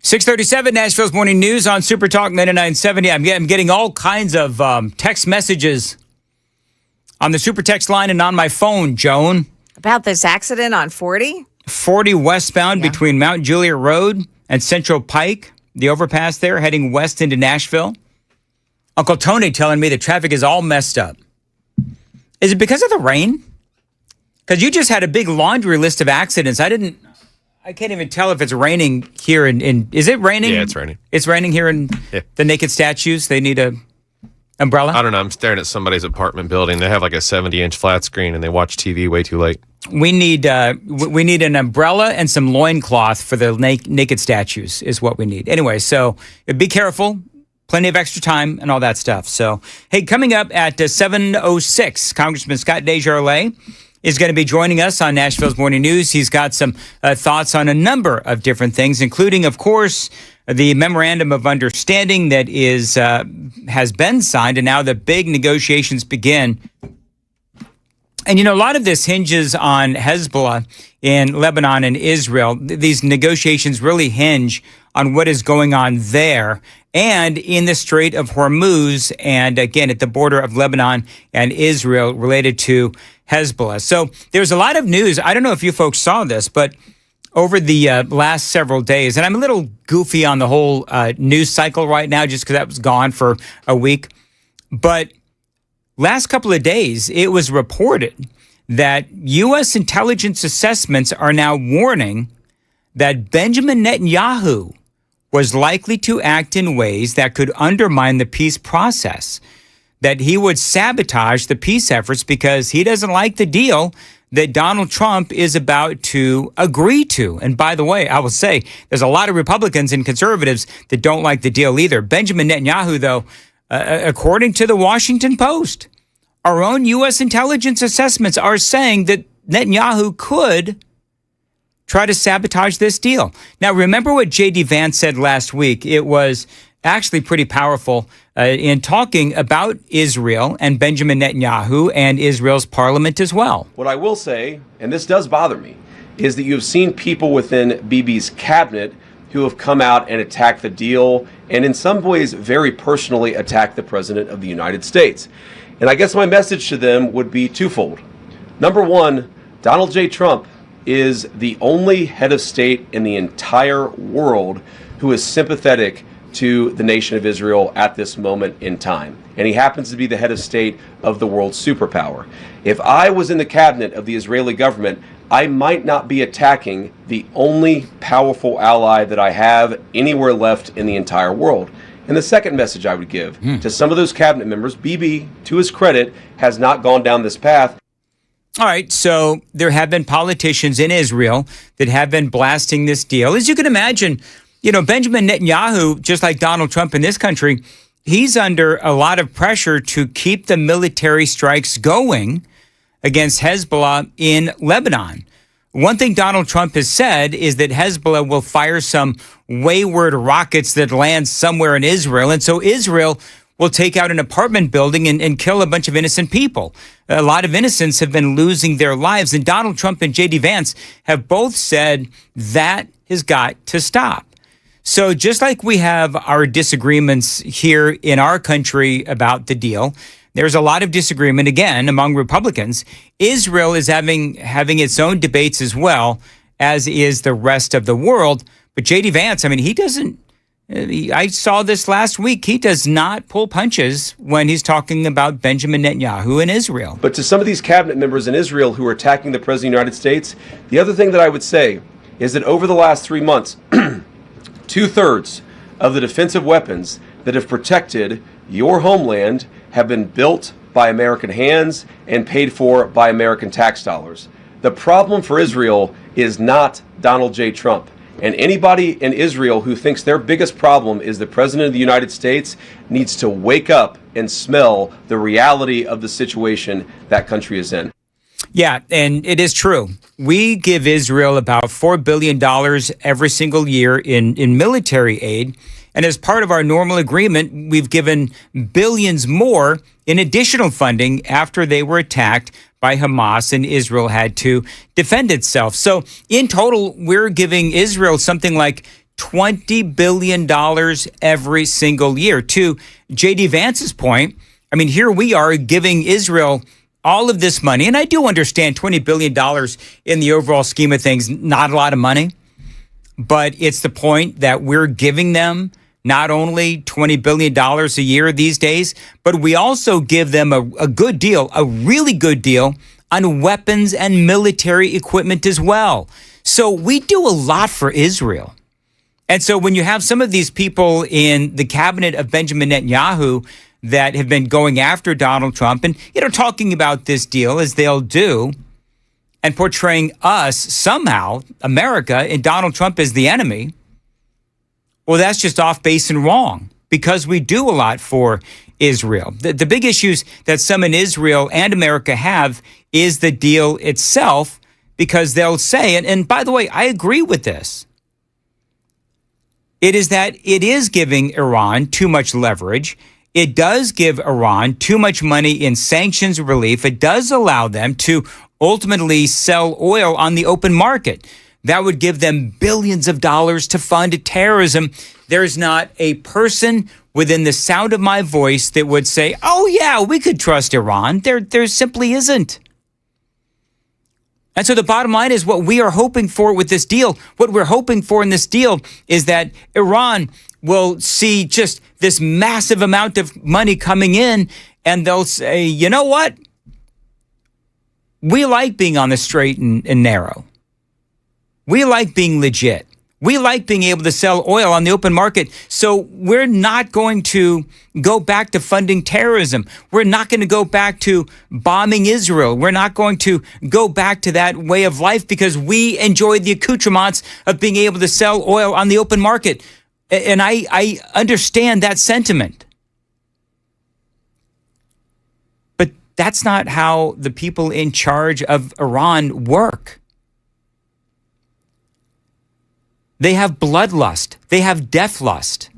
.637 Nashville's Morning News on Super Talk 99.70. I'm getting all kinds of text messages on the Super Text line and on my phone, Joan. About this accident on 40? 40 westbound between Mount Juliet Road and Central Pike, the overpass there, heading west into Nashville. Uncle Tony telling me the traffic is all messed up. Is it because of the rain? Because you just had a big laundry list of accidents. I can't even tell if it's raining here in is it raining? Yeah, it's raining. It's raining here in the naked statues. They need a umbrella? I don't know. I'm staring at somebody's apartment building. They have like a 70-inch flat screen and they watch TV way too late. We need an umbrella and some loincloth for the naked statues is what we need. Anyway, so be careful. Plenty of extra time and all that stuff. So, hey, coming up at 7:06, Congressman Scott Desjardins is going to be joining us on Nashville's Morning News. He's got some thoughts on a number of different things, including, of course, the memorandum of understanding that has been signed, and now the big negotiations begin. And, a lot of this hinges on Hezbollah in Lebanon and Israel. These negotiations really hinge on what is going on there and in the Strait of Hormuz, and again, at the border of Lebanon and Israel related to Hezbollah. So there's a lot of news. I don't know if you folks saw this, but over the last several days, and I'm a little goofy on the whole news cycle right now just because that was gone for a week. But last couple of days, it was reported that U.S. intelligence assessments are now warning that Benjamin Netanyahu was likely to act in ways that could undermine the peace process, that he would sabotage the peace efforts because he doesn't like the deal that Donald Trump is about to agree to. And by the way, I will say there's a lot of Republicans and conservatives that don't like the deal either. Benjamin Netanyahu, though, according to the Washington Post, our own U.S. intelligence assessments are saying that Netanyahu could try to sabotage this deal. Now, remember what J.D. Vance said last week. It was actually pretty powerful in talking about Israel and Benjamin Netanyahu and Israel's parliament as well. What I will say, and this does bother me, is that you have seen people within Bibi's cabinet who have come out and attacked the deal and in some ways very personally attacked the President of the United States. And I guess my message to them would be twofold. Number one, Donald J. Trump is the only head of state in the entire world who is sympathetic to the nation of Israel at this moment in time. And he happens to be the head of state of the world's superpower. If I was in the cabinet of the Israeli government, I might not be attacking the only powerful ally that I have anywhere left in the entire world. And the second message I would give to some of those cabinet members, Bibi, to his credit, has not gone down this path. All right, so there have been politicians in Israel that have been blasting this deal. As you can imagine, Benjamin Netanyahu, just like Donald Trump in this country, he's under a lot of pressure to keep the military strikes going against Hezbollah in Lebanon. One thing Donald Trump has said is that Hezbollah will fire some wayward rockets that land somewhere in Israel. And so Israel will take out an apartment building and kill a bunch of innocent people. A lot of innocents have been losing their lives. And Donald Trump and J.D. Vance have both said that has got to stop. So just like we have our disagreements here in our country about the deal, there's a lot of disagreement, again, among Republicans. Israel is having its own debates as well, as is the rest of the world. But J.D. Vance, I mean, he doesn't, I saw this last week, he does not pull punches when he's talking about Benjamin Netanyahu and Israel. But to some of these cabinet members in Israel who are attacking the President of the United States, the other thing that I would say is that over the last 3 months, 2/3 of the defensive weapons that have protected your homeland have been built by American hands and paid for by American tax dollars. The problem for Israel is not Donald J. Trump. And anybody in Israel who thinks their biggest problem is the President of the United States needs to wake up and smell the reality of the situation that country is in. Yeah, and it is true. We give Israel about $4 billion every single year in military aid. And as part of our normal agreement, we've given billions more in additional funding after they were attacked by Hamas and Israel had to defend itself. So in total, we're giving Israel something like $20 billion every single year. To J.D. Vance's point, I mean, here we are giving Israel all of this money. And I do understand $20 billion in the overall scheme of things, not a lot of money. But it's the point that we're giving them not only $20 billion a year these days, but we also give them a good deal, a really good deal on weapons and military equipment as well. So we do a lot for Israel. And so when you have some of these people in the cabinet of Benjamin Netanyahu that have been going after Donald Trump and, talking about this deal as they'll do and portraying us somehow, America, and Donald Trump as the enemy, well, that's just off base and wrong because we do a lot for Israel. The big issues that some in Israel and America have is the deal itself because they'll say, and by the way, I agree with this, it is that it is giving Iran too much leverage. It does give Iran too much money in sanctions relief. It does allow them to ultimately sell oil on the open market. That would give them billions of dollars to fund terrorism. There's not a person within the sound of my voice that would say, oh, yeah, we could trust Iran. There simply isn't. And so the bottom line is what we are hoping for with this deal. What we're hoping for in this deal is that Iran will see just this massive amount of money coming in and they'll say, you know what? We like being on the straight and narrow. We like being legit. We like being able to sell oil on the open market. So we're not going to go back to funding terrorism. We're not going to go back to bombing Israel. We're not going to go back to that way of life because we enjoy the accoutrements of being able to sell oil on the open market. And I understand that sentiment. But that's not how the people in charge of Iran work. They have bloodlust. They have death lust.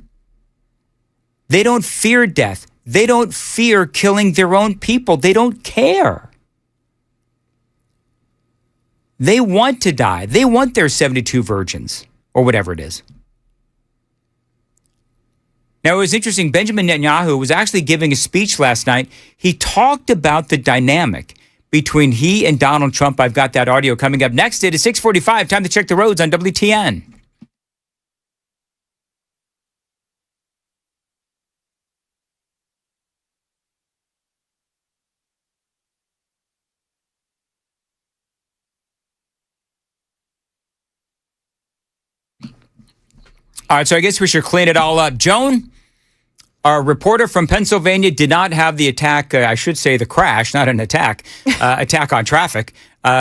They don't fear death. They don't fear killing their own people. They don't care. They want to die. They want their 72 virgins or whatever it is. Now, it was interesting. Benjamin Netanyahu was actually giving a speech last night. He talked about the dynamic between he and Donald Trump. I've got that audio coming up next. It is 6:45. Time to check the roads on WTN. All right, so I guess we should clean it all up. Joan, our reporter from Pennsylvania, did not have the attack, I should say the crash, not an attack, attack on traffic,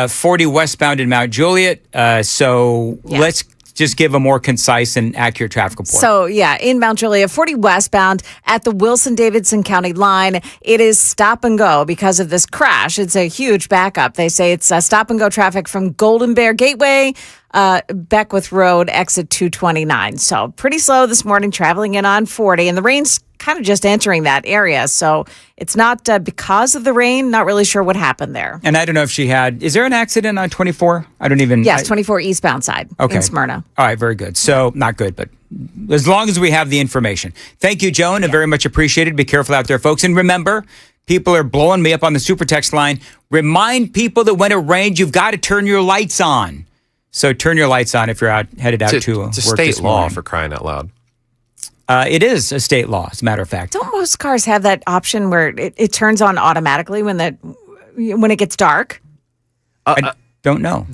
40 westbound in Mount Juliet. So let's just give a more concise and accurate traffic report. So, yeah, in Mount Juliet, 40 westbound at the Wilson-Davidson County line, it is stop and go because of this crash. It's a huge backup. They say it's stop and go traffic from Golden Bear Gateway, Beckwith Road, exit 229. So pretty slow this morning, traveling in on 40. And the rain's kind of just entering that area. So it's not because of the rain. Not really sure what happened there. And I don't know if is there an accident on 24? I don't even. Yes, 24 eastbound side in Smyrna. All right, very good. So not good, but as long as we have the information. Thank you, Joan, and very much appreciated. Be careful out there, folks. And remember, people are blowing me up on the super text line. Remind people that when it rains, you've got to turn your lights on. So turn your lights on if you're headed out to work. It's a state law for crying out loud. It is a state law, as a matter of fact. Don't most cars have that option where it turns on automatically when it gets dark? I don't know.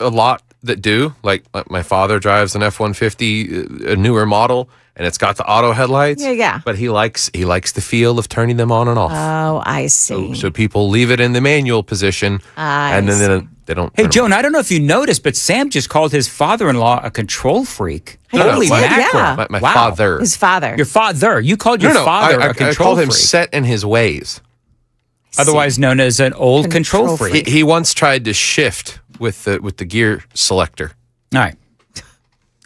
A lot that do. Like my father drives an F-150, a newer model, and it's got the auto headlights. Yeah. But he likes the feel of turning them on and off. Oh, I see. So people leave it in the manual position, and then they don't. Hey, Joan, I don't know if you noticed, but Sam just called his father-in-law a control freak. Holy mackerel. My father. His father. Your father. You called your father a control I called him freak. set in his ways. Otherwise known as an old control freak. He once tried to shift with the gear selector. All right.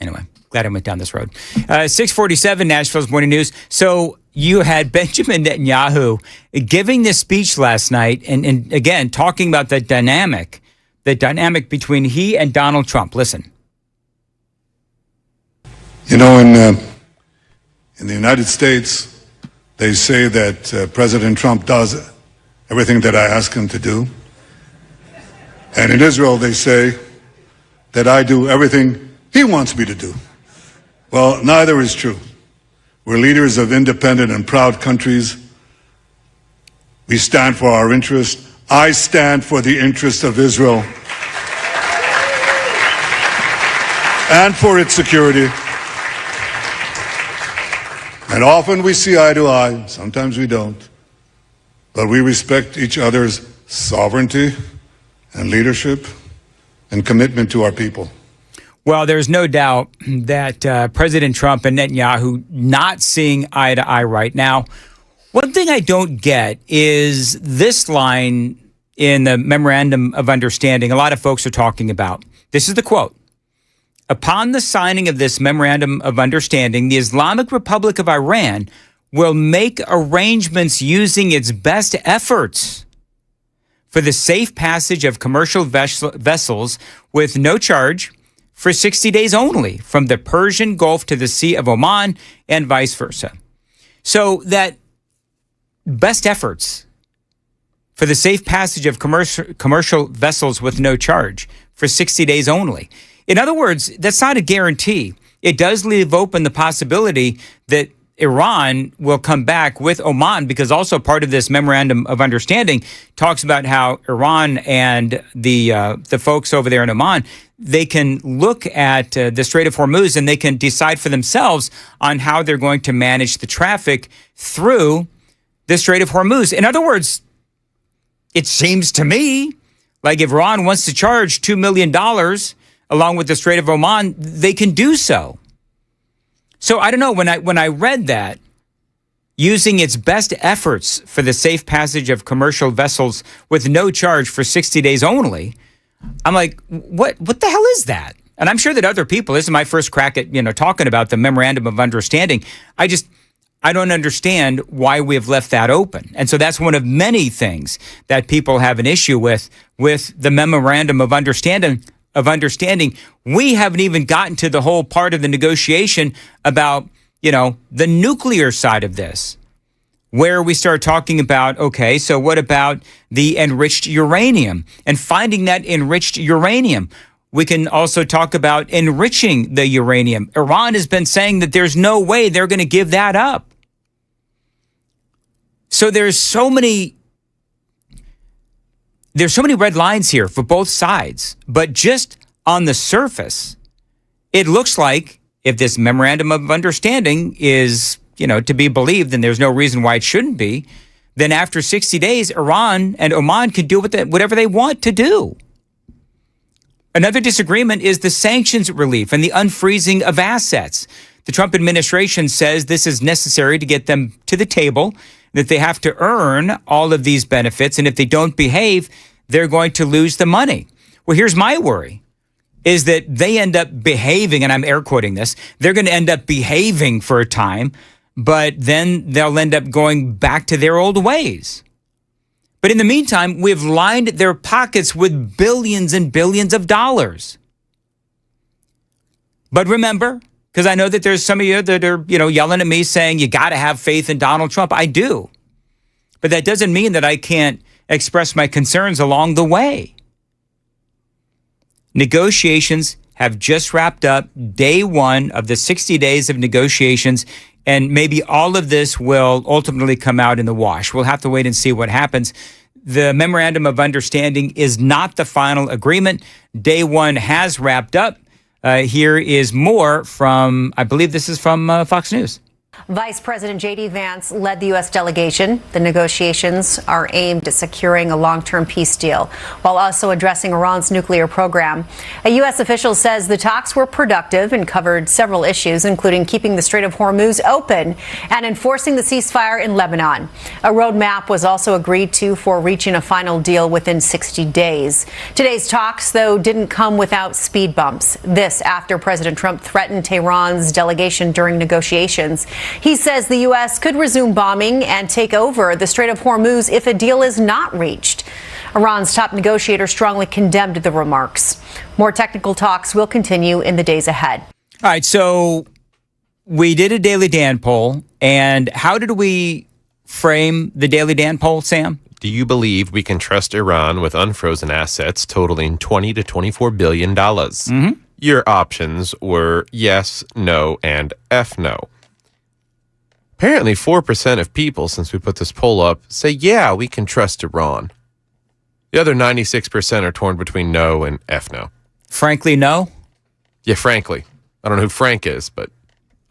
Anyway, glad I went down this road. 647 Nashville's Morning News. So you had Benjamin Netanyahu giving this speech last night and again, talking about the dynamic between he and Donald Trump. Listen. You know, in the United States, they say that President Trump does everything that I ask him to do. And in Israel, they say that I do everything he wants me to do. Well, neither is true. We're leaders of independent and proud countries. We stand for our interest. I stand for the interest of Israel and for its security. And often we see eye to eye, sometimes we don't. But we respect each other's sovereignty and leadership and commitment to our people. Well, there's no doubt that President Trump and Netanyahu not seeing eye to eye right now. One thing I don't get is this line in the Memorandum of Understanding a lot of folks are talking about. This is the quote. Upon the signing of this Memorandum of Understanding, the Islamic Republic of Iran will make arrangements using its best efforts for the safe passage of commercial vessels with no charge for 60 days only from the Persian Gulf to the Sea of Oman and vice versa. So that best efforts for the safe passage of commercial vessels with no charge for 60 days only. In other words, that's not a guarantee. It does leave open the possibility that Iran will come back with Oman, because also part of this Memorandum of Understanding talks about how Iran and the folks over there in Oman, they can look at the Strait of Hormuz and they can decide for themselves on how they're going to manage the traffic through the Strait of Hormuz. In other words, it seems to me like if Iran wants to charge $2 million along with the Strait of Oman, they can do so. So I don't know, when I read that, using its best efforts for the safe passage of commercial vessels with no charge for 60 days only, I'm like, what the hell is that? And I'm sure that other people, this is my first crack at, talking about the Memorandum of Understanding. I don't understand why we have left that open. And so that's one of many things that people have an issue with the Memorandum of Understanding. We haven't even gotten to the whole part of the negotiation about, the nuclear side of this, where we start talking about, okay, so what about the enriched uranium and finding that enriched uranium? We can also talk about enriching the uranium. Iran has been saying that there's no way they're going to give that up. So there's so many red lines here for both sides, but just on the surface, it looks like if this Memorandum of Understanding is, to be believed, and there's no reason why it shouldn't be, then after 60 days, Iran and Oman can do whatever they want to do. Another disagreement is the sanctions relief and the unfreezing of assets. The Trump administration says this is necessary to get them to the table, that they have to earn all of these benefits, and if they don't behave, they're going to lose the money. Well, here's my worry, is that they end up behaving, and I'm air quoting this, they're going to end up behaving for a time, but then they'll end up going back to their old ways. But in the meantime, we've lined their pockets with billions and billions of dollars. But remember, because I know that there's some of you that are, yelling at me saying you got to have faith in Donald Trump. I do. But that doesn't mean that I can't express my concerns along the way. Negotiations have just wrapped up day one of the 60 days of negotiations, and maybe all of this will ultimately come out in the wash. We'll have to wait and see what happens. The memorandum of understanding is not the final agreement. Day one has wrapped up. Here is more from, I believe this is from Fox News. Vice President J.D. Vance led the U.S. delegation. The negotiations are aimed at securing a long-term peace deal while also addressing Iran's nuclear program. A U.S. official says the talks were productive and covered several issues, including keeping the Strait of Hormuz open and enforcing the ceasefire in Lebanon. A roadmap was also agreed to for reaching a final deal within 60 days. Today's talks, though, didn't come without speed bumps. This after President Trump threatened Tehran's delegation during negotiations. He says the U.S. could resume bombing and take over the Strait of Hormuz if a deal is not reached. Iran's top negotiator strongly condemned the remarks. More technical talks will continue in the days ahead. All right, so we did a Daily Dan poll, and how did we frame the Daily Dan poll, Sam? Do you believe we can trust Iran with unfrozen assets totaling $20 to $24 billion? Mm-hmm. Your options were yes, no, and F no. Apparently, 4% of people, since we put this poll up, say, yeah, we can trust Iran. The other 96% are torn between no and F no. Frankly, no? Yeah, frankly. I don't know who Frank is, but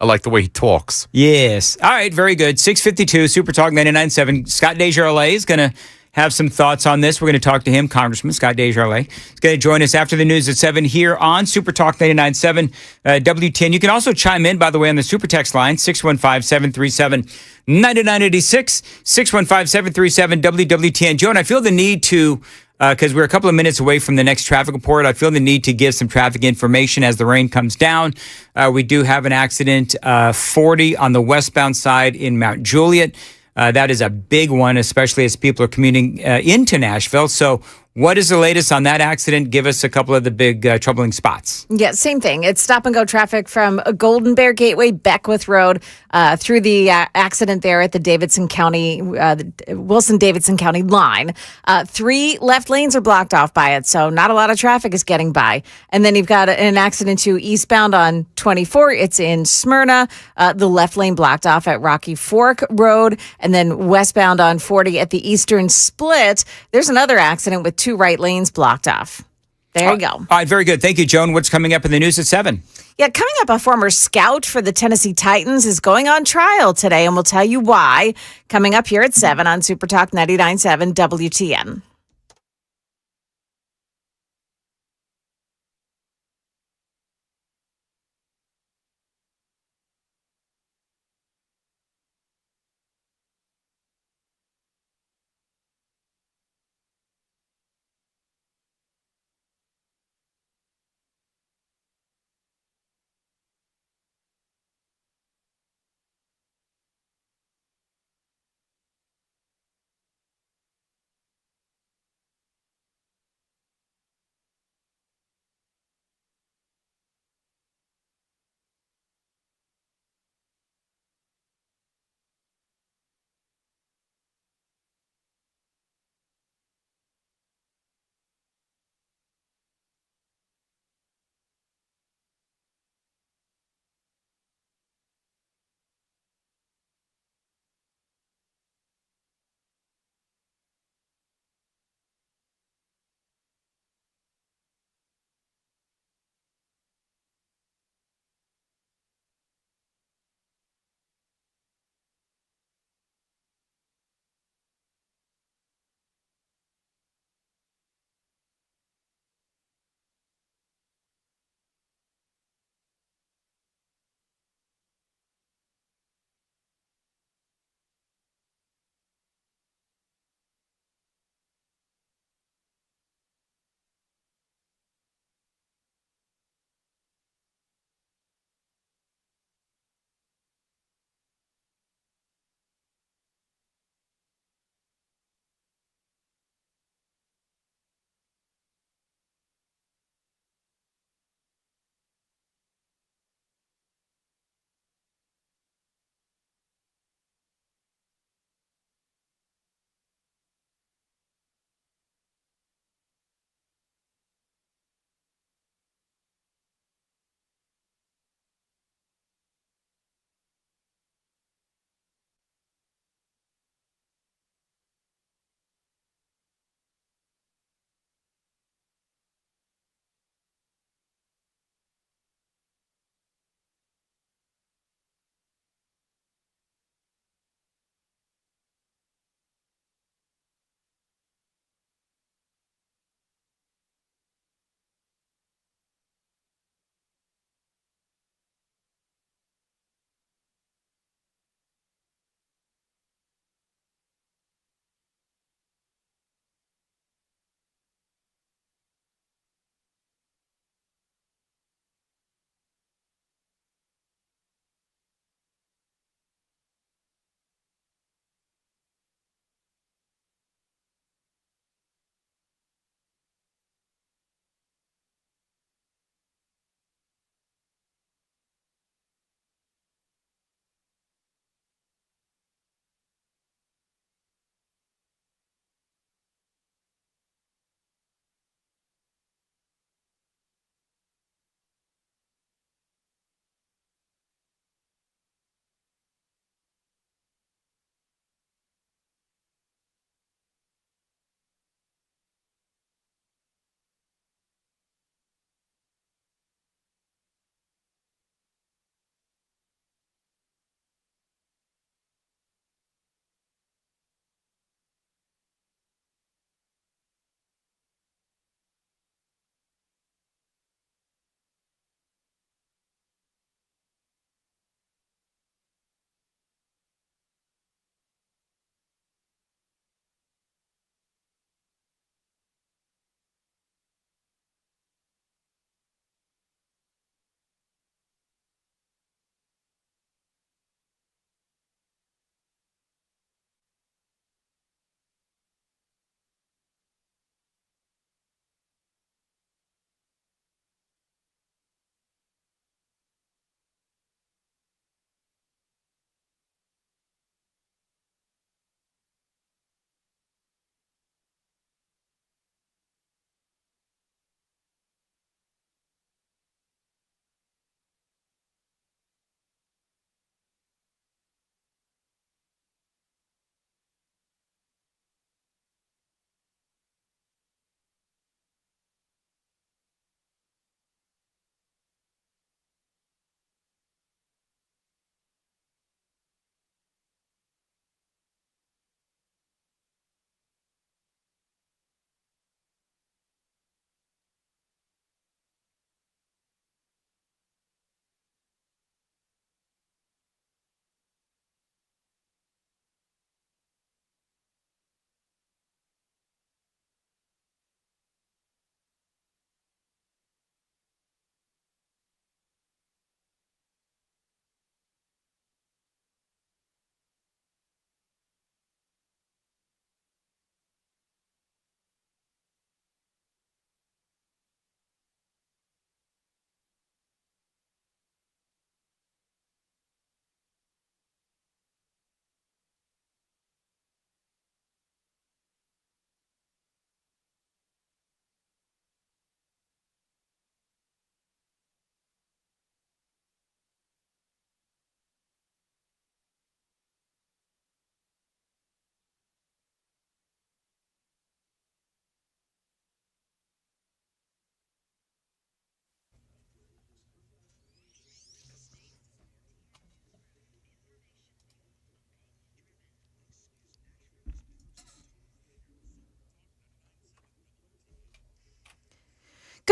I like the way he talks. Yes. All right, very good. 652, Super Talk 99.7. Scott Desjardins is going to have some thoughts on this. We're going to talk to him, Congressman Scott Desjardins. He's going to join us after the news at 7 here on Super Talk 99.7 WTN. You can also chime in, by the way, on the Super Text line, 615-737-9986, 615-737 WWTN. Joe, and I feel the need to, because we're a couple of minutes away from the next traffic report, I feel the need to give some traffic information as the rain comes down. We do have an accident, 40 on the westbound side in Mount Juliet. That is a big one, especially as people are commuting into Nashville. So what is the latest on that accident? Give us a couple of the big troubling spots. Yeah, same thing. It's stop and go traffic from Golden Bear Gateway, Beckwith Road, through the accident there at the Davidson County, Wilson-Davidson County line. 3 left lanes are blocked off by it, so not a lot of traffic is getting by. And then you've got an accident too eastbound on 24. It's in Smyrna. The left lane blocked off at Rocky Fork Road. And then westbound on 40 at the Eastern Split. There's another accident with 2 right lanes blocked off. There you go. All right, very good. Thank you, Joan. What's coming up in the news at 7? Yeah, coming up, a former scout for the Tennessee Titans is going on trial today, and we'll tell you why. Coming up here at 7 on Super Talk 99.7 WTN.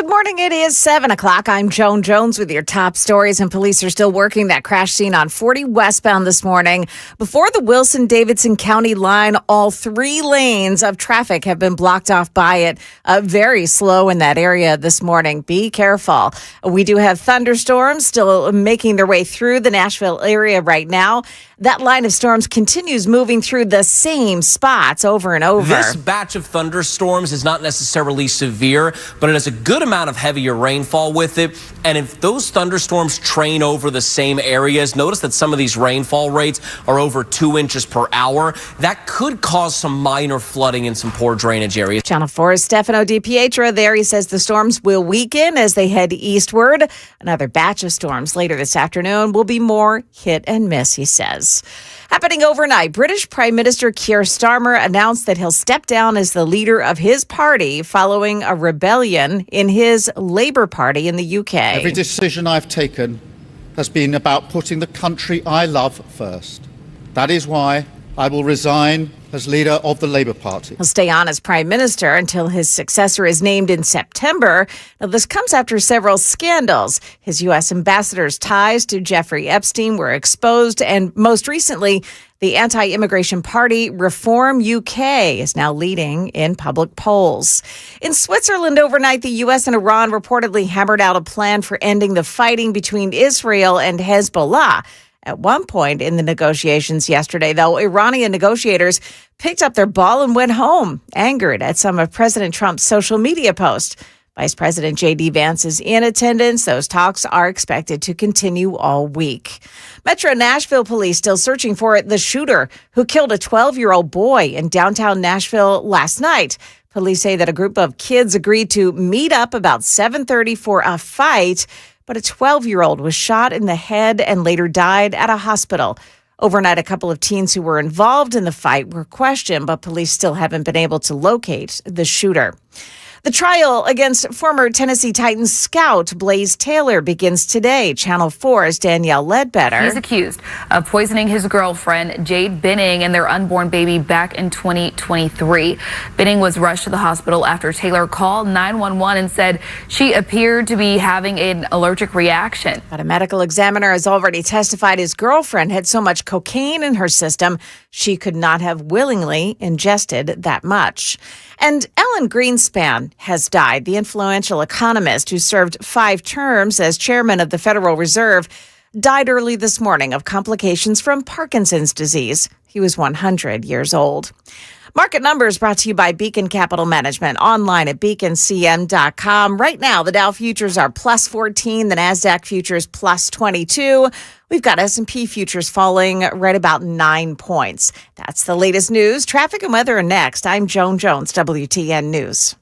Good morning. It is 7 o'clock. I'm Joan Jones with your top stories, and police are still working that crash scene on 40 westbound this morning. Before the Wilson-Davidson County line, all 3 lanes of traffic have been blocked off by it. Very slow in that area this morning. Be careful. We do have thunderstorms still making their way through the Nashville area right now. That line of storms continues moving through the same spots over and over. This batch of thunderstorms is not necessarily severe, but it has a good amount of heavier rainfall with it. And if those thunderstorms train over the same areas, notice that some of these rainfall rates are over 2 inches per hour. That could cause some minor flooding in some poor drainage areas. Channel 4's Stefano DiPietro there. He says the storms will weaken as they head eastward. Another batch of storms later this afternoon will be more hit and miss, he says. Happening overnight, British Prime Minister Keir Starmer announced that he'll step down as the leader of his party following a rebellion in his Labour Party in the UK. Every decision I've taken has been about putting the country I love first. That is why I will resign as leader of the Labour Party. He'll stay on as prime minister until his successor is named in September. Now, this comes after several scandals. His U.S. ambassador's ties to Jeffrey Epstein were exposed, and most recently, the anti-immigration party Reform UK is now leading in public polls. In Switzerland overnight, the U.S. and Iran reportedly hammered out a plan for ending the fighting between Israel and Hezbollah. At one point in the negotiations yesterday, though, Iranian negotiators picked up their ball and went home, angered at some of President Trump's social media posts. Vice President J.D. Vance is in attendance. Those talks are expected to continue all week. Metro Nashville police still searching for the shooter who killed a 12-year-old boy in downtown Nashville last night. Police say that a group of kids agreed to meet up about 7:30 for a fight, but a 12-year-old was shot in the head and later died at a hospital. Overnight, a couple of teens who were involved in the fight were questioned, but police still haven't been able to locate the shooter. The trial against former Tennessee Titans scout Blaze Taylor begins today. Channel 4's Danielle Ledbetter. He's accused of poisoning his girlfriend, Jade Benning, and their unborn baby back in 2023. Benning was rushed to the hospital after Taylor called 911 and said she appeared to be having an allergic reaction. But a medical examiner has already testified his girlfriend had so much cocaine in her system she could not have willingly ingested that much. And Ellen Greenspan has died. The influential economist who served 5 terms as chairman of the Federal Reserve died early this morning of complications from Parkinson's disease. He was 100 years old. Market numbers brought to you by Beacon Capital Management, online at beaconcm.com. Right now, the Dow futures are plus 14, the NASDAQ futures plus 22. We've got S&P futures falling right about 9 points. That's the latest news. Traffic and weather are next. I'm Joan Jones, WTN News.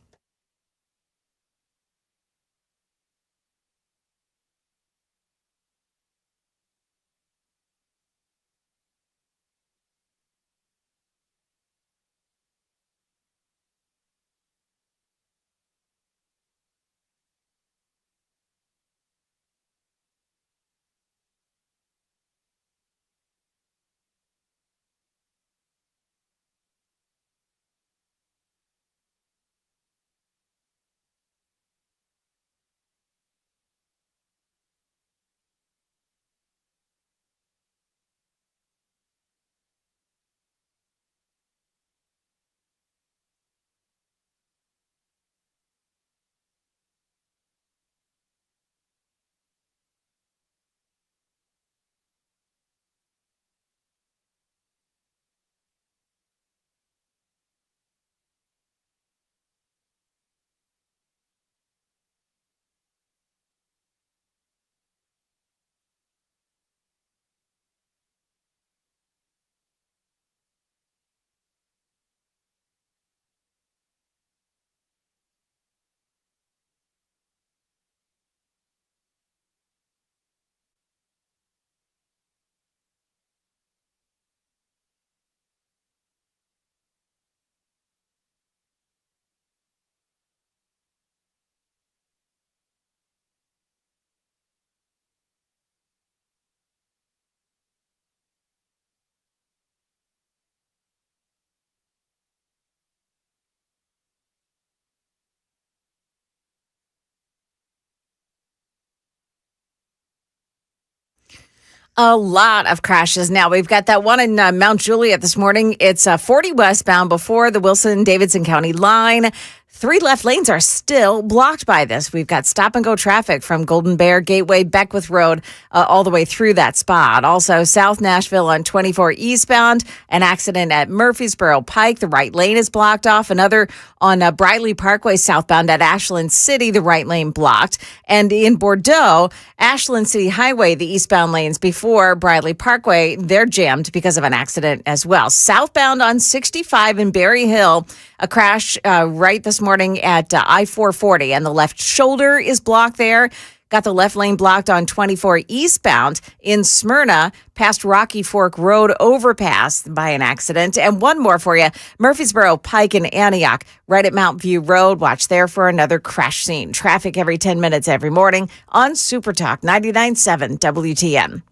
A lot of crashes now. We've got that one in Mount Juliet this morning. It's 40 westbound before the Wilson-Davidson County line. 3 left lanes are still blocked by this. We've got stop-and-go traffic from Golden Bear, Gateway, Beckwith Road, all the way through that spot. Also, South Nashville on 24 eastbound, an accident at Murfreesboro Pike. The right lane is blocked off. Another on Briley Parkway southbound at Ashland City, the right lane blocked. And in Bordeaux, Ashland City Highway, the eastbound lanes before Briley Parkway, they're jammed because of an accident as well. Southbound on 65 in Berry Hill, a crash right this morning at I-440, and the left shoulder is blocked there. Got the left lane blocked on 24 eastbound in Smyrna, past Rocky Fork Road overpass by an accident. And one more for you, Murfreesboro Pike in Antioch, right at Mount View Road. Watch there for another crash scene. Traffic every 10 minutes every morning on Super Talk 99.7 WTN.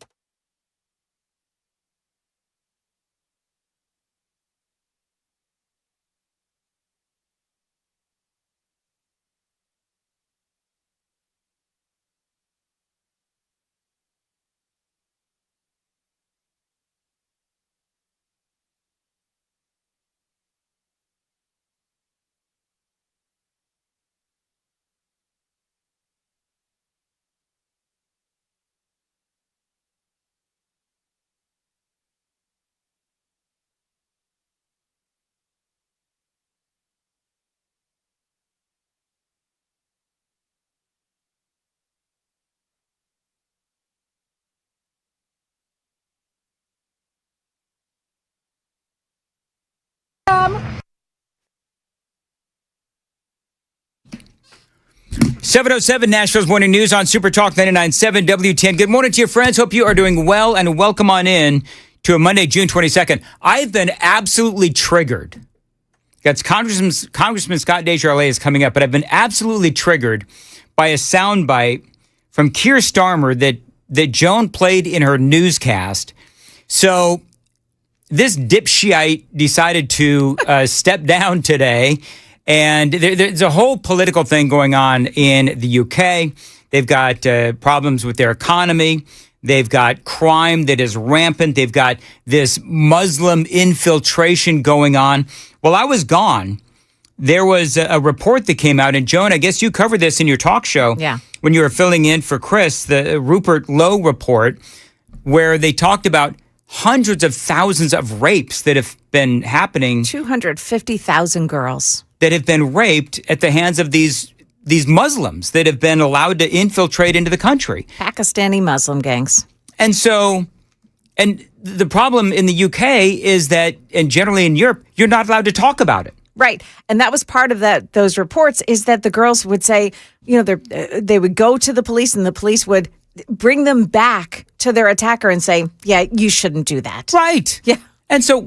Um. 7:07 Nashville's Morning News on Super Talk 99.7 WTN. Good morning to your friends. Hope you are doing well, and welcome on in to a Monday, June 22nd. I've been absolutely triggered. That's Congressman Scott DesJarlais is coming up, but I've been absolutely triggered by a soundbite from Keir Starmer that Joan played in her newscast. So this dipshite decided to step down today, and there's a whole political thing going on in the UK. They've got problems with their economy. They've got crime that is rampant. They've got this Muslim infiltration going on. While I was gone, there was a report that came out, and Joan, I guess you covered this in your talk show when you were filling in for Chris, the Rupert Lowe report, where they talked about hundreds of thousands of rapes that have been happening. 250,000 girls that have been raped at the hands of these Muslims that have been allowed to infiltrate into the country. Pakistani Muslim gangs. And so, and the problem in the UK is that, and generally in Europe, you're not allowed to talk about it. Right. And that was part of those reports, is that the girls would say, you know, they would go to the police, and the police would bring them back to their attacker and say, yeah, you shouldn't do that. Right. Yeah. And so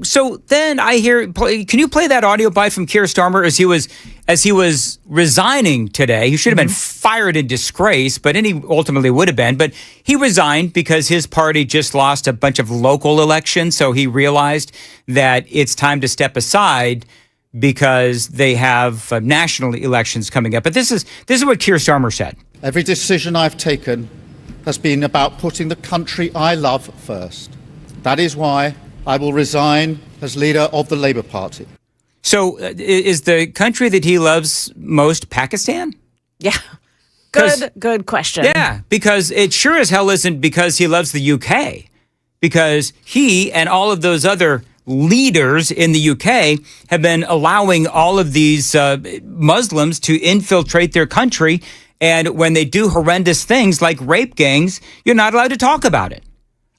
then I hear, can you play that audio bite from Keir Starmer as he was resigning today? He should have been fired in disgrace, but he ultimately would have been. But he resigned because his party just lost a bunch of local elections. So he realized that it's time to step aside because they have national elections coming up. But this is what Keir Starmer said. Every decision I've taken has been about putting the country I love first. That is why I will resign as leader of the Labour Party. So is the country that he loves most Pakistan? Yeah. Good question. Yeah, because it sure as hell isn't because he loves the UK. Because he and all of those other leaders in the UK have been allowing all of these Muslims to infiltrate their country. And when they do horrendous things like rape gangs, you're not allowed to talk about it.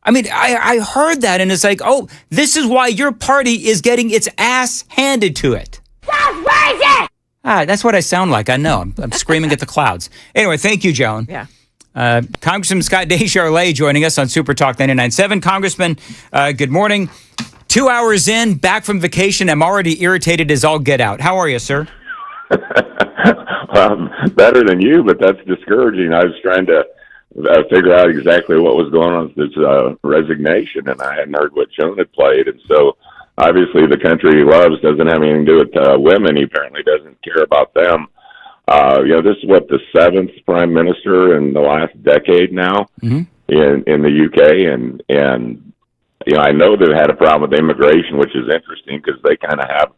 I mean, I heard that, and it's like, oh, this is why your party is getting its ass handed to it. That's racist! That's what I sound like. I know. I'm screaming at the clouds. Anyway, thank you, Joan. Yeah. Congressman Scott DesJarlais joining us on Super Talk 99.7. Congressman, good morning. 2 hours in, back from vacation. I'm already irritated as all get out. How are you, sir? Better than you, but that's discouraging. I was trying to figure out exactly what was going on with this resignation, and I hadn't heard what Joan had played. And so obviously the country he loves doesn't have anything to do with women. He apparently doesn't care about them. This is the 7th prime minister in the last decade now in the UK, and I know they've had a problem with immigration, which is interesting because they kind of have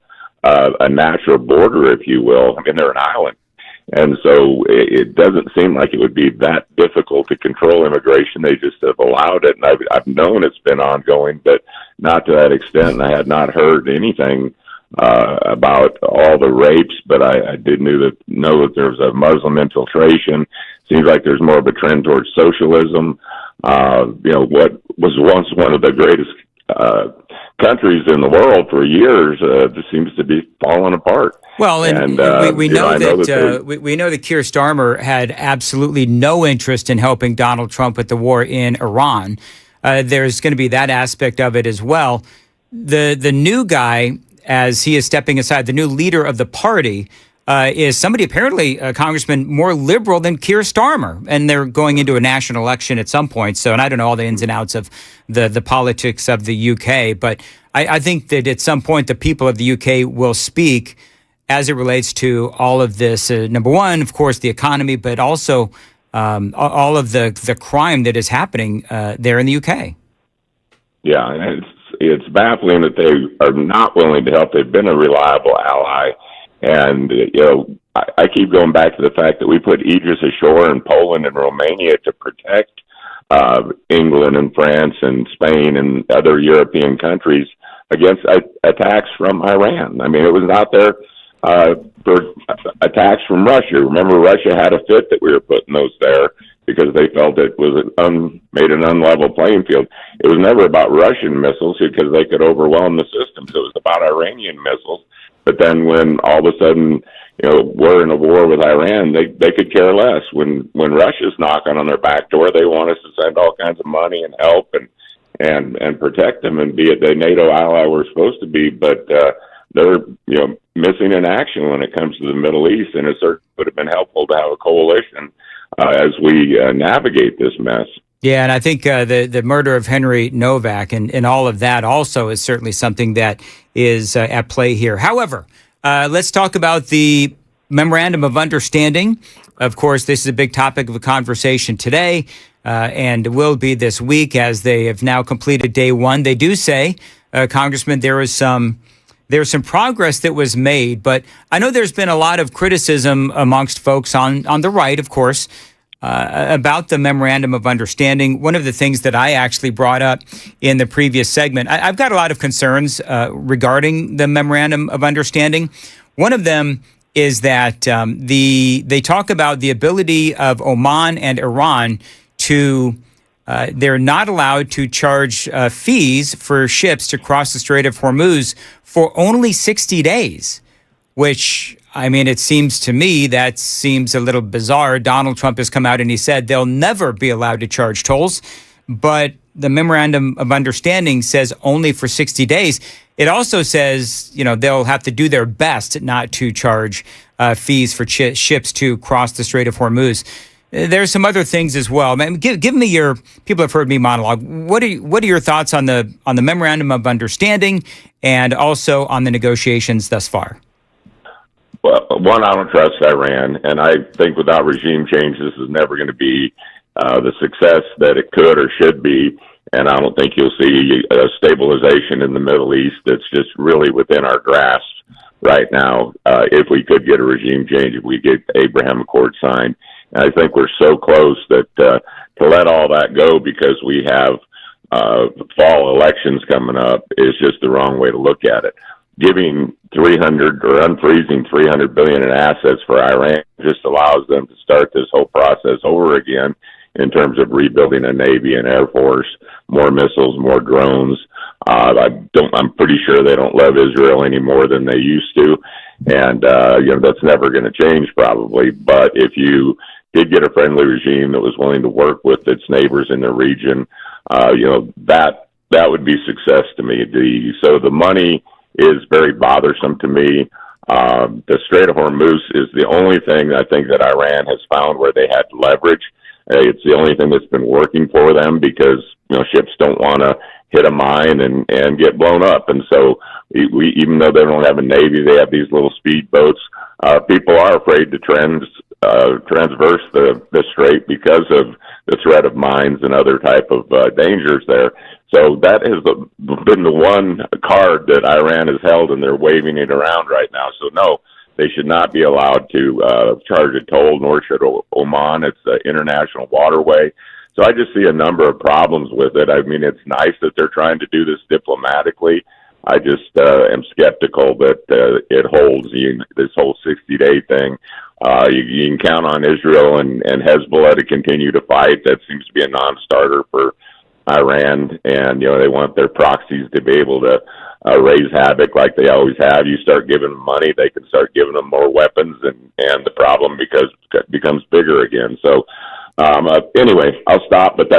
a natural border, if you will. I mean, they're an island. And so it doesn't seem like it would be that difficult to control immigration. They just have allowed it. And I've known it's been ongoing, but not to that extent. And I had not heard anything about all the rapes, but I did know that there was a Muslim infiltration. Seems like there's more of a trend towards socialism. What was once one of the greatest countries in the world for years seems to be falling apart. Well, and we know that Keir Starmer had absolutely no interest in helping Donald Trump with the war in Iran. There's going to be that aspect of it as well. The new guy, as he is stepping aside, the new leader of the party, is somebody apparently, a congressman, more liberal than Keir Starmer. And they're going into a national election at some point. So, and I don't know all the ins and outs of the politics of the UK, but I think that at some point the people of the UK will speak as it relates to all of this. Number one, of course, the economy, but also all of the crime that is happening there in the UK. Yeah, and it's baffling that they are not willing to help. They've been a reliable ally. And, I keep going back to the fact that we put Aegis ashore in Poland and Romania to protect England and France and Spain and other European countries against attacks from Iran. I mean, it was not there for attacks from Russia. Remember, Russia had a fit that we were putting those there because they felt it was made an unlevel playing field. It was never about Russian missiles because they could overwhelm the system. So it was about Iranian missiles. But then when all of a sudden, we're in a war with Iran, they could care less. When Russia's knocking on their back door, they want us to send all kinds of money and help and protect them and be the NATO ally we're supposed to be. But they're missing in action when it comes to the Middle East, and it certainly would have been helpful to have a coalition as we navigate this mess. Yeah, and I think the murder of Henry Novak and all of that also is certainly something that is at play here. However, let's talk about the Memorandum of Understanding. Of course, this is a big topic of a conversation today and will be this week as they have now completed day one. They do say, Congressman, there's some progress that was made, but I know there's been a lot of criticism amongst folks on the right, of course, about the Memorandum of Understanding. One of the things that I actually brought up in the previous segment, I've got a lot of concerns regarding the Memorandum of Understanding. One of them is that they talk about the ability of Oman and Iran to they're not allowed to charge fees for ships to cross the Strait of Hormuz for only 60 days, which, I mean, it seems to me that seems a little bizarre. Donald Trump has come out and he said they'll never be allowed to charge tolls, but the Memorandum of Understanding says only for 60 days. It also says, they'll have to do their best not to charge fees for ships to cross the Strait of Hormuz. There's some other things as well. Give me your, people have heard me monologue. What are your thoughts on the Memorandum of Understanding and also on the negotiations thus far? Well, one, I don't trust Iran, and I think without regime change, this is never going to be the success that it could or should be, and I don't think you'll see a stabilization in the Middle East that's just really within our grasp right now. If we could get a regime change, if we get Abraham Accord signed, and I think we're so close that to let all that go because we have fall elections coming up is just the wrong way to look at it. Giving 300 or unfreezing 300 billion in assets for Iran just allows them to start this whole process over again in terms of rebuilding a Navy and Air Force, more missiles, more drones. I'm pretty sure they don't love Israel any more than they used to. And, that's never going to change probably. But if you did get a friendly regime that was willing to work with its neighbors in the region, that would be success to me. So the money is very bothersome to me. The Strait of Hormuz is the only thing I think that Iran has found where they had leverage. It's the only thing that's been working for them because, ships don't want to hit a mine and get blown up. And so we even though they don't have a Navy, they have these little speedboats. People are afraid to transverse the strait because of the threat of mines and other type of dangers there. So that has been the one card that Iran has held, and they're waving it around right now. So no, they should not be allowed to charge a toll, nor should Oman. It's an international waterway. So I just see a number of problems with it. I mean, it's nice that they're trying to do this diplomatically. I just am skeptical that it holds. This whole 60-day thing. You can count on Israel and Hezbollah to continue to fight. That seems to be a non-starter for Iran, and they want their proxies to be able to raise havoc like they always have. You start giving them money, they can start giving them more weapons, and the problem becomes bigger again. So anyway, I'll stop, but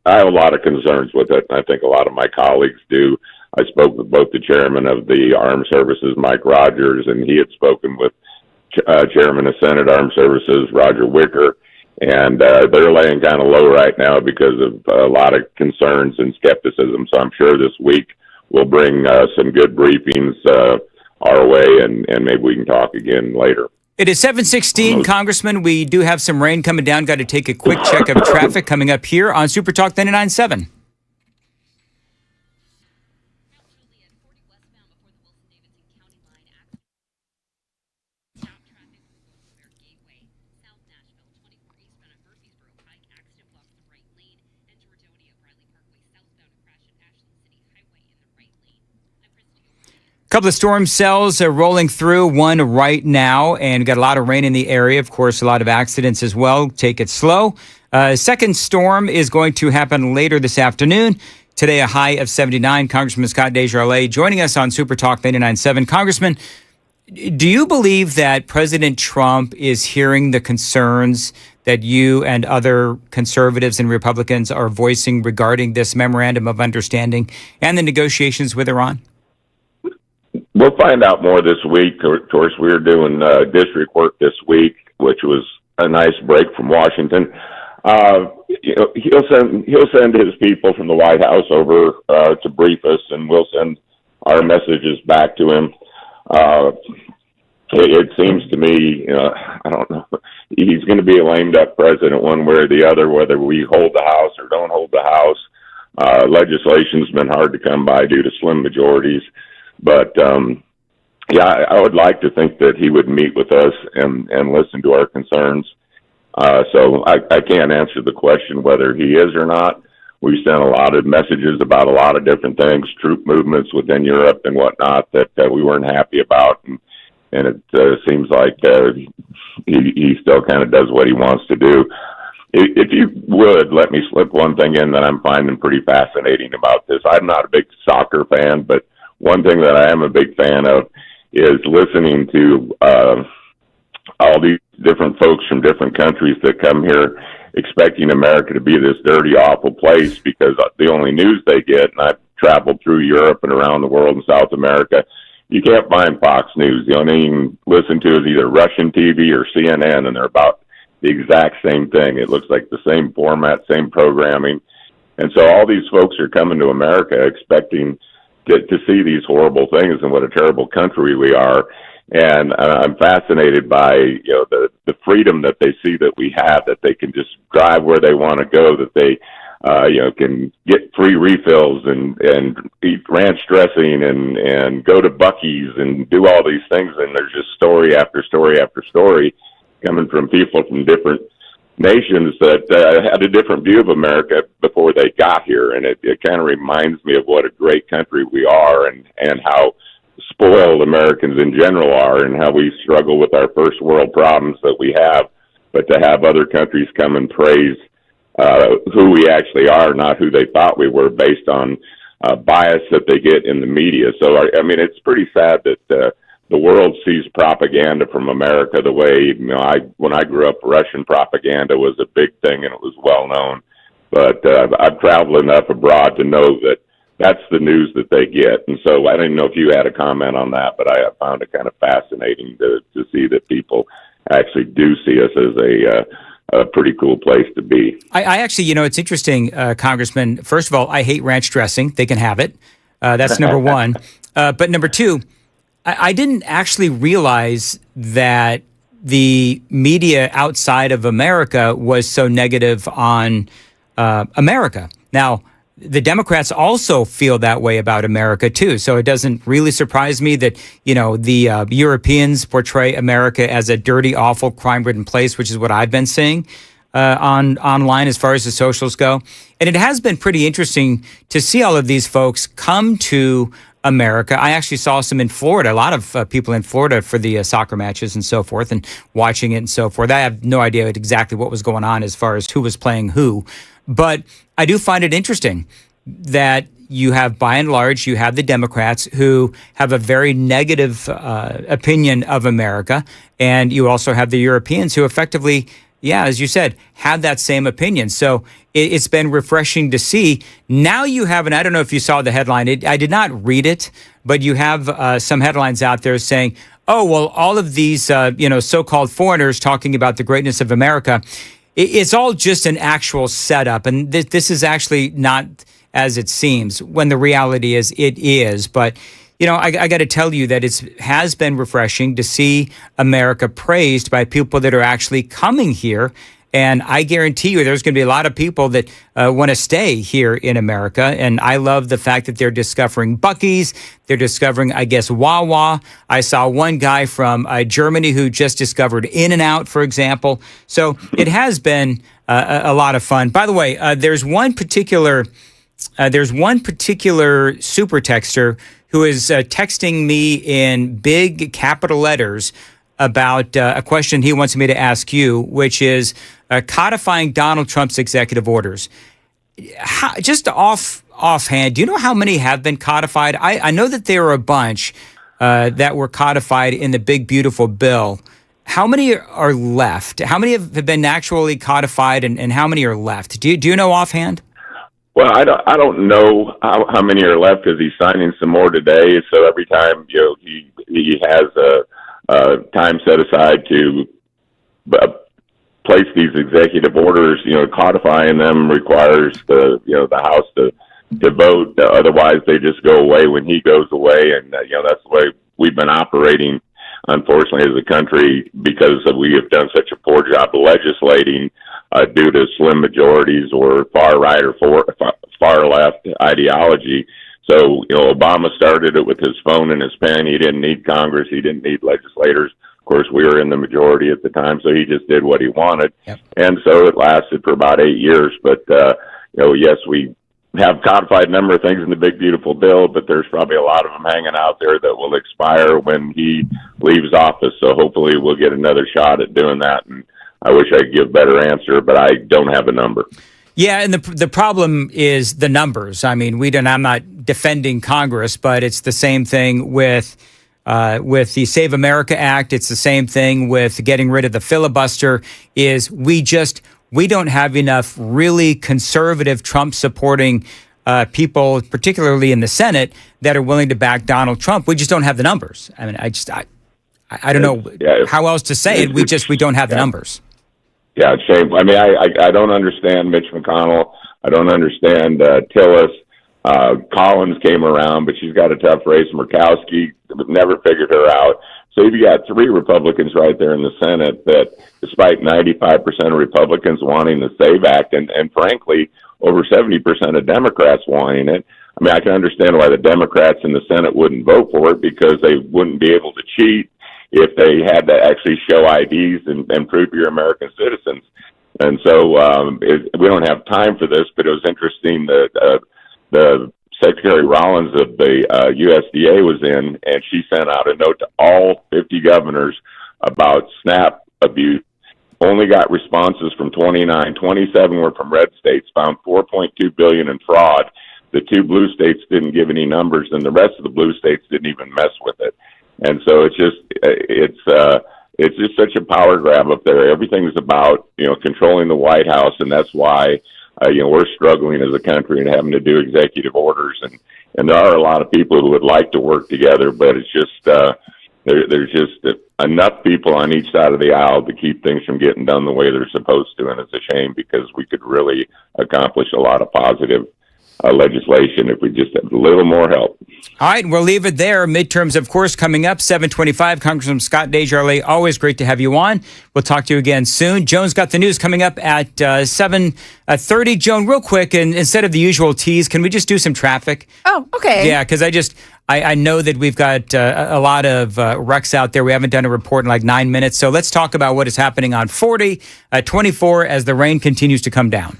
I have a lot of concerns with it, and I think a lot of my colleagues do. I spoke with both the chairman of the Armed Services, Mike Rogers, and he had spoken with Chairman of Senate Armed Services, Roger Wicker, and they're laying kind of low right now because of a lot of concerns and skepticism. So I'm sure this week we'll bring some good briefings our way, and maybe we can talk again later. It is 7:16, Congressman. We do have some rain coming down. Got to take a quick check of traffic coming up here on Super Talk 99.7. Couple of storm cells are rolling through, one right now, and got a lot of rain in the area. Of course, a lot of accidents as well. Take it slow. Second storm is going to happen later this afternoon. Today, a high of 79. Congressman Scott Desjardins joining us on Super Talk 99.7. Congressman, do you believe that President Trump is hearing the concerns that you and other conservatives and Republicans are voicing regarding this memorandum of understanding and the negotiations with Iran? We'll find out more this week. Of course, we're doing district work this week, which was a nice break from Washington. He'll send his people from the White House over to brief us, and we'll send our messages back to him. It seems to me, I don't know, he's going to be a lame duck president one way or the other, whether we hold the House or don't hold the House. Legislation's been hard to come by due to slim majorities. But, I would like to think that he would meet with us and listen to our concerns. So I can't answer the question whether he is or not. We sent a lot of messages about a lot of different things, troop movements within Europe and whatnot that we weren't happy about. And it seems like he still kind of does what he wants to do. If you would, let me slip one thing in that I'm finding pretty fascinating about this. I'm not a big soccer fan, but one thing that I am a big fan of is listening to all these different folks from different countries that come here expecting America to be this dirty, awful place because the only news they get, and I've traveled through Europe and around the world and South America, you can't find Fox News. The only thing you can listen to is either Russian TV or CNN, and they're about the exact same thing. It looks like the same format, same programming. And so all these folks are coming to America expecting to see these horrible things and what a terrible country we are. And I'm fascinated by, the freedom that they see that we have, that they can just drive where they want to go, that they, can get free refills and eat ranch dressing and go to Buc-ee's and do all these things. And there's just story after story after story coming from people from different nations that had a different view of America before they got here. And it kind of reminds me of what a great country we are and how spoiled Americans in general are and how we struggle with our first world problems that we have. But to have other countries come and praise who we actually are, not who they thought we were based on bias that they get in the media. So, I mean, it's pretty sad that the world sees propaganda from America the way, when I grew up, Russian propaganda was a big thing and it was well known. But I've traveled enough abroad to know that that's the news that they get. And so I didn't know if you had a comment on that, but I found it kind of fascinating to see that people actually do see us as a pretty cool place to be. I actually, it's interesting, Congressman. First of all, I hate ranch dressing. They can have it. That's number one. But number two, I didn't actually realize that the media outside of America was so negative on America. Now, the Democrats also feel that way about America, too. So it doesn't really surprise me that, the Europeans portray America as a dirty, awful, crime-ridden place, which is what I've been seeing online as far as the socials go. And it has been pretty interesting to see all of these folks come to America. I actually saw some in Florida, a lot of people in Florida for the soccer matches and so forth, and watching it and so forth. I have no idea exactly what was going on as far as who was playing who. But I do find it interesting that you have, by and large, you have the Democrats who have a very negative opinion of America. And you also have the Europeans who effectively, as you said, have that same opinion. So it's been refreshing to see. Now you have, and I don't know if you saw the headline, I did not read it, but you have some headlines out there saying, oh, well, all of these, so-called foreigners talking about the greatness of America, it's all just an actual setup. And this is actually not as it seems, when the reality is it is. But, I got to tell you that it has been refreshing to see America praised by people that are actually coming here. And I guarantee you there's going to be a lot of people that want to stay here in America. And I love the fact that they're discovering Buc-ee's. They're discovering, I guess, Wawa. I saw one guy from Germany who just discovered In-N-Out, for example. So it has been a lot of fun. By the way, there's one particular super texter who is texting me in big capital letters about a question he wants me to ask you, which is codifying Donald Trump's executive orders. Just offhand, do you know how many have been codified? I know that there are a bunch that were codified in the big, beautiful bill. How many are left? How many have been actually codified, and how many are left? Do you know offhand? Well, I don't know how many are left because he's signing some more today. So every time he has a time set aside to place these executive orders, codifying them requires the House to vote. Otherwise, they just go away when he goes away, and that's the way we've been operating, unfortunately, as a country, because we have done such a poor job legislating due to slim majorities or far right or far left ideology. So, Obama started it with his phone and his pen. He didn't need Congress. He didn't need legislators. Of course, we were in the majority at the time, so he just did what he wanted. Yep. And so it lasted for about 8 years. But, yes, we have codified a number of things in the big, beautiful bill, but there's probably a lot of them hanging out there that will expire when he leaves office. So hopefully we'll get another shot at doing that. And I wish I could give a better answer, but I don't have a number. Yeah, and the problem is the numbers. I mean, I'm not defending Congress, but it's the same thing with the Save America Act. It's the same thing with getting rid of the filibuster. We don't have enough really conservative Trump-supporting people, particularly in the Senate, that are willing to back Donald Trump. We just don't have the numbers. I mean, I don't know how else to say it. We don't have the numbers. Yeah, shame. I mean, I don't understand Mitch McConnell. I don't understand Tillis. Collins came around, but she's got a tough race. Murkowski, never figured her out. So you've got three Republicans right there in the Senate that, despite 95% of Republicans wanting the SAVE Act, and frankly, over 70% of Democrats wanting it. I mean, I can understand why the Democrats in the Senate wouldn't vote for it, because they wouldn't be able to cheat if they had to actually show IDs and prove you're American citizens. And so we don't have time for this, but it was interesting that the Secretary Rollins of the USDA was in, and she sent out a note to all 50 governors about SNAP abuse. Only got responses from 29. 27 were from red states, found $4.2 billion in fraud. The two blue states didn't give any numbers, and the rest of the blue states didn't even mess with it. And so it's just such a power grab up there. Everything's about, controlling the White House, and that's why, we're struggling as a country and having to do executive orders. And there are a lot of people who would like to work together, but it's just, there's just enough people on each side of the aisle to keep things from getting done the way they're supposed to. And it's a shame, because we could really accomplish a lot of positive legislation if we just had a little more help. All right, we'll leave it there. Midterms, of course, coming up, 7:25. Congressman Scott Desjardins, always great to have you on. We'll talk to you again soon. Joan's got the news coming up at 7:30. Joan, real quick, and instead of the usual tease, can we just do some traffic? Oh, okay. Yeah, because I know that we've got a lot of wrecks out there. We haven't done a report in like 9 minutes. So let's talk about what is happening on 40, 24 as the rain continues to come down.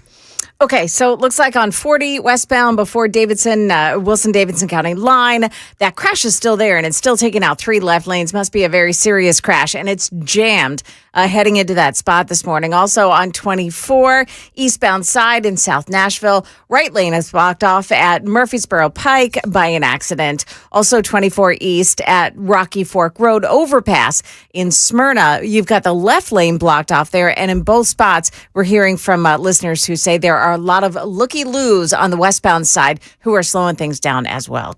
Okay, so it looks like on 40 westbound before Wilson-Davidson County line, that crash is still there, and it's still taking out 3 left lanes. Must be a very serious crash, and it's jammed heading into that spot this morning. Also on 24, eastbound side in South Nashville, right lane is blocked off at Murfreesboro Pike by an accident. Also 24 east at Rocky Fork Road overpass in Smyrna. You've got the left lane blocked off there, and in both spots, we're hearing from listeners who say there are a lot of looky-loos on the westbound side who are slowing things down as well.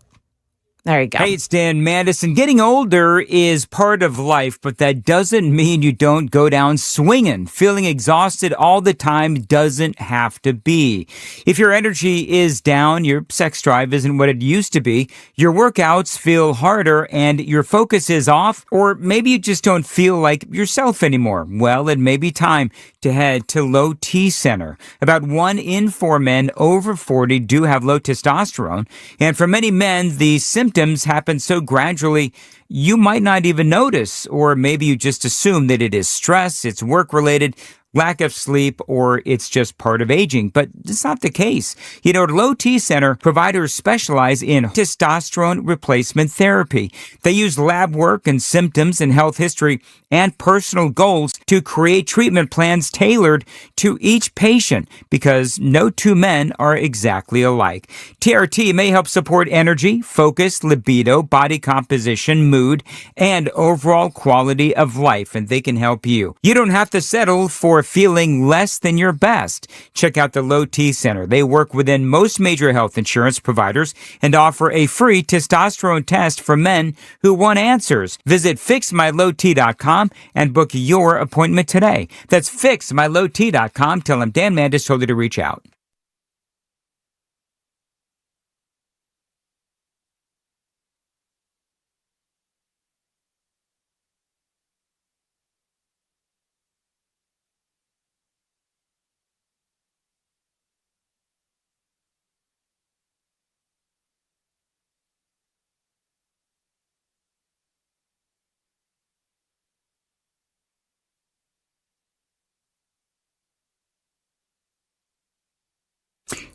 There you go. Hey, it's Dan Mandison. Getting older is part of life, but that doesn't mean you don't go down swinging. Feeling exhausted all the time doesn't have to be. If your energy is down, your sex drive isn't what it used to be, your workouts feel harder, and your focus is off, or maybe you just don't feel like yourself anymore. Well, it may be time to head to Low T Center. About 1 in 4 men over 40 do have low testosterone, and for many men, the symptoms happen so gradually you might not even notice, or maybe you just assume that it is stress, it's work-related, lack of sleep, or it's just part of aging. But it's not the case. You know, at Low T Center, providers specialize in testosterone replacement therapy. They use lab work and symptoms and health history and personal goals to create treatment plans tailored to each patient, because no 2 men are exactly alike. TRT may help support energy, focus, libido, body composition, mood, and overall quality of life, and they can help you. You don't have to settle for feeling less than your best. Check out the Low T Center. They work within most major health insurance providers and offer a free testosterone test for men who want answers. Visit fixmylowt.com and book your appointment today. That's fixmylowt.com. Tell them Dan Mandis told you to reach out.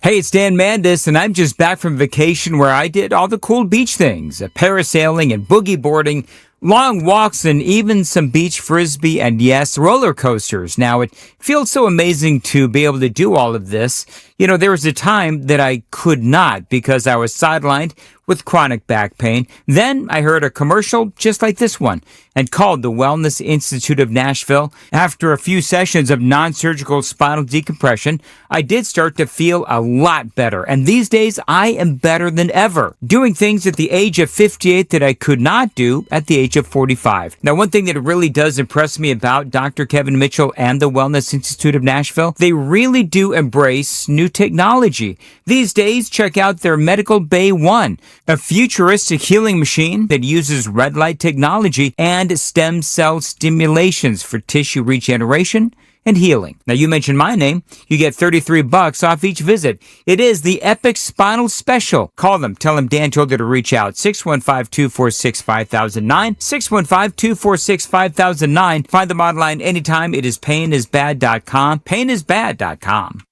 Hey, it's Dan Mandis, and I'm just back from vacation where I did all the cool beach things, parasailing and boogie boarding, long walks, and even some beach frisbee and, yes, roller coasters. Now, it feels so amazing to be able to do all of this. You know, there was a time that I could not because I was sidelined with chronic back pain. Then I heard a commercial just like this one and called the Wellness Institute of Nashville. After a few sessions of non-surgical spinal decompression, I did start to feel a lot better. And these days, I am better than ever, doing things at the age of 58 that I could not do at the age of 45. Now, one thing that really does impress me about Dr. Kevin Mitchell and the Wellness Institute of Nashville, they really do embrace new technology. These days, check out their Medical Bay 1, a futuristic healing machine that uses red light technology and stem cell stimulations for tissue regeneration and healing. Now, you mentioned my name. You get $33 off each visit. It is the Epic Spinal Special. Call them. Tell them Dan told you to reach out. 615-246-5009. 615-246-5009. Find them online anytime. It is painisbad.com. Painisbad.com.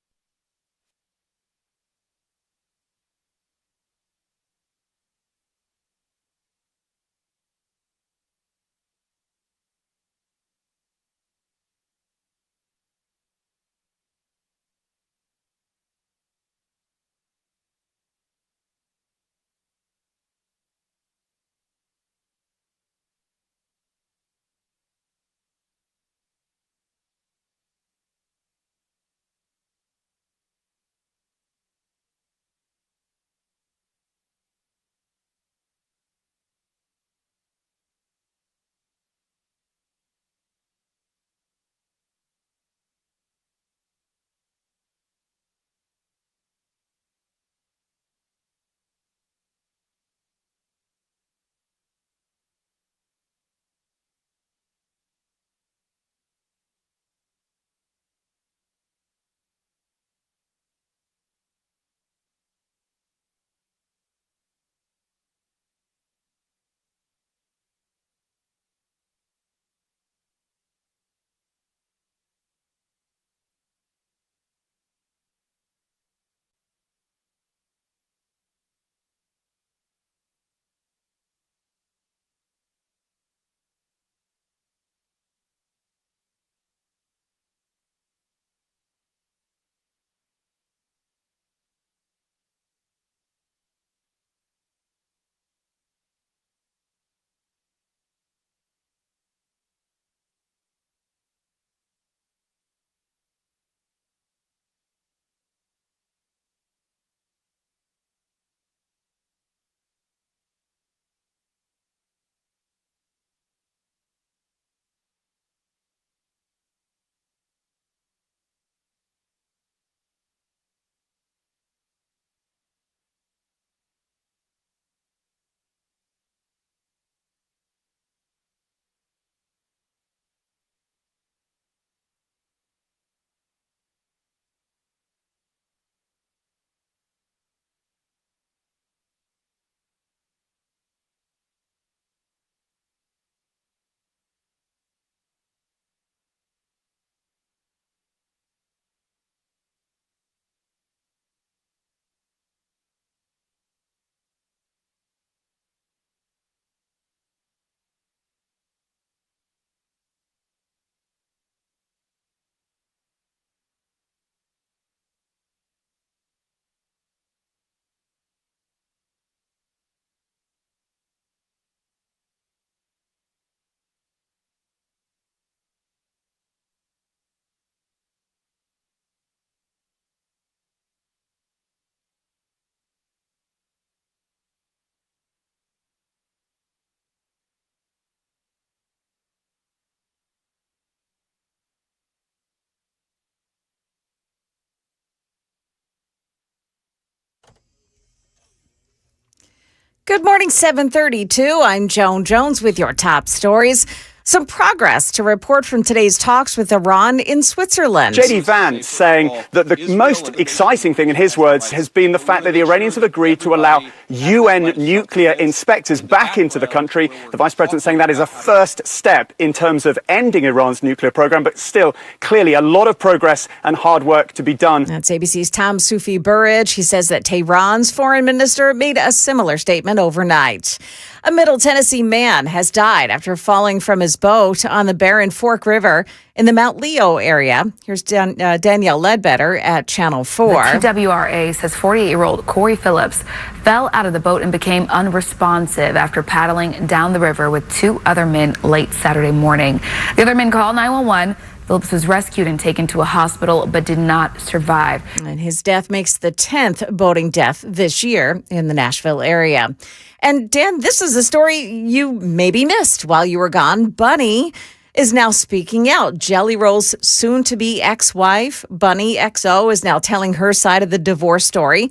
Good morning, 732. I'm Joan Jones with your top stories. Some progress to report from today's talks with Iran in Switzerland. JD Vance saying that the most exciting thing, in his words, has been the fact that the Iranians have agreed to allow UN nuclear inspectors back into the country. The vice president saying that is a first step in terms of ending Iran's nuclear program, but still, clearly, a lot of progress and hard work to be done. That's ABC's Tom Sufi Burridge. He says that Tehran's foreign minister made a similar statement overnight. A Middle Tennessee man has died after falling from his boat on the Barren Fork River in the Mount Leo area. Here's Danielle Ledbetter at Channel 4. The TWRA says 48-year-old Corey Phillips fell out of the boat and became unresponsive after paddling down the river with two other men late Saturday morning. The other men called 911. Phillips was rescued and taken to a hospital but did not survive. And his death makes the 10th boating death this year in the Nashville area. And Dan, this is a story you maybe missed while you were gone. Bunny is now speaking out. Jelly Roll's soon-to-be ex-wife, Bunny XO, is now telling her side of the divorce story,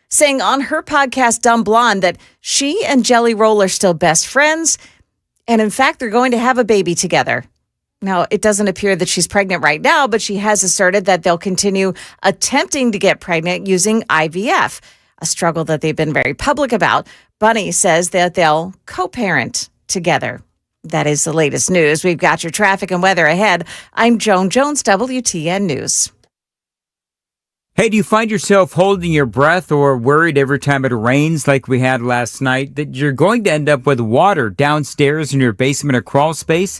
saying on her podcast, Dumb Blonde, that she and Jelly Roll are still best friends. And in fact, they're going to have a baby together. Now, it doesn't appear that she's pregnant right now, but she has asserted that they'll continue attempting to get pregnant using IVF, a struggle that they've been very public about. Bunny says that they'll co-parent together. That is the latest news. We've got your traffic and weather ahead. I'm Joan Jones, WTN News. Hey, do you find yourself holding your breath or worried every time it rains like we had last night that you're going to end up with water downstairs in your basement or crawl space?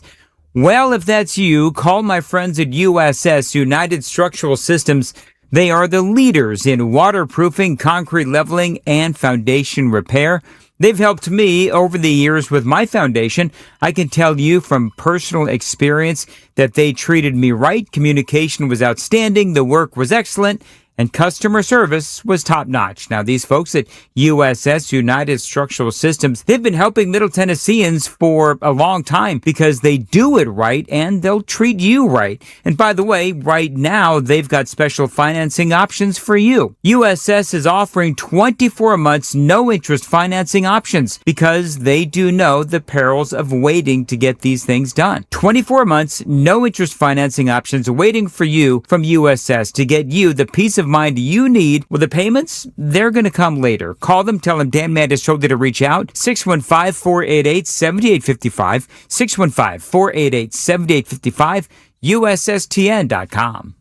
Well, if that's you, call my friends at USS, United Structural Systems. They are the leaders in waterproofing, concrete leveling, and foundation repair. They've helped me over the years with my foundation. I can tell you from personal experience that they treated me right. Communication was outstanding. The work was excellent. And customer service was top-notch. Now, these folks at USS, United Structural Systems, they've been helping Middle Tennesseans for a long time because they do it right and they'll treat you right. And by the way, right now, they've got special financing options for you. USS is offering 24 months no-interest financing options because they do know the perils of waiting to get these things done. 24 months no-interest financing options waiting for you from USS to get you the peace of mind you need. Well, the payments, they're going to come later. Call them, tell them Dan Mandis told you to reach out. 615-488-7855. 615-488-7855. USSTN.com.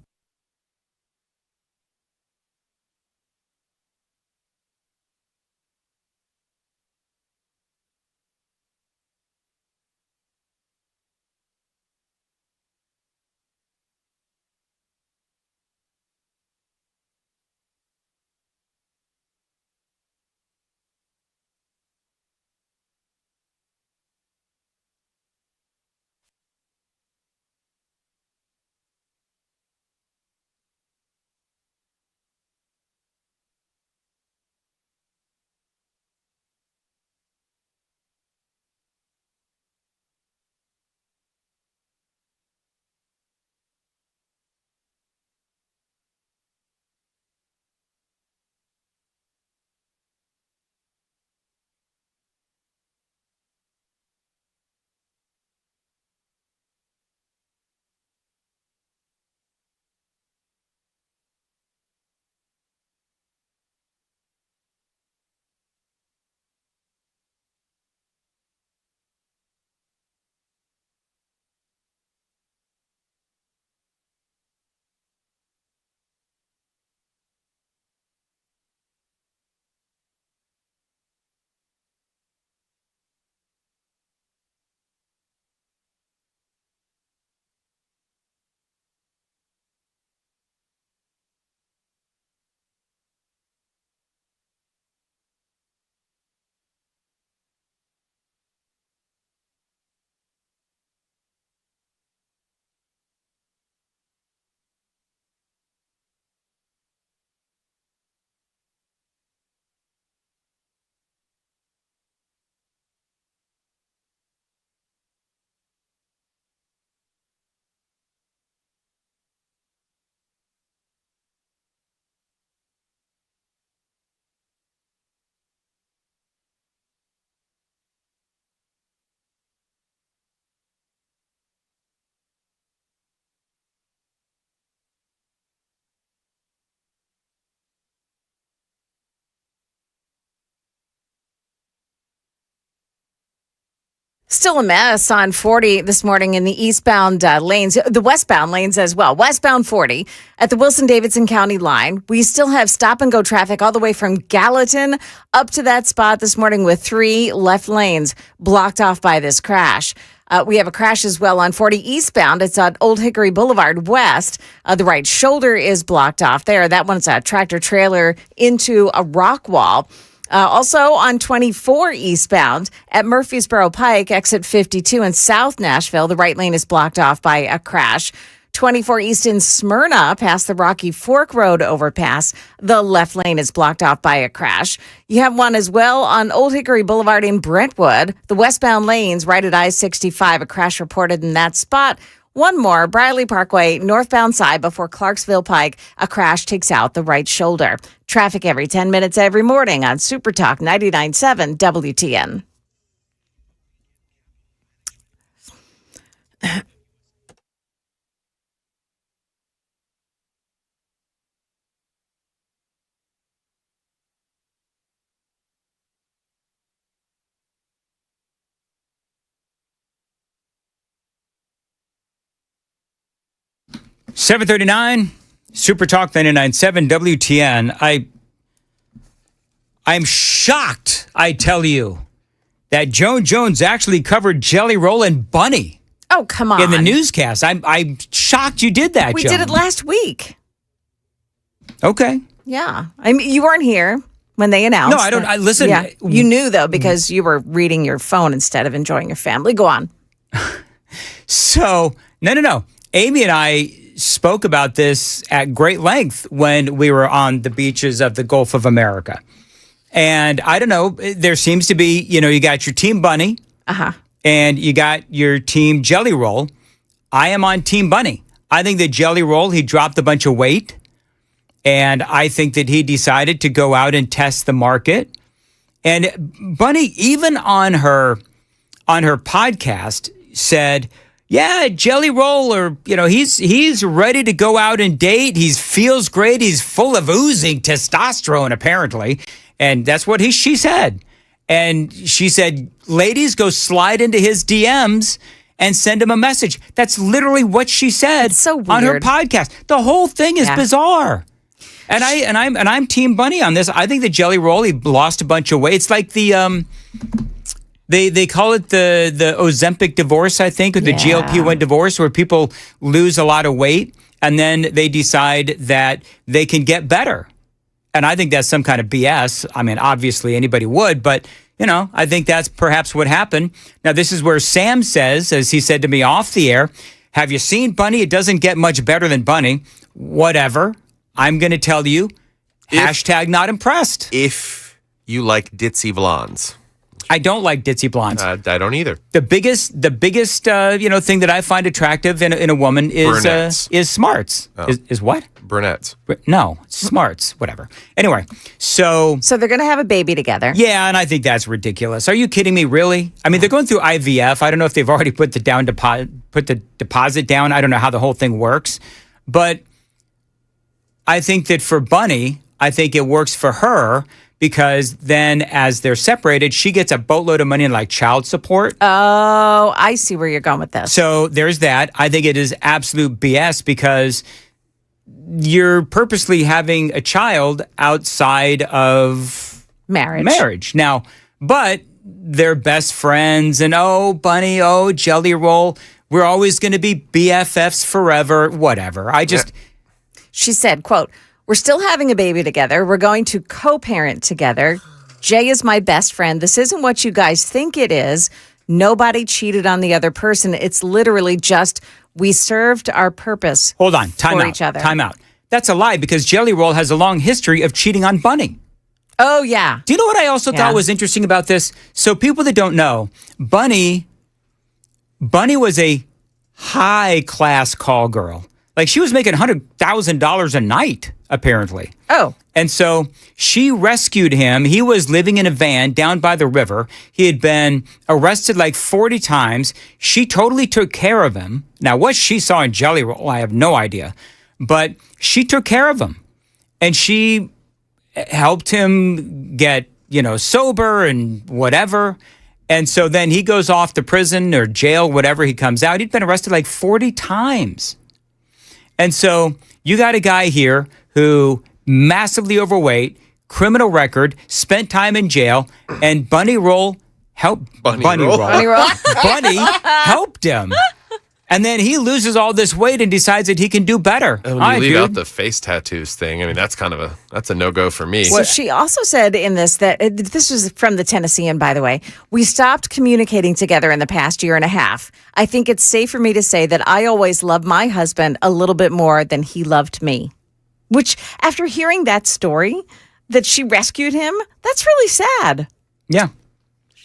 Still a mess on 40 this morning in the eastbound lanes, the westbound lanes as well. Westbound 40 at the Wilson-Davidson County line. We still have stop and go traffic all the way from Gallatin up to that spot this morning with 3 left lanes blocked off by this crash. We have a crash as well on 40 eastbound. It's on Old Hickory Boulevard West. The right shoulder is blocked off there. That one's a tractor trailer into a rock wall. Also on 24 eastbound at Murfreesboro Pike, exit 52 in South Nashville, the right lane is blocked off by a crash. 24 east in Smyrna, past the Rocky Fork Road overpass, the left lane is blocked off by a crash. You have one as well on Old Hickory Boulevard in Brentwood. The westbound lanes right at I-65, a crash reported in that spot. One more, Briley Parkway, northbound side before Clarksville Pike. A crash takes out the right shoulder. Traffic every 10 minutes every morning on Super Talk 99.7 WTN. $7:39, Super Talk 99.7 WTN. I'm shocked, I tell you, that Joan Jones actually covered Jelly Roll and Bunny. Oh, come on. In the newscast. I'm shocked you did that, We Joan. did it last week. Okay. Yeah. I mean, you weren't here when they announced. No, I don't. Listen. Yeah. You knew, though, because you were reading your phone instead of enjoying your family. Go on. So, no. Amy and I spoke about this at great length when we were on the beaches of the Gulf of America. And I don't know, there seems to be, you got your team Bunny and you got your team Jelly Roll. I am on team Bunny. I think that Jelly Roll, he dropped a bunch of weight. And I think that he decided to go out and test the market. And Bunny, even on her podcast, said, yeah, Jelly Roll, or, he's ready to go out and date. He feels great. He's full of oozing testosterone, apparently. And that's what she said. And she said, ladies, go slide into his DMs and send him a message. That's literally what she said on her podcast. The whole thing is bizarre. And I'm Team Bunny on this. I think that Jelly Roll, he lost a bunch of weight. It's like the They call it the Ozempic divorce, I think, or the GLP-1 divorce, where people lose a lot of weight and then they decide that they can get better. And I think that's some kind of BS. I mean, obviously anybody would, but, I think that's perhaps what happened. Now, this is where Sam says, as he said to me off the air, have you seen Bunny? It doesn't get much better than Bunny. Whatever. I'm going to tell you, hashtag not impressed. If you like ditzy blondes. I don't like ditzy blondes. I don't either. The biggest, thing that I find attractive in a woman is smarts. Oh. Is what? Brunettes. No, smarts. Whatever. Anyway, so they're going to have a baby together. Yeah, and I think that's ridiculous. Are you kidding me? Really? I mean, they're going through IVF. I don't know if they've already put the deposit down. I don't know how the whole thing works, but I think that for Bunny, I think it works for her. Because then as they're separated, she gets a boatload of money in like child support. Oh, I see where you're going with this. So there's that. I think it is absolute BS because you're purposely having a child outside of marriage. Now, but they're best friends and Bunny, Jelly Roll. We're always going to be BFFs forever, whatever. She said, quote, we're still having a baby together. We're going to co-parent together. Jay is my best friend. This isn't what you guys think it is. Nobody cheated on the other person. It's literally just we served our purpose. Hold on. Time out. Each other. Time out. That's a lie because Jelly Roll has a long history of cheating on Bunny. Oh, yeah. Do you know what I also thought was interesting about this? So people that don't know, Bunny was a high-class call girl. Like she was making $100,000 a night, apparently. Oh. And so she rescued him. He was living in a van down by the river. He had been arrested like 40 times. She totally took care of him. Now, what she saw in Jelly Roll, I have no idea. But she took care of him. And she helped him get, sober and whatever. And so then he goes off to prison or jail, whatever, he comes out. He'd been arrested like 40 times. And so you got a guy here who massively overweight, criminal record, spent time in jail, and Bunny helped him. And then he loses all this weight and decides that he can do better. And when you leave out the face tattoos thing, I mean, that's a no-go for me. So she also said in this that this was from the Tennessean, by the way. We stopped communicating together in the past year and a half. I think it's safe for me to say that I always loved my husband a little bit more than he loved me. Which, after hearing that story, that she rescued him, that's really sad. Yeah.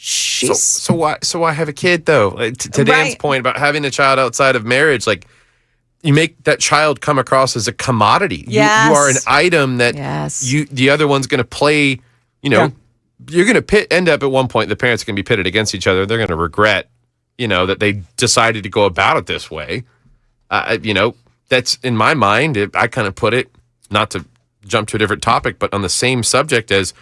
So why have a kid though? Like, to Dan's point about having a child outside of marriage, like you make that child come across as a commodity. Yes. You are an item that the other one's going to play. You're going to end up at one point. The parents are going to be pitted against each other. They're going to regret, that they decided to go about it this way. That's in my mind. I kind of put it, not to jump to a different topic, but on the same subject as.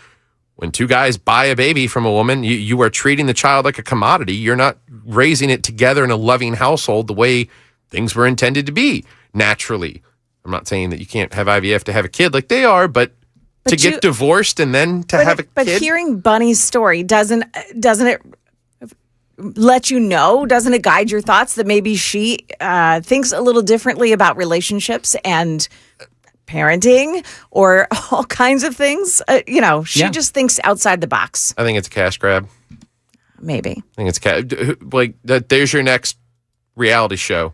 When two guys buy a baby from a woman, you are treating the child like a commodity. You're not raising it together in a loving household the way things were intended to be, naturally. I'm not saying that you can't have IVF to have a kid like they are, but to get divorced and then to have a kid. But hearing Bunny's story, doesn't it let you know, doesn't it guide your thoughts that maybe she thinks a little differently about relationships and parenting or all kinds of things? She just thinks outside the box. I think it's a cash grab. Maybe. I think it's like that. There's your next reality show.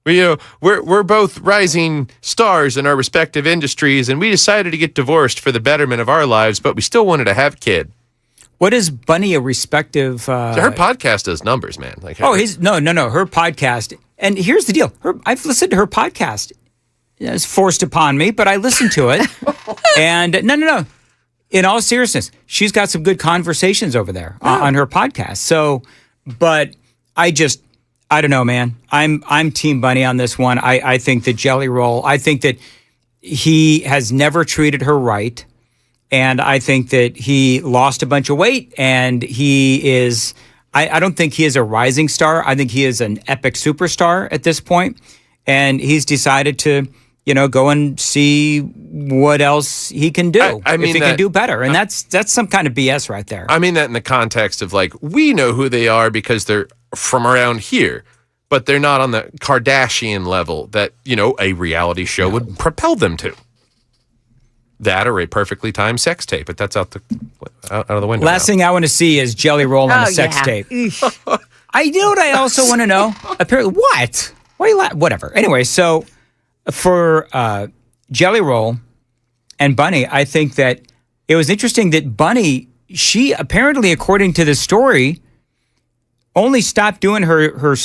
We're both rising stars in our respective industries, and we decided to get divorced for the betterment of our lives, but we still wanted to have a kid. What is Bunny a respective? Her podcast does numbers, man. Like no. Her podcast, and here's the deal. I've listened to her podcast. It's forced upon me, but I listened to it. And no. In all seriousness, she's got some good conversations over there on her podcast. So, but I don't know, man. I'm Team Bunny on this one. I think that Jelly Roll, I think that he has never treated her right. And I think that he lost a bunch of weight, and he is, I don't think he is a rising star. I think he is an epic superstar at this point. And he's decided to, go and see what else he can do. I mean, if he can do better. And that's some kind of BS right there. I mean that in the context of like, we know who they are because they're from around here, but they're not on the Kardashian level that, a reality show would propel them to. That or a perfectly timed sex tape, but that's out of the window. Last thing I want to see is Jelly Roll on a sex tape. I know what I also want to know. Apparently, what? Why are you whatever. Anyway, so for Jelly Roll and Bunny, I think that it was interesting that Bunny, she apparently, according to the story, only stopped doing her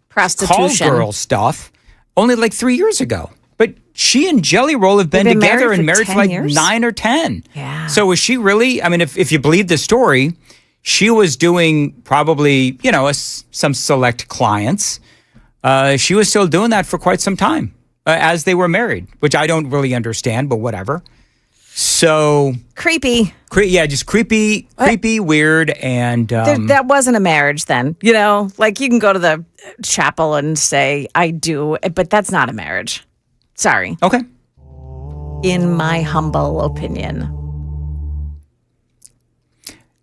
prostitution, call girl stuff only like 3 years ago. But she and Jelly Roll have been together and married for like years? 9 or 10. Yeah. So was she really, I mean, if you believe the story, she was doing probably, some select clients. She was still doing that for quite some time as they were married, which I don't really understand, but whatever. So creepy. Just creepy, weird, and that wasn't a marriage then. Like you can go to the chapel and say I do, but that's not a marriage. Sorry. Okay. In my humble opinion.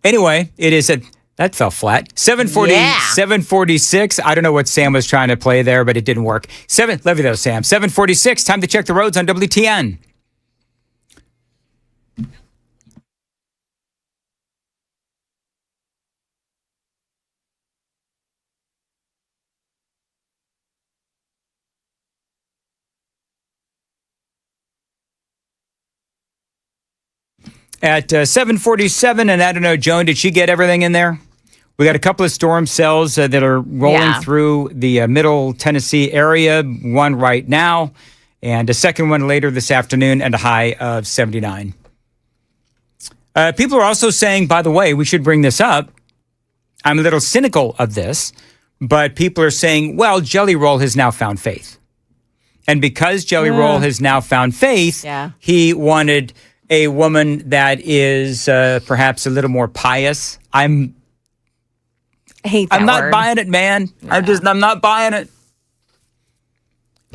Anyway, it is that fell flat. 746. I don't know what Sam was trying to play there, but it didn't work. Love you though, Sam. 746. Time to check the roads on WTN. At 747, and I don't know, Joan, did she get everything in there? We got a couple of storm cells that are rolling through the middle Tennessee area, one right now, and a second one later this afternoon, and a high of 79. People are also saying, by the way, we should bring this up. I'm a little cynical of this, but people are saying, well, Jelly Roll has now found faith. And because Jelly Roll has now found faith, he wanted a woman that is perhaps a little more pious. I hate that I'm not word. buying it, man. Yeah. I'm not buying it.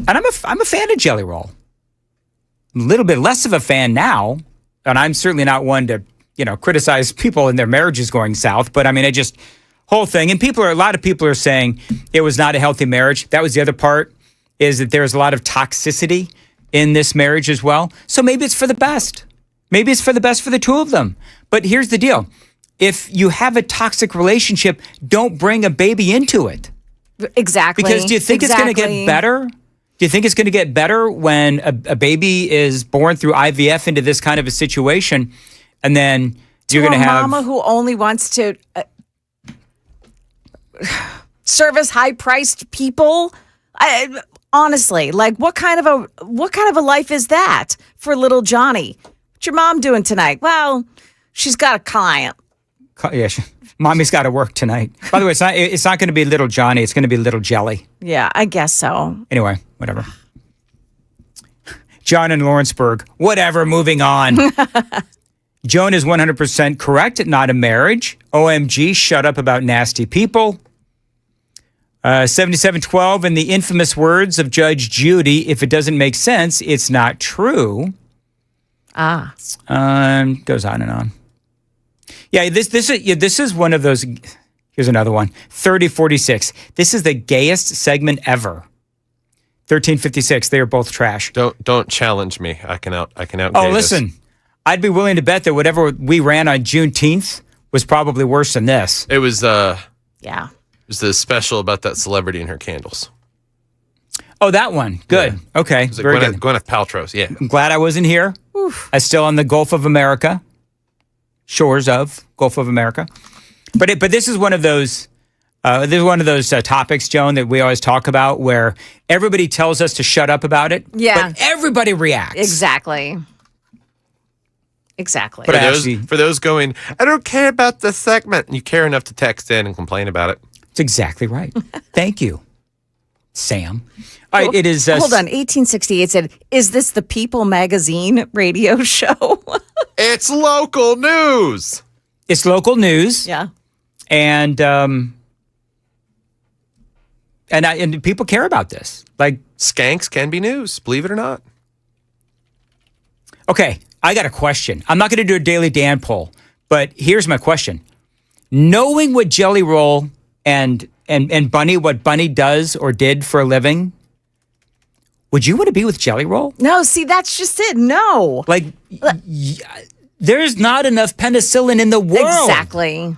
And I'm a fan of Jelly Roll. A little bit less of a fan now, and I'm certainly not one to, criticize people and their marriages going south. But I mean, whole thing, and a lot of people are saying it was not a healthy marriage. That was the other part, is that there's a lot of toxicity in this marriage as well. So maybe it's for the best. Maybe it's for the best for the two of them. But here's the deal: if you have a toxic relationship, don't bring a baby into it. Exactly. Because do you think it's going to get better? Do you think it's going to get better when a baby is born through IVF into this kind of a situation, and then you're going to have a mama who only wants to service high-priced people? Honestly, like what kind of a life is that for little Johnny? What's your mom doing tonight? Well, she's got a client. Yeah, mommy's got to work tonight. By the way, it's not going to be little Johnny. It's going to be little Jelly. Yeah, I guess so. Anyway, whatever. John in Lawrenceburg. Whatever, moving on. Joan is 100% correct. Not a marriage. OMG, shut up about nasty people. 7712, in the infamous words of Judge Judy, if it doesn't make sense, it's not true. Goes on and on. Yeah, this is one of those. Here's another one. 3046. This is the gayest segment ever. 1356. They are both trash. Don't challenge me. I can out. Oh, listen. I'd be willing to bet that whatever we ran on Juneteenth was probably worse than this. It was. Yeah. It was the special about that celebrity and her candles. Oh, that one. Good. Yeah. Okay. It was like very good. Gwyneth Paltrow's. Yeah. I'm glad I wasn't here. Oof. I'm still on the Gulf of America. Shores of Gulf of America. But this is one of those topics, Joan, that we always talk about where everybody tells us to shut up about it. Yeah. But everybody reacts. Exactly. But For those going, I don't care about the segment. You care enough to text in and complain about it. That's exactly right. Thank you, Sam. All right, it is. Hold on. 1868 said, "Is this the People magazine radio show?" It's local news. It's local news. Yeah. And people care about this. Like skanks can be news, believe it or not. Okay, I got a question. I'm not going to do a Daily Dan poll, but here's my question. Knowing what Jelly Roll and Bunny, what Bunny does or did for a living, would you want to be with Jelly Roll? No, see, that's just it. No. Like, there's not enough penicillin in the world. Exactly.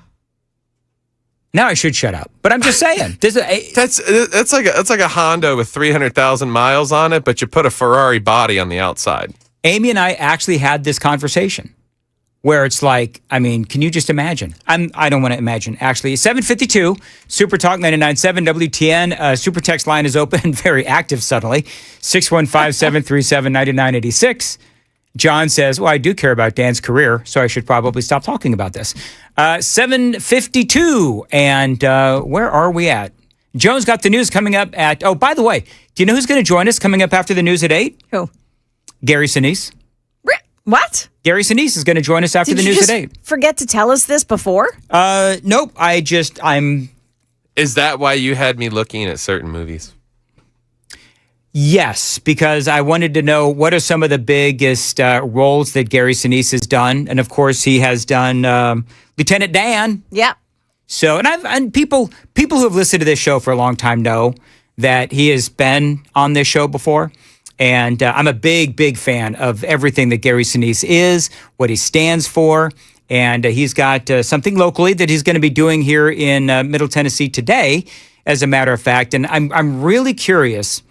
Now I should shut up, but I'm just saying. That's like a Honda with 300,000 miles on it, but you put a Ferrari body on the outside. Amy and I actually had this conversation where it's like, I mean, can you just imagine? I don't want to imagine. Actually, 752, Super Talk 99.7 WTN. Super text line is open, very active suddenly. 615-737-9986. John says, well, I do care about Dan's career, so I should probably stop talking about this. 752, and where are we at? Joan's got the news coming up at, oh, by the way, do you know who's going to join us coming up after the news at 8? Who? Gary Sinise. What? Gary Sinise is going to join us after the news at 8. Forget to tell us this before? Nope. I'm. Is that why you had me looking at certain movies? Yes, because I wanted to know what are some of the biggest roles that Gary Sinise has done, and of course he has done Lieutenant Dan. Yeah. So, and people who have listened to this show for a long time know that he has been on this show before. And I'm a big fan of everything that Gary Sinise is, what he stands for. And he's got something locally that he's going to be doing here in Middle Tennessee today, as a matter of fact. And I'm really curious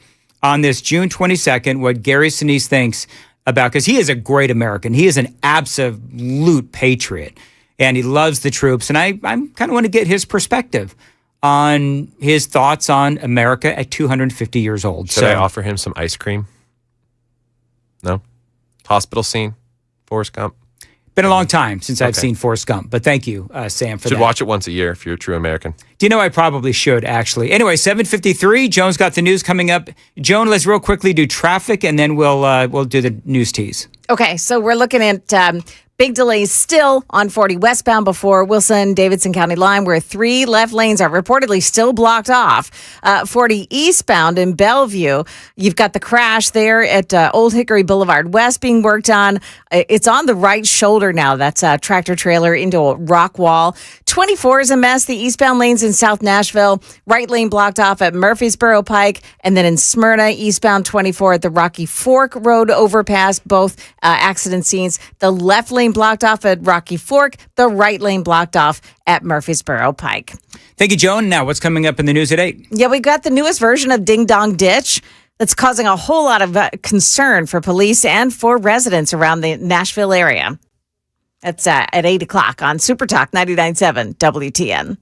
on this June 22nd what Gary Sinise thinks about, because he is a great American. He is an absolute patriot. And he loves the troops. And I kind of want to get his perspective on his thoughts on America at 250 years old. Should I offer him some ice cream? No? Hospital scene? Forrest Gump? Been a long time since I've seen Forrest Gump, but thank you, Sam, for that. Should watch it once a year if you're a true American. Do you know I probably should, actually? Anyway, 7:53, Joan's got the news coming up. Joan, let's real quickly do traffic, and then we'll do the news tease. Okay, so we're looking at big delays still on 40 westbound before Wilson-Davidson County line, where 3 left lanes are reportedly still blocked off. 40 eastbound in Bellevue, you've got the crash there at Old Hickory Boulevard West being worked on. It's on the right shoulder now. That's a tractor trailer into a rock wall. 24 is a mess. The eastbound lanes in South Nashville, right lane blocked off at Murfreesboro Pike, and then in Smyrna, eastbound 24 at the Rocky Fork Road overpass, both accident scenes. The left lane blocked off at Rocky Fork, the right lane blocked off at Murfreesboro Pike. Thank you, Joan. Now, what's coming up in the news at 8? Yeah, we've got the newest version of DingDong Ditch that's causing a whole lot of concern for police and for residents around the Nashville area. That's at 8 o'clock on Super Talk 99.7 WTN.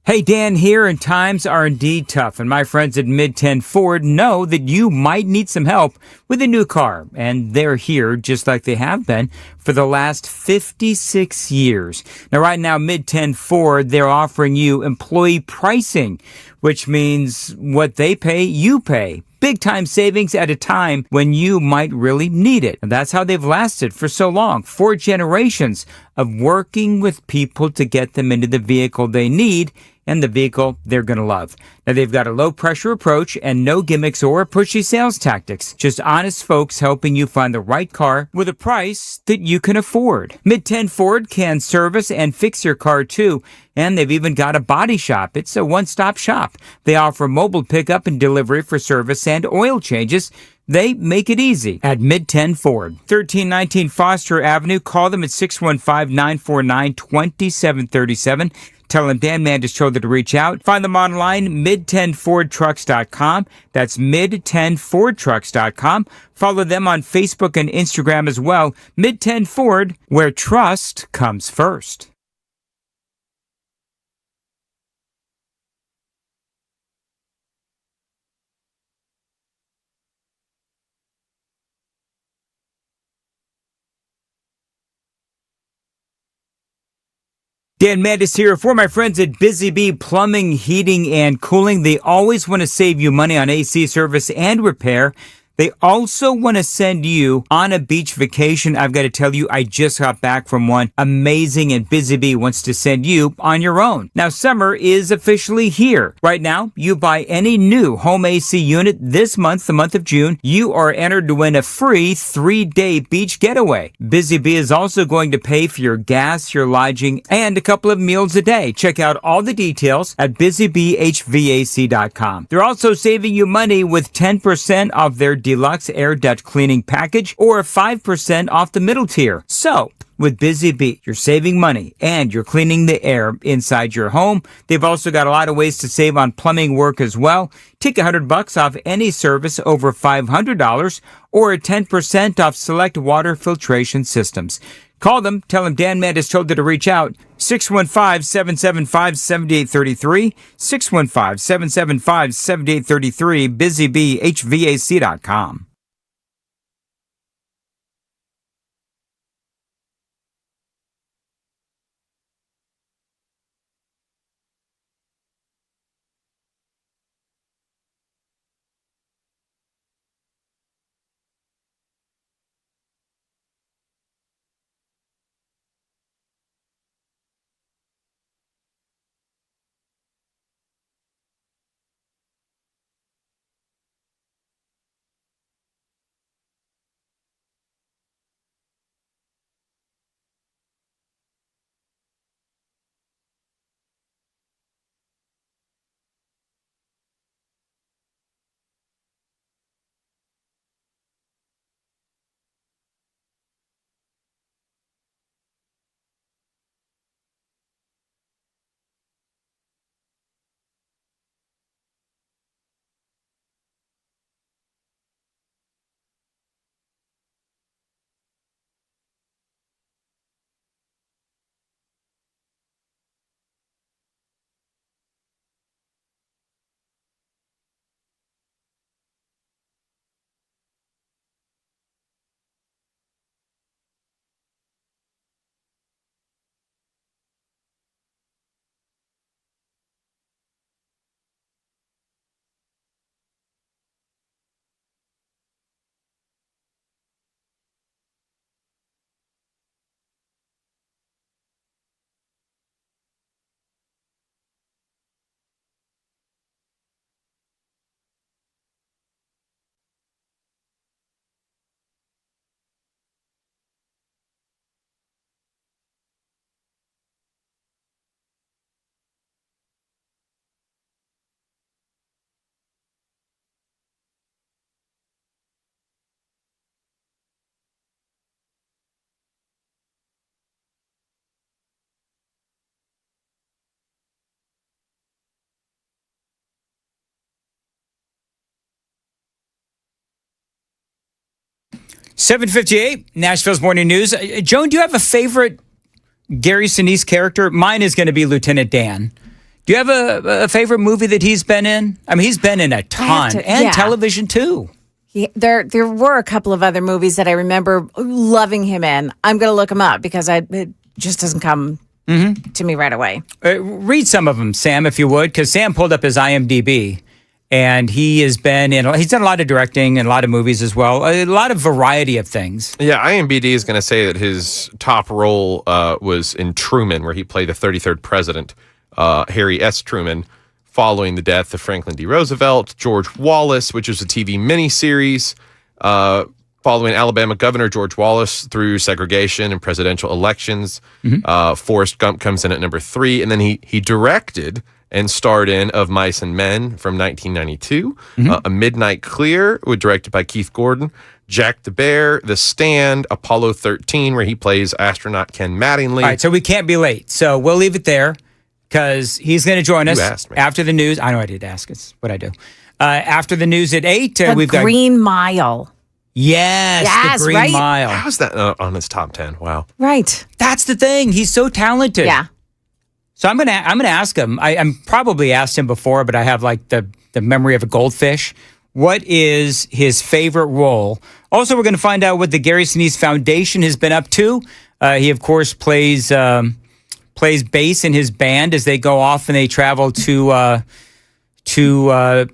Hey, Dan here, and times are indeed tough, and my friends at Mid-10 Ford know that you might need some help with a new car, and they're here just like they have been for the last 56 years. Now, right now, Mid-10 Ford, they're offering you employee pricing, which means what they pay, you pay. Big time savings at a time when you might really need it. And that's how they've lasted for so long. 4 generations of working with people to get them into the vehicle they need and the vehicle they're going to love. Now, they've got a low-pressure approach and no gimmicks or pushy sales tactics. Just honest folks helping you find the right car with a price that you can afford. Mid-10 Ford can service and fix your car, too. And they've even got a body shop. It's a one-stop shop. They offer mobile pickup and delivery for service and oil changes. They make it easy at Mid-10 Ford. 1319 Foster Avenue. Call them at 615-949-2737. Tell them Dan Mandis told you to reach out. Find them online, mid10fordtrucks.com. That's mid10fordtrucks.com. Follow them on Facebook and Instagram as well. Mid-10 Ford, where trust comes first. Dan Mandis here for my friends at Busy Bee Plumbing, Heating, and Cooling. They always want to save you money on AC service and repair. They also want to send you on a beach vacation. I've got to tell you, I just got back from one. Amazing, and Busy Bee wants to send you on your own. Now, summer is officially here. Right now, you buy any new home AC unit this month, the month of June, you are entered to win a free 3-day beach getaway. Busy Bee is also going to pay for your gas, your lodging, and a couple of meals a day. Check out all the details at busybeehvac.com. They're also saving you money with 10% off their deluxe air duct cleaning package or 5% off the middle tier. So, with Busy Bee, you're saving money and you're cleaning the air inside your home. They've also got a lot of ways to save on plumbing work as well. Take $100 off any service over $500 or 10% off select water filtration systems. Call them. Tell them Dan Mandis told you to reach out. 615-775-7833. 615-775-7833. busybeehvac.com. 7:58, Nashville's Morning News. Joan, do you have a favorite Gary Sinise character? Mine is going to be Lieutenant Dan. Do you have a favorite movie that he's been in? I mean, he's been in a ton, and television too. There were a couple of other movies that I remember loving him in. I'm going to look him up because it just doesn't come to me right away. Read some of them, Sam, if you would, because Sam pulled up his IMDb. And he's done a lot of directing and a lot of movies as well. A lot of variety of things. Yeah, IMDb is going to say that his top role was in Truman, where he played the 33rd president, Harry S. Truman, following the death of Franklin D. Roosevelt. George Wallace, which was a TV miniseries, following Alabama Governor George Wallace through segregation and presidential elections. Forrest Gump comes in at number 3. And then he directed and starred in Of Mice and Men from 1992. A Midnight Clear, directed by Keith Gordon. Jack the Bear, The Stand, Apollo 13, where he plays astronaut Ken Mattingly. All right, so we can't be late. So we'll leave it there because he's going to join us after the news. I know I did ask. It's what I do. After the news at 8, we've got Green Mile. Yes, the Green Mile. How's that on his top 10? Wow. Right. That's the thing. He's so talented. Yeah. So I'm gonna ask him. I'm probably asked him before, but I have like the memory of a goldfish. What is his favorite role? Also, we're going to find out what the Gary Sinise Foundation has been up to. He of course plays bass in his band as they go off and they travel to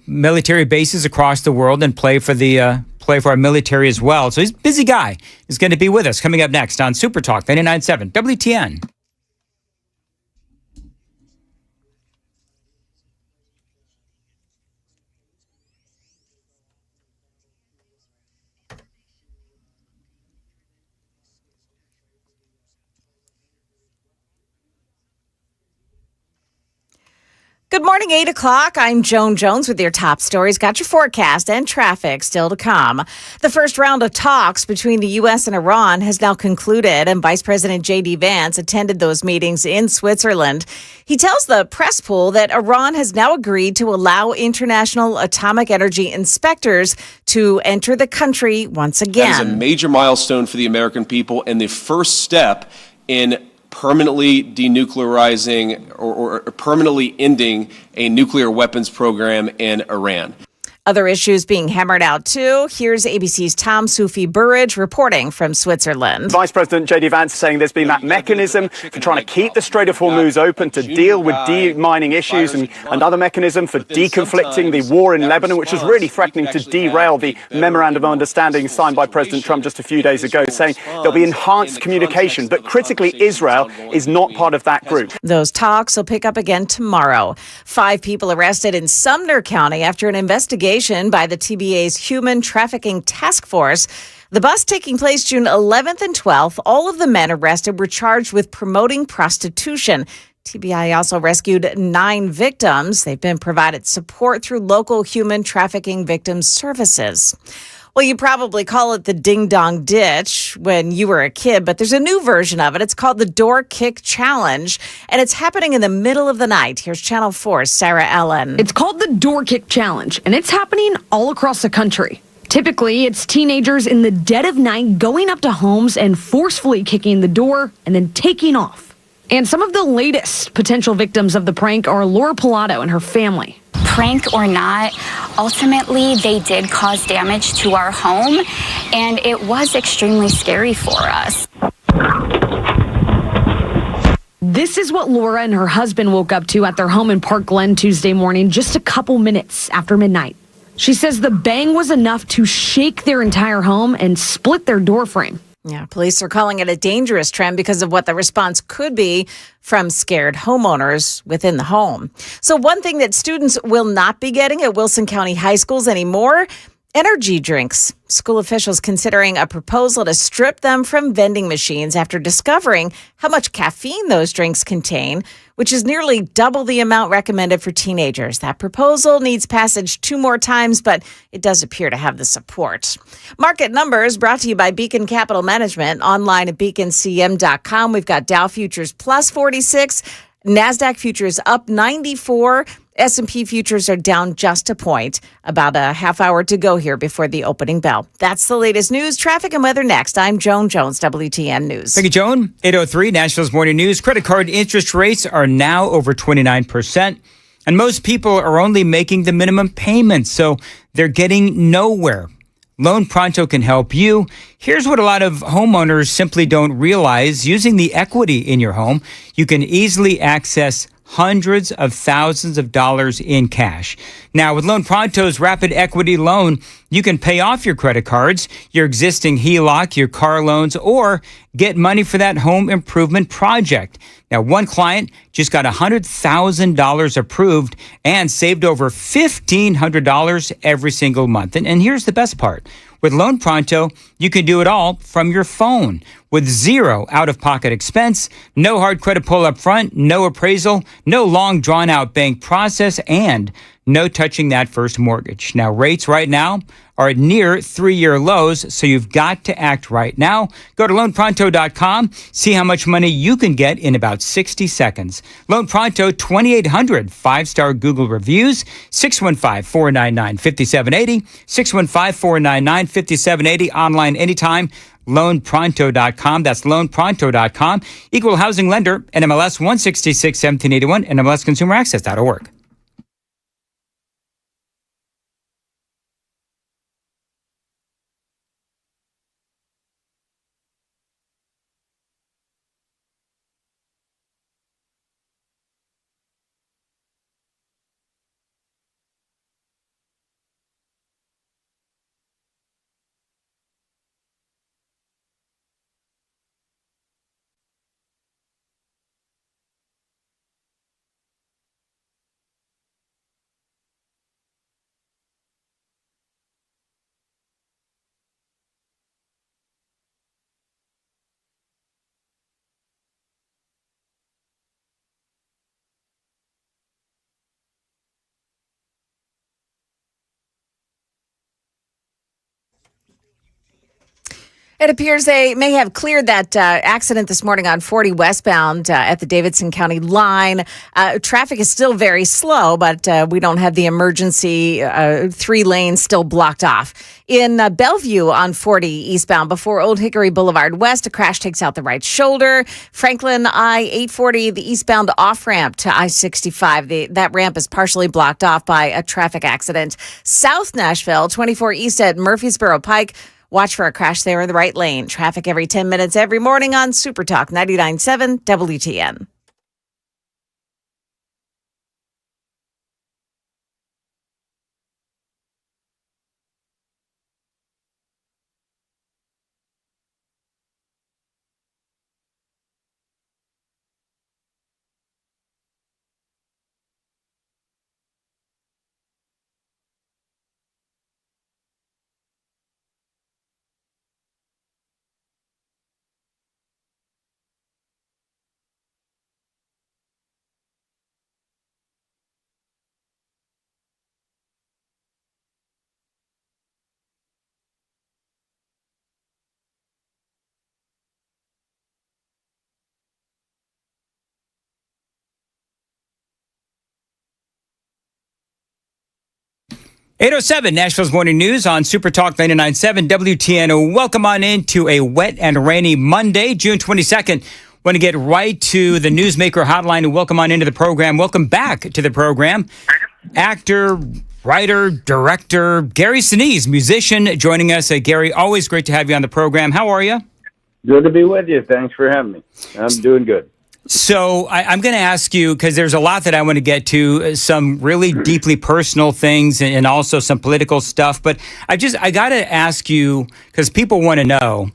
military bases across the world and play for our military as well. So he's a busy guy. He's going to be with us coming up next on Super Talk 99.7 WTN. Good morning, 8 o'clock. I'm Joan Jones with your top stories. Got your forecast and traffic still to come. The first round of talks between the U.S. and Iran has now concluded, and Vice President J.D. Vance attended those meetings in Switzerland. He tells the press pool that Iran has now agreed to allow international atomic energy inspectors to enter the country once again. That is a major milestone for the American people and the first step in permanently denuclearizing or permanently ending a nuclear weapons program in Iran. Other issues being hammered out, too. Here's ABC's Tom Sufi Burridge reporting from Switzerland. Vice President J.D. Vance saying there's been that mechanism for trying to keep the Strait of Hormuz open to deal with demining issues and another mechanism for deconflicting the war in Lebanon, which was really threatening to derail the memorandum of understanding signed by President Trump just a few days ago, saying there'll be enhanced communication. But critically, Israel is not part of that group. Those talks will pick up again tomorrow. 5 people arrested in Sumner County after an investigation by the TBA's Human Trafficking Task Force. The bust taking place June 11th and 12th. All of the men arrested were charged with promoting prostitution. TBI also rescued 9 victims. They've been provided support through local human trafficking victims services. Well, you probably call it the DingDong ditch when you were a kid, but there's a new version of it. It's called the Door Kick Challenge, and it's happening in the middle of the night. Here's Channel 4's Sarah Ellen. It's called the Door Kick Challenge, and it's happening all across the country. Typically, it's teenagers in the dead of night going up to homes and forcefully kicking the door and then taking off. And some of the latest potential victims of the prank are Laura Pilato and her family. Prank or not, ultimately they did cause damage to our home, and it was extremely scary for us. This is what Laura and her husband woke up to at their home in Park Glen Tuesday morning, just a couple minutes after midnight. She says the bang was enough to shake their entire home and split their door frame. Yeah, police are calling it a dangerous trend because of what the response could be from scared homeowners within the home. So one thing that students will not be getting at Wilson County high schools anymore, energy drinks. School officials considering a proposal to strip them from vending machines after discovering how much caffeine those drinks contain, which is nearly double the amount recommended for teenagers. That proposal needs passage 2 more times, but it does appear to have the support. Market numbers brought to you by Beacon Capital Management, online at beaconcm.com. We've got Dow futures plus 46, NASDAQ futures up 94, S&P futures are down just a point. About a half hour to go here before the opening bell. That's the latest news, traffic, and weather next. I'm Joan Jones, WTN News. Thank you, Joan. 8:03, Nashville's Morning News. Credit card interest rates are now over 29%. And most people are only making the minimum payments, so they're getting nowhere. Loan Pronto can help you. Here's what a lot of homeowners simply don't realize. Using the equity in your home, you can easily access hundreds of thousands of dollars in cash. Now, with Loan Pronto's rapid equity loan, you can pay off your credit cards, your existing HELOC, your car loans, or get money for that home improvement project. Now, one client just got $100,000 approved and saved over $1,500 every single month. And here's the best part. With Loan Pronto, you can do it all from your phone with zero out-of-pocket expense, no hard credit pull up front, no appraisal, no long drawn-out bank process, and no touching that first mortgage. Now, rates right now are at near 3-year lows, so you've got to act right now. Go to loanpronto.com, see how much money you can get in about 60 seconds. Loan Pronto, 2,800 5-star Google reviews, 615-499-5780, 615-499-5780, online anytime, loanpronto.com. That's loanpronto.com. Equal housing lender, NMLS 166-1781, NMLSconsumeraccess.org. It appears they may have cleared that accident this morning on 40 westbound at the Davidson County line. Traffic is still very slow, but we don't have the emergency 3 lanes still blocked off. In Bellevue on 40 eastbound before Old Hickory Boulevard West, a crash takes out the right shoulder. Franklin I-840, the eastbound off-ramp to I-65. That ramp is partially blocked off by a traffic accident. South Nashville, 24 east at Murfreesboro Pike. Watch for a crash there in the right lane. Traffic every 10 minutes every morning on Super Talk 99.7 WTN. .807 Nashville's Morning News on Super Talk 99.7 WTN. Welcome on into a wet and rainy Monday, June 22nd. Want to get right to the Newsmaker hotline and welcome on into the program. Welcome back to the program. Actor, writer, director, Gary Sinise, musician, joining us. Gary, always great to have you on the program. How are you? Good to be with you. Thanks for having me. I'm doing good. So I'm going to ask you, because there's a lot that I want to get to, some really deeply personal things and also some political stuff. But I got to ask you, because people want to know,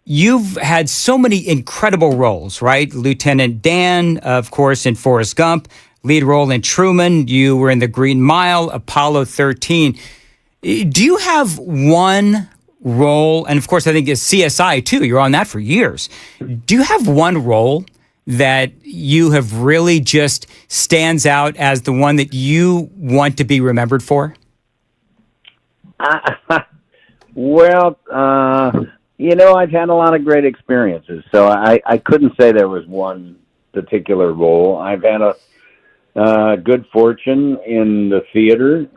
you've had so many incredible roles, right? Lieutenant Dan, of course, in Forrest Gump, lead role in Truman. You were in The Green Mile, Apollo 13. Do you have one role? And of course, I think it's CSI too. You're on that for years. Do you have one role that you have really just stands out as the one that you want to be remembered for? Well, I've had a lot of great experiences, so I couldn't say there was one particular role. I've had Good fortune in the theater.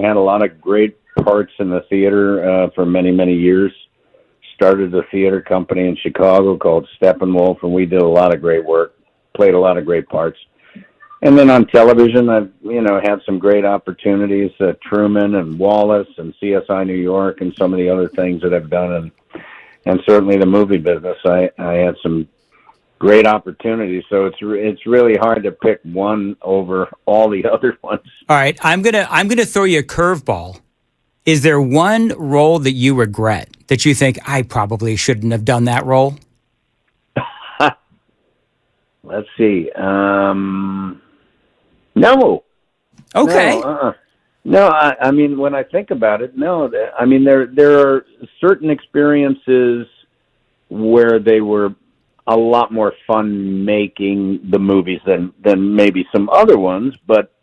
Had a lot of great parts in the theater for many, many years. Started a theater company in Chicago called Steppenwolf, and we did a lot of great work, played a lot of great parts. And then on television, I've, had some great opportunities at Truman and Wallace and CSI New York and some of the other things that I've done. And certainly the movie business, I had some great opportunities. So it's really hard to pick one over all the other ones. All right, I'm gonna throw you a curveball. Is there one role that you regret, that you think I probably shouldn't have done that role? Let's see. No. Okay. No, I mean, when I think about it, no. I mean, there are certain experiences where they were a lot more fun making the movies than maybe some other ones, but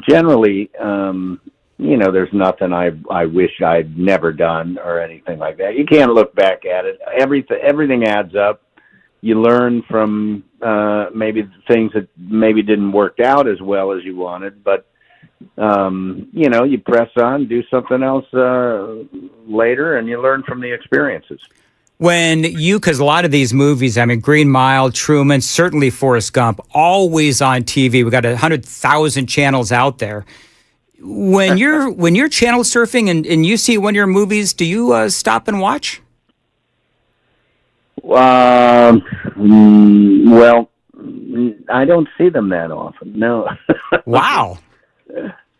generally, there's nothing I wish I'd never done or anything like that. You can't look back at it. Everything adds up. You learn from maybe things that maybe didn't work out as well as you wanted, but you press on, do something else later, and you learn from the experiences. Because a lot of these movies, I mean, Green Mile, Truman, certainly Forrest Gump, always on TV. We got 100,000 channels out there. When you're channel surfing and you see one of your movies, do you stop and watch? Well, I don't see them that often. No. Wow.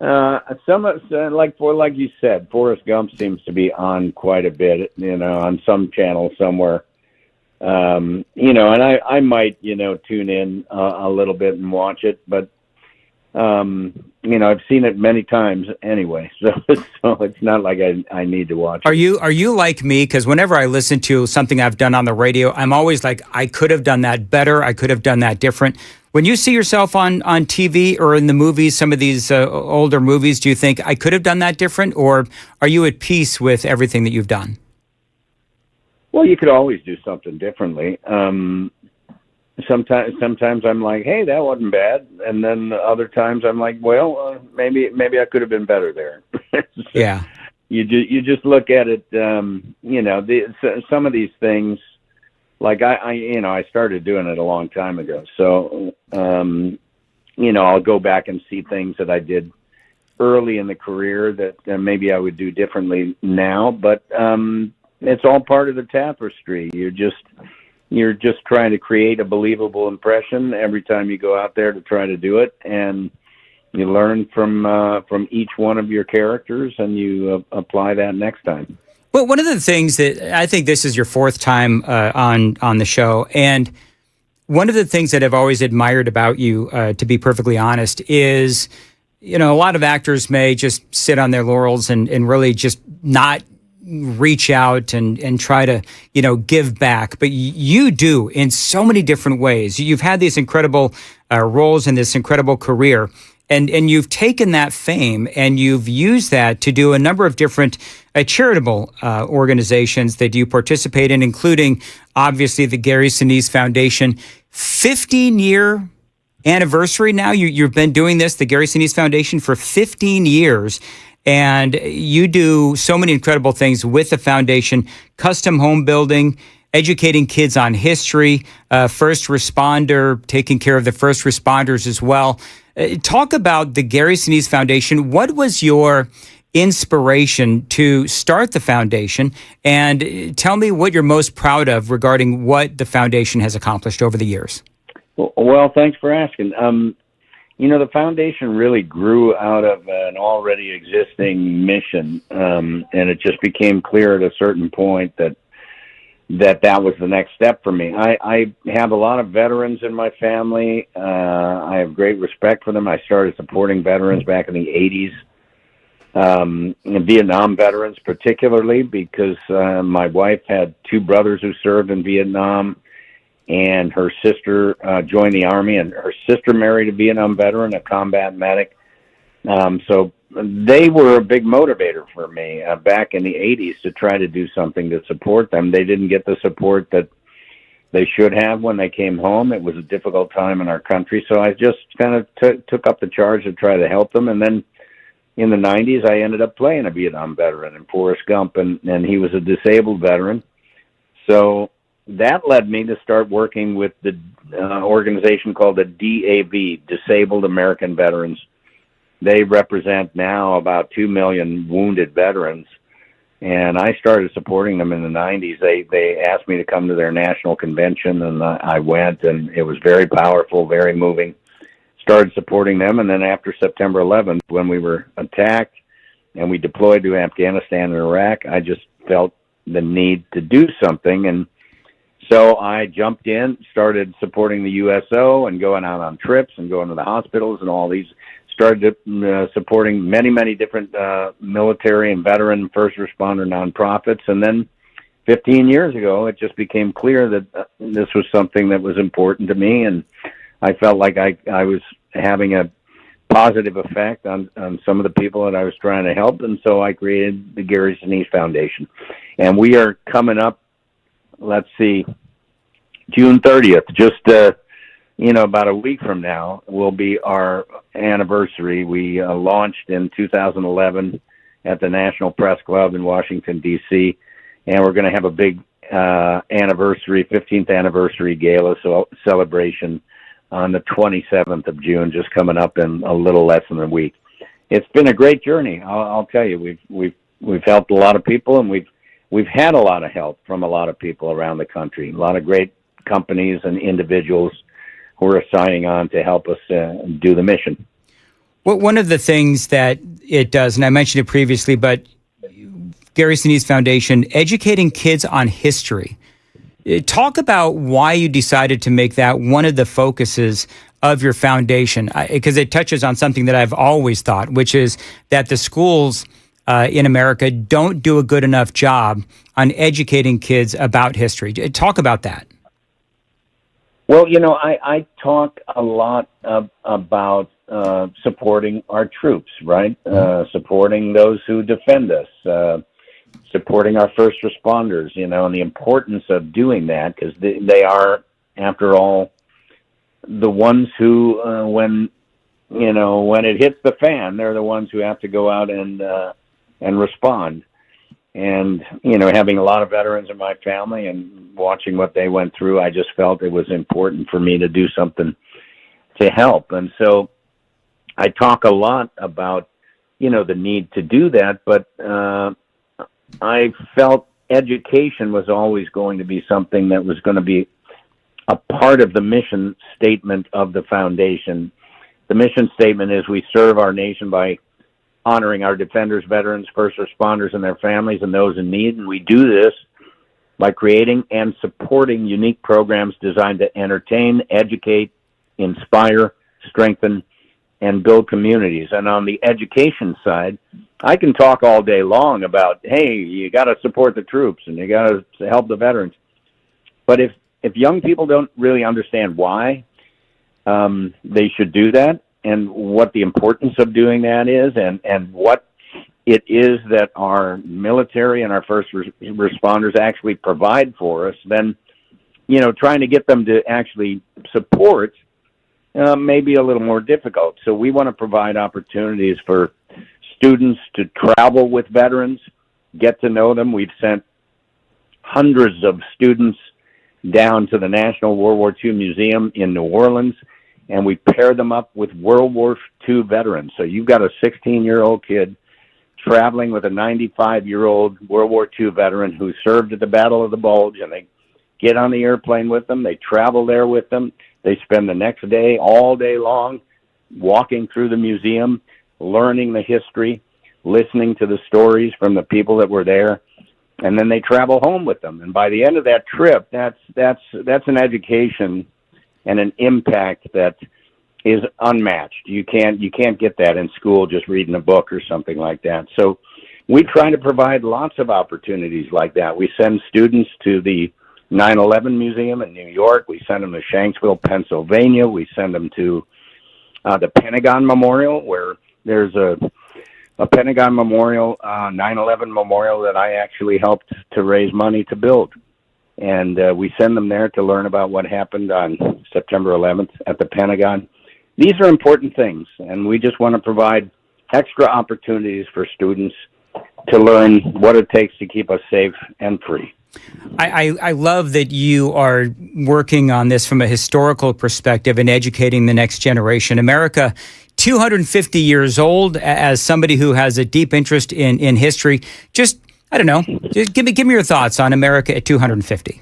Like you said, Forrest Gump seems to be on quite a bit, on some channel somewhere. And I might, tune in a little bit and watch it, but I've seen it many times anyway, so it's not like I need to watch it. Are you like me? Because whenever I listen to something I've done on the radio, I'm always like, I could have done that better. I could have done that different. When you see yourself on TV or in the movies, some of these older movies, do you think I could have done that different, or are you at peace with everything that you've done? Well, you could always do something differently. Sometimes I'm like, hey, that wasn't bad, and then other times I'm like, well, maybe I could have been better there. Yeah. You just look at it. Some of these things, like I started doing it a long time ago, so I'll go back and see things that I did early in the career that maybe I would do differently now, but it's all part of the tapestry. You're just trying to create a believable impression every time you go out there to try to do it, and you learn from each one of your characters, and you apply that next time. Well, one of the things that I think this is your fourth time on the show, and one of the things that I've always admired about you, to be perfectly honest, is a lot of actors may just sit on their laurels and really just not reach out and try to, give back. But you do in so many different ways. You've had these incredible roles in this incredible career, and you've taken that fame and you've used that to do a number of different charitable organizations that you participate in, including, obviously, the Gary Sinise Foundation. 15-year anniversary now. You've been doing this, the Gary Sinise Foundation, for 15 years. And you do so many incredible things with the foundation: custom home building, educating kids on history, first responder, taking care of the first responders as well. Talk about the Gary Sinise Foundation. What was your inspiration to start the foundation? And tell me what you're most proud of regarding what the foundation has accomplished over the years. Well, thanks for asking. The foundation really grew out of an already existing mission, and it just became clear at a certain point that was the next step for me. I have a lot of veterans in my family. I have great respect for them. I started supporting veterans back in the 80s, Vietnam veterans particularly, because my wife had two brothers who served in Vietnam, and her sister joined the Army, and her sister married a Vietnam veteran, a combat medic. So they were a big motivator for me back in the 80s to try to do something to support them. They didn't get the support that they should have when they came home. It was a difficult time in our country, so I just kind of took up the charge to try to help them. And then in the 90s, I ended up playing a Vietnam veteran in Forrest Gump, and he was a disabled veteran. So that led me to start working with the organization called the DAV, Disabled American Veterans. They represent now about 2 million wounded veterans. And I started supporting them in the 90s. They asked me to come to their national convention, and I went, and it was very powerful, very moving. Started supporting them, and then after September 11th, when we were attacked and we deployed to Afghanistan and Iraq, I just felt the need to do something. And so I jumped in, started supporting the USO and going out on trips and going to the hospitals and all these. Started supporting many different military and veteran first responder nonprofits. And then 15 years ago, it just became clear that this was something that was important to me. And I felt like I was having a positive effect on some of the people that I was trying to help. And so I created the Gary Sinise Foundation. And we are coming up, let's see, June 30th, just about a week from now will be our anniversary. We launched in 2011 at the National Press Club in Washington, D.C., and we're going to have a big 15th anniversary gala celebration on the 27th of June, just coming up in a little less than a week. It's been a great journey. I'll tell you, we've helped a lot of people, and we've had a lot of help from a lot of people around the country. A lot of great companies and individuals who are signing on to help us do the mission. Well, one of the things that it does, and I mentioned it previously, but Gary Sinise Foundation, educating kids on history. Talk about why you decided to make that one of the focuses of your foundation, because it touches on something that I've always thought, which is that the schools in America don't do a good enough job on educating kids about history. Talk about that. Well, I talk a lot about supporting our troops, right? Supporting those who defend us, supporting our first responders, and the importance of doing that, because they are, after all, the ones who, when it hits the fan, they're the ones who have to go out and respond. And, having a lot of veterans in my family and watching what they went through, I just felt it was important for me to do something to help. And so I talk a lot about, the need to do that, but I felt education was always going to be something that was going to be a part of the mission statement of the foundation. The mission statement is we serve our nation by honoring our defenders, veterans, first responders, and their families and those in need. And we do this by creating and supporting unique programs designed to entertain, educate, inspire, strengthen, and build communities. And on the education side, I can talk all day long about, hey, you got to support the troops and you got to help the veterans. But if young people don't really understand why they should do that, and what the importance of doing that is, and what it is that our military and our first responders actually provide for us, then, trying to get them to actually support may be a little more difficult. So we want to provide opportunities for students to travel with veterans, get to know them. We've sent hundreds of students down to the National World War II Museum in New Orleans, and we pair them up with World War II veterans. So you've got a 16-year-old kid traveling with a 95-year-old World War II veteran who served at the Battle of the Bulge, and they get on the airplane with them. They travel there with them. They spend the next day, all day long, walking through the museum, learning the history, listening to the stories from the people that were there, and then they travel home with them. And by the end of that trip, that's an education and an impact that is unmatched. You can't get that in school just reading a book or something like that. So we try to provide lots of opportunities like that. We send students to the 9/11 Museum in New York. We send them to Shanksville, Pennsylvania. We send them to the Pentagon Memorial, where there's a Pentagon Memorial, 9/11 Memorial that I actually helped to raise money to build. and we send them there to learn about what happened on September 11th at the Pentagon. These are important things, and we just want to provide extra opportunities for students to learn what it takes to keep us safe and free. I love that you are working on this from a historical perspective and educating the next generation. America, 250 years old. As somebody who has a deep interest in history, just, I don't know, just give me your thoughts on America at 250.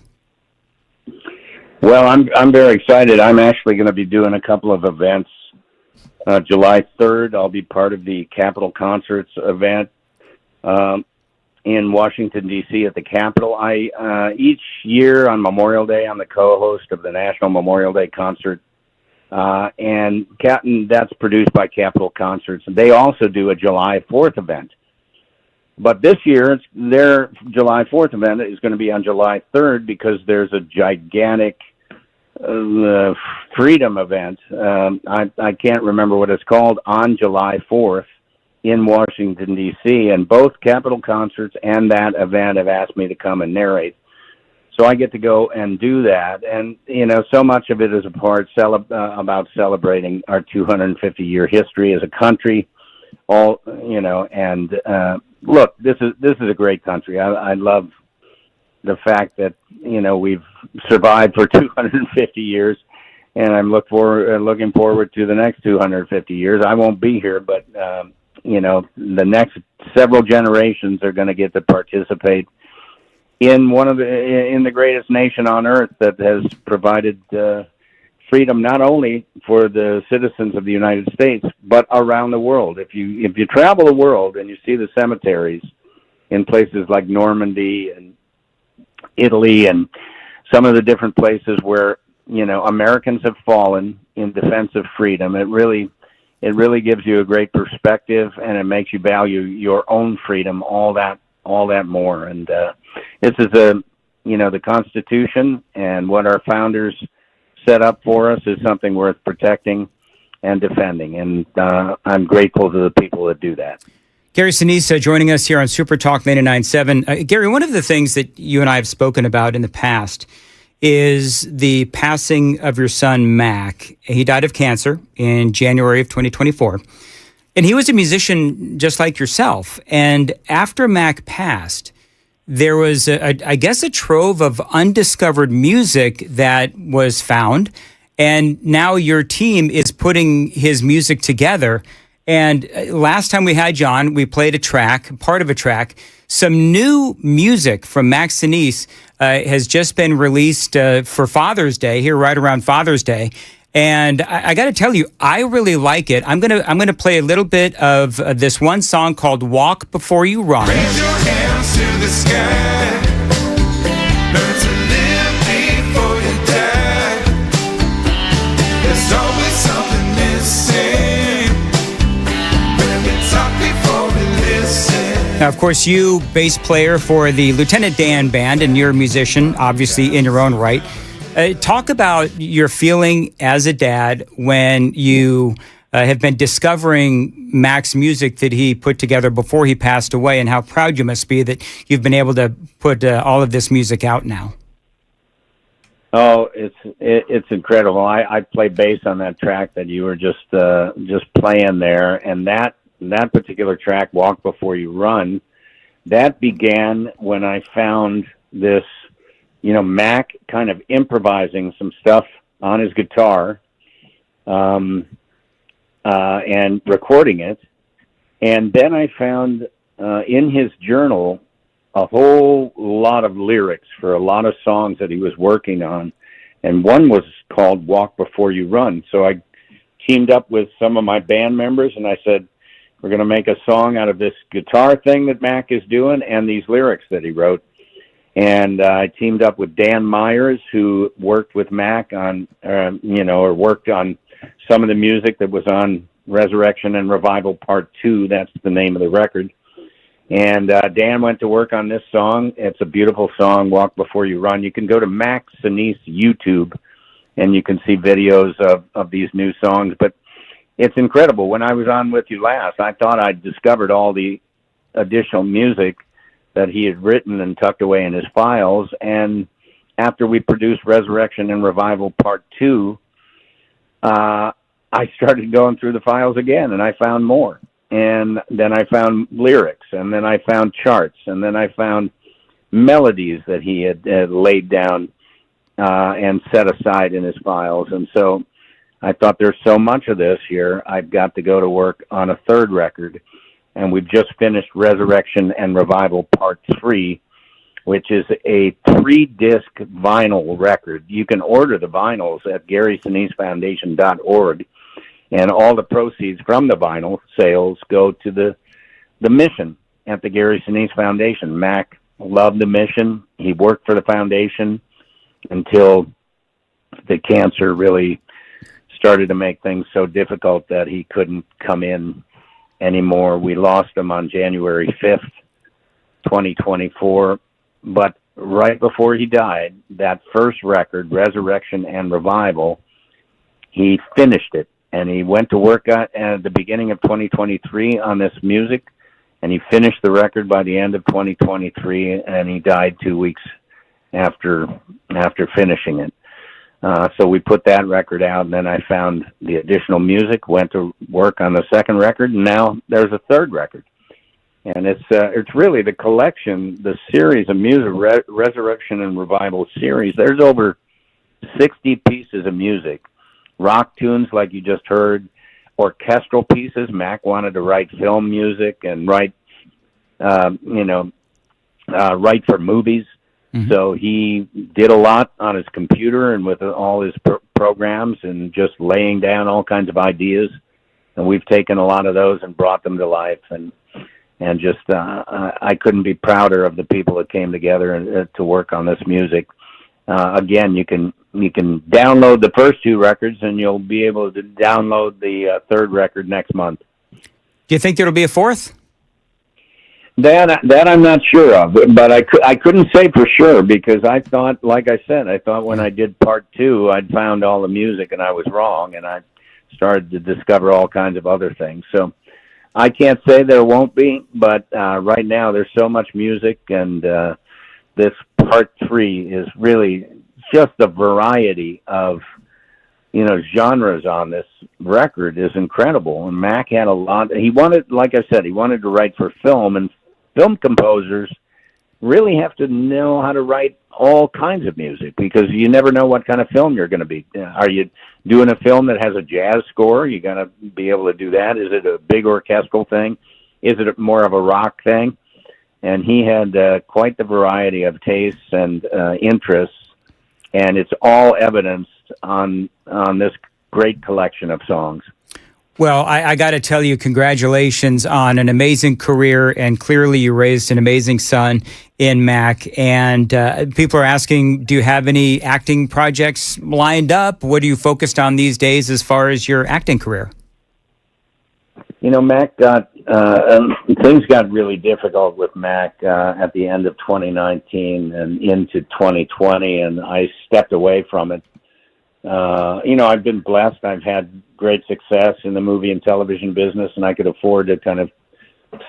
Well, I'm very excited. I'm actually going to be doing a couple of events. July 3rd, I'll be part of the Capitol Concerts event in Washington, D.C. at the Capitol. Each year on Memorial Day, I'm the co-host of the National Memorial Day Concert, and that's produced by Capitol Concerts. They also do a July 4th event. But this year, their July 4th event is going to be on July 3rd because there's a gigantic freedom event. I can't remember what it's called, on July 4th. In Washington, D.C., and both Capitol Concerts and that event have asked me to come and narrate. So I get to go and do that. And, so much of it is about celebrating our 250-year history as a country. Look, this is a great country. I love the fact that, we've survived for 250 years, and I'm looking forward to the next 250 years. I won't be here, but the next several generations are going to get to participate in in the greatest nation on earth that has provided freedom not only for the citizens of the United States but around the world. If you travel the world and you see the cemeteries in places like Normandy and Italy and some of the different places where Americans have fallen in defense of freedom, it really gives you a great perspective, and it makes you value your own freedom all that more. And this is the Constitution and what our founders set up for us is something worth protecting and defending. And I'm grateful to the people that do that. Gary Sinise joining us here on Super Talk 99.7. Gary, one of the things that you and I have spoken about in the past is the passing of your son, Mac. He died of cancer in January of 2024. And he was a musician just like yourself. And after Mac passed, there was, I guess, a trove of undiscovered music that was found. And now your team is putting his music together. And last time we had John, we played part of a track. Some new music from Mac Sinise has just been released for Father's Day, here right around Father's Day. And I got to tell you, I really like it. I'm gonna play a little bit of this one song called Walk Before You Run. Raise your hands to the sky. Learn to live before you die. There's always something missing. When we talk before we listen. Now, of course, you, bass player for the Lieutenant Dan Band, and you're a musician, obviously, in your own right. Talk about your feeling as a dad when you have been discovering Mac's music that he put together before he passed away, and how proud you must be that you've been able to put all of this music out now. Oh, it's incredible. I play bass on that track that you were just playing there, and that particular track, Walk Before You Run, that began when I found this, Mac kind of improvising some stuff on his guitar, and recording it. And then I found in his journal a whole lot of lyrics for a lot of songs that he was working on. And one was called Walk Before You Run. So I teamed up with some of my band members and I said, we're going to make a song out of this guitar thing that Mac is doing and these lyrics that he wrote. And I teamed up with Dan Myers, who worked with Mac on, or worked on some of the music that was on Resurrection and Revival Part 2. That's the name of the record. And Dan went to work on this song. It's a beautiful song, Walk Before You Run. You can go to Mac Sinise YouTube, and you can see videos of these new songs. But it's incredible. When I was on with you last, I thought I'd discovered all the additional music that he had written and tucked away in his files. And after we produced Resurrection and Revival Part 2, I started going through the files again, and I found more. And then I found lyrics, and then I found charts, and then I found melodies that he had laid down and set aside in his files. And so I thought, there's so much of this here, I've got to go to work on a third record. And we've just finished Resurrection and Revival Part 3, which is a 3-disc vinyl record. You can order the vinyls at GarySiniseFoundation.org, and all the proceeds from the vinyl sales go to the mission at the Gary Sinise Foundation. Mac loved the mission. He worked for the foundation until the cancer really started to make things so difficult that he couldn't come in anymore. We lost him on January 5th, 2024. But right before he died, that first record, Resurrection and Revival, he finished it. And he went to work at the beginning of 2023 on this music, and he finished the record by the end of 2023, and he died 2 weeks after finishing it. So we put that record out, and then I found the additional music, went to work on the second record, and now there's a third record. And it's really the collection, the series of music, Resurrection and Revival series. There's over 60 pieces of music, rock tunes like you just heard, orchestral pieces. Mac wanted to write film music and write for movies. Mm-hmm. So he did a lot on his computer and with all his programs and just laying down all kinds of ideas. And we've taken a lot of those and brought them to life. And just I couldn't be prouder of the people that came together to work on this music. Again, you can download the first two records, and you'll be able to download the third record next month. Do you think there'll be a fourth? That I'm not sure of, but I couldn't say for sure, because I thought, like I said, when I did part 2, I'd found all the music, and I was wrong, and I started to discover all kinds of other things. So I can't say there won't be, but right now there's so much music, and this part 3 is really just the variety of genres on this record is incredible. And Mac had a lot. He wanted, like I said, he wanted to write for film, and film composers really have to know how to write all kinds of music, because you never know what kind of film you're going to be. Are you doing a film that has a jazz score? You got to be able to do that. Is it a big orchestral thing? Is it more of a rock thing? And he had quite the variety of tastes and interests, and it's all evidenced on this great collection of songs. Well, I got to tell you, congratulations on an amazing career, and clearly you raised an amazing son in Mac. And people are asking, do you have any acting projects lined up? What are you focused on these days as far as your acting career? Mac things got really difficult with Mac at the end of 2019 and into 2020, and I stepped away from it. I've been blessed. I've had great success in the movie and television business, and I could afford to kind of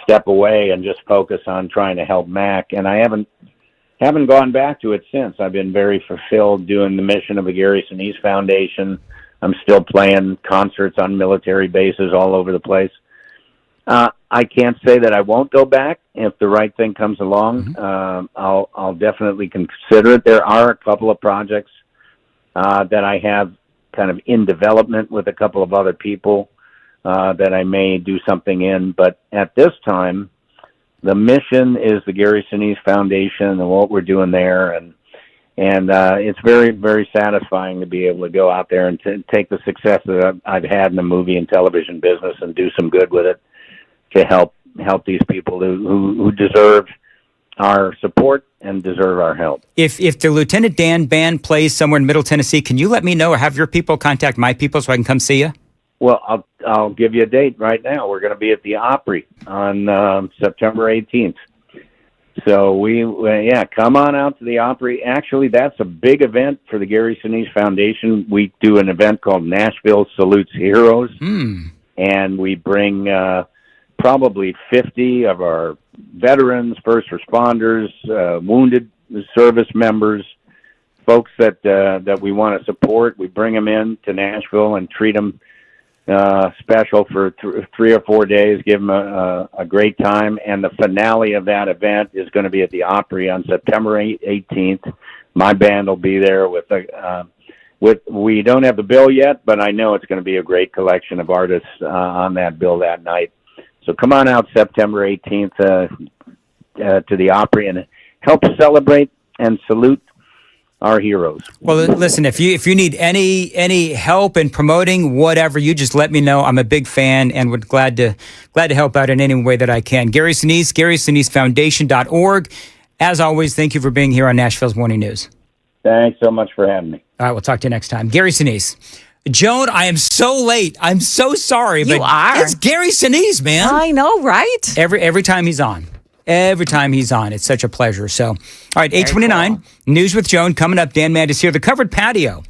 step away and just focus on trying to help Mac. And I haven't gone back to it since. I've been very fulfilled doing the mission of the Gary Sinise Foundation. I'm still playing concerts on military bases all over the place. I can't say that I won't go back if the right thing comes along. Mm-hmm. I'll definitely consider it. There are a couple of projects that I have kind of in development with a couple of other people that I may do something in. But at this time, the mission is the Gary Sinise Foundation and what we're doing there. And it's very, very satisfying to be able to go out there and take the success that I've had in the movie and television business and do some good with it to help these people who deserve our support and deserve our help. If the Lieutenant Dan band plays somewhere in Middle Tennessee, can you let me know, or have your people contact my people so I can come see you? Well, I'll give you a date right now. We're going to be at the Opry on September 18th. So come on out to the Opry. Actually, that's a big event for the Gary Sinise Foundation. We do an event called Nashville Salutes Heroes, and we bring probably 50 of our veterans, first responders, wounded service members, folks that we want to support. We bring them in to Nashville and treat them special for 3 or 4 days, give them a great time. And the finale of that event is going to be at the Opry on September 18th. My band will be there we don't have the bill yet, but I know it's going to be a great collection of artists on that bill that night. So come on out September 18th to the Opry and help celebrate and salute our heroes. Well, listen, if you need any help in promoting whatever, you just let me know. I'm a big fan and would glad to help out in any way that I can. Gary Sinise, GarySiniseFoundation.org. As always, thank you for being here on Nashville's Morning News. Thanks so much for having me. All right, we'll talk to you next time. Gary Sinise. Joan, I am so late. I'm so sorry. You but are. It's Gary Sinise, man. I know, right? Every time he's on. Every time he's on. It's such a pleasure. So, all right, 8:29, cool. News with Joan coming up. Dan Mandis here. The covered patio.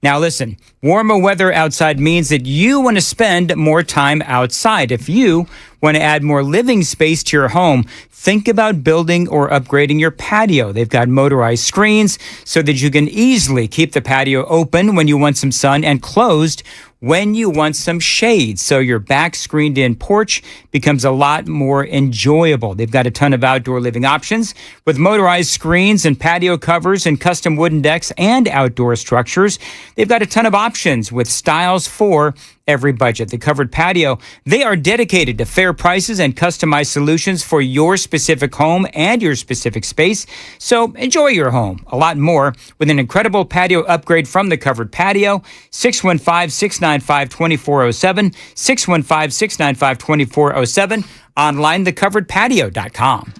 Now, listen, warmer weather outside means that you want to spend more time outside. If you want to add more living space to your home, think about building or upgrading your patio. They've got motorized screens so that you can easily keep the patio open when you want some sun and closed when you want some shade. So your back screened in porch becomes a lot more enjoyable. They've got a ton of outdoor living options with motorized screens and patio covers and custom wooden decks and outdoor structures. They've got a ton of options with styles for every budget. The Covered Patio, they are dedicated to fair prices and customized solutions for your specific home and your specific space. So enjoy your home a lot more with an incredible patio upgrade from the Covered Patio. 615-695-2407, 615-695-2407, online thecoveredpatio.com.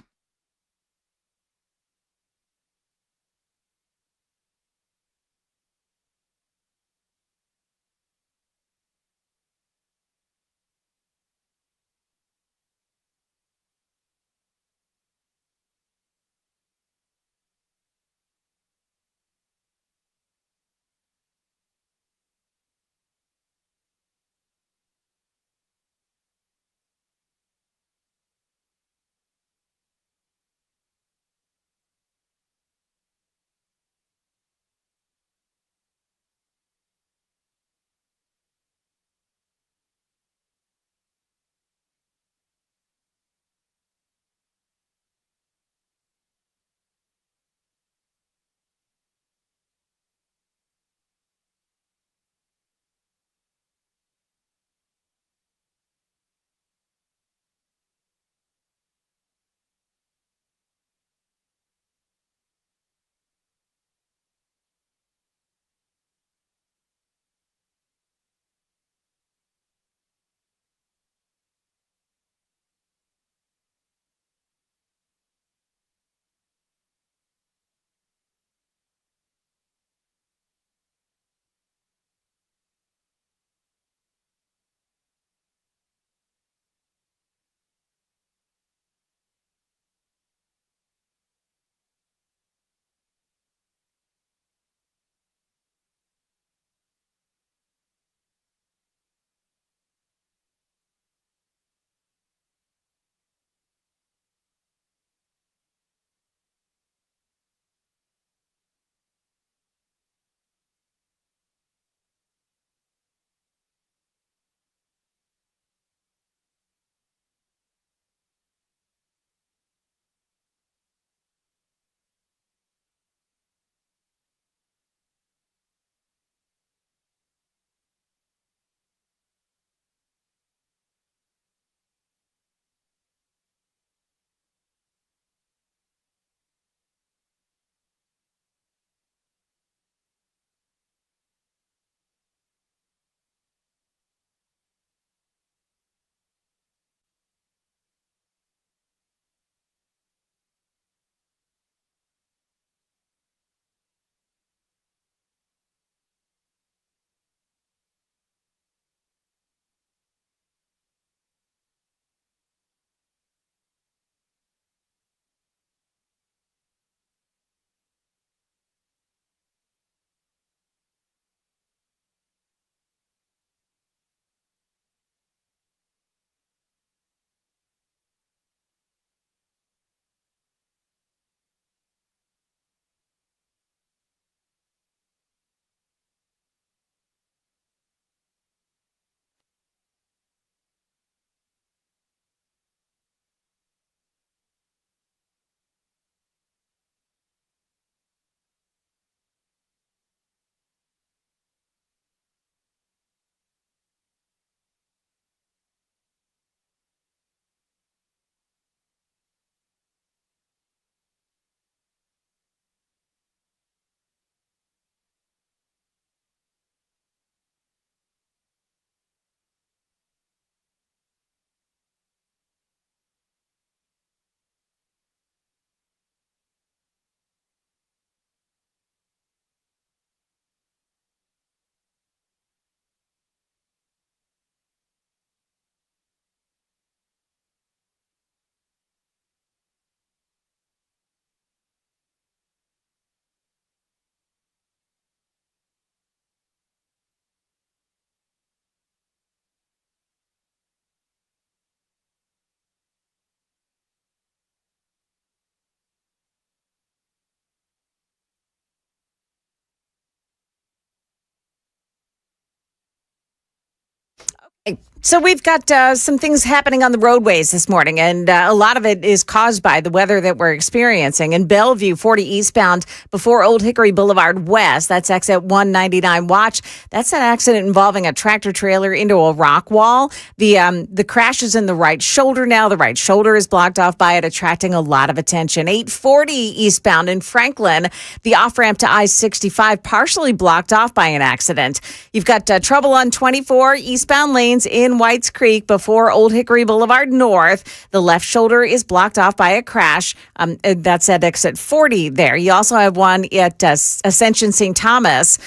So we've got some things happening on the roadways this morning, and a lot of it is caused by the weather that we're experiencing. In Bellevue, 40 eastbound before Old Hickory Boulevard West, that's exit 199. Watch, that's an accident involving a tractor trailer into a rock wall. The crash is in the right shoulder now. The right shoulder is blocked off by it, attracting a lot of attention. 840 eastbound in Franklin, the off-ramp to I-65 partially blocked off by an accident. You've got trouble on 24 eastbound lanes in Whites Creek before Old Hickory Boulevard North. The left shoulder is blocked off by a crash. That's at exit 40 there. You also have one at Ascension St. Thomas.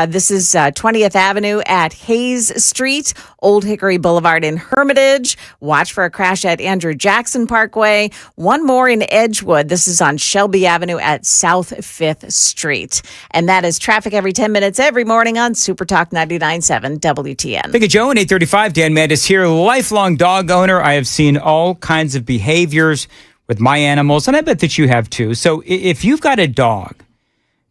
This is 20th Avenue at Hayes Street, Old Hickory Boulevard in Hermitage. Watch for a crash at Andrew Jackson Parkway. One more in Edgewood. This is on Shelby Avenue at South 5th Street. And that is traffic every 10 minutes every morning on Super Talk 99.7 WTN. Think of Joe in 835. Dan Mandis here, lifelong dog owner. I have seen all kinds of behaviors with my animals, and I bet that you have too. So if you've got a dog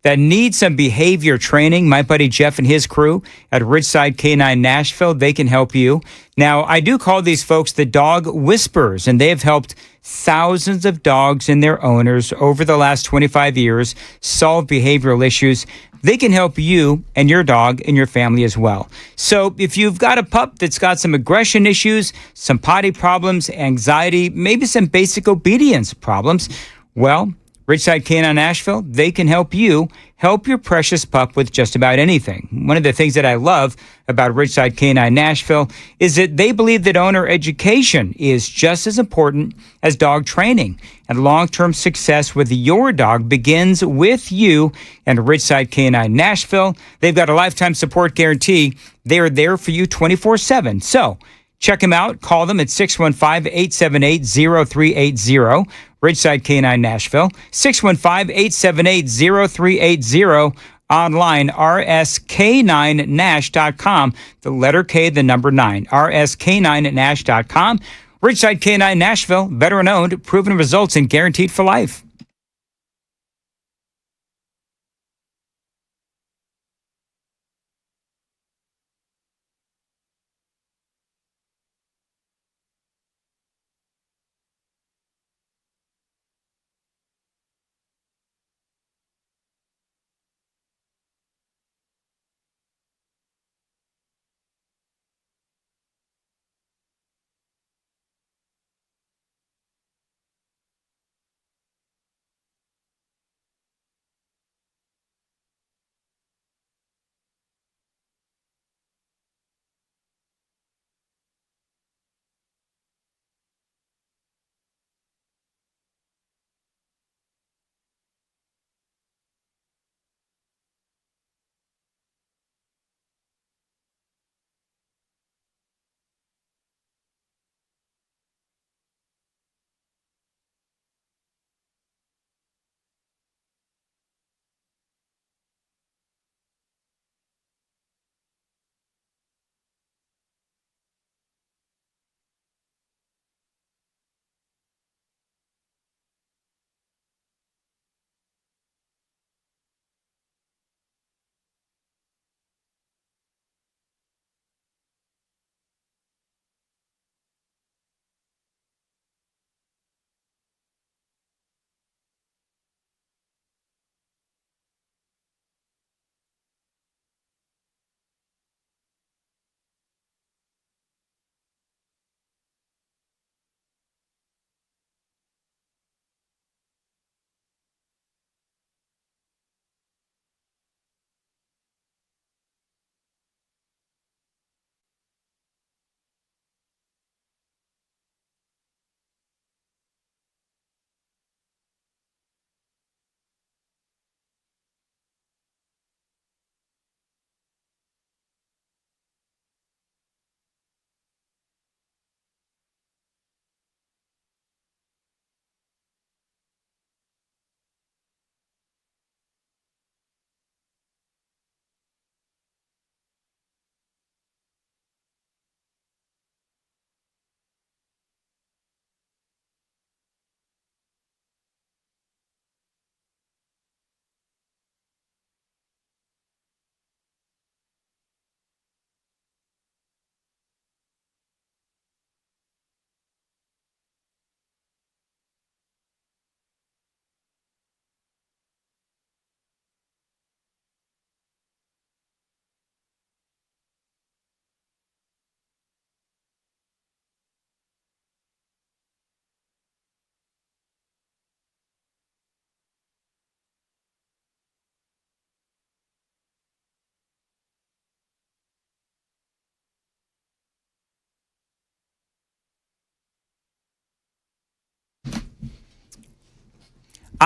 that needs some behavior training, my buddy Jeff and his crew at Ridgeside K9 Nashville, they can help you. Now, I do call these folks the dog whisperers, and they have helped thousands of dogs and their owners over the last 25 years solve behavioral issues. They can help you and your dog and your family as well. So if you've got a pup that's got some aggression issues, some potty problems, anxiety, maybe some basic obedience problems, well, Ridgeside K9 Nashville, they can help you help your precious pup with just about anything. One of the things that I love about Ridgeside K9 Nashville is that they believe that owner education is just as important as dog training. And long-term success with your dog begins with you and Ridgeside K9 Nashville. They've got a lifetime support guarantee. They are there for you 24/7. So check them out. Call them at 615-878-0380. Ridgeside K9 Nashville, 615-878-0380. Online, rsk9nash.com. The letter K, the number 9, rsk9nash.com. Ridgeside K9 Nashville, veteran owned, proven results, and guaranteed for life.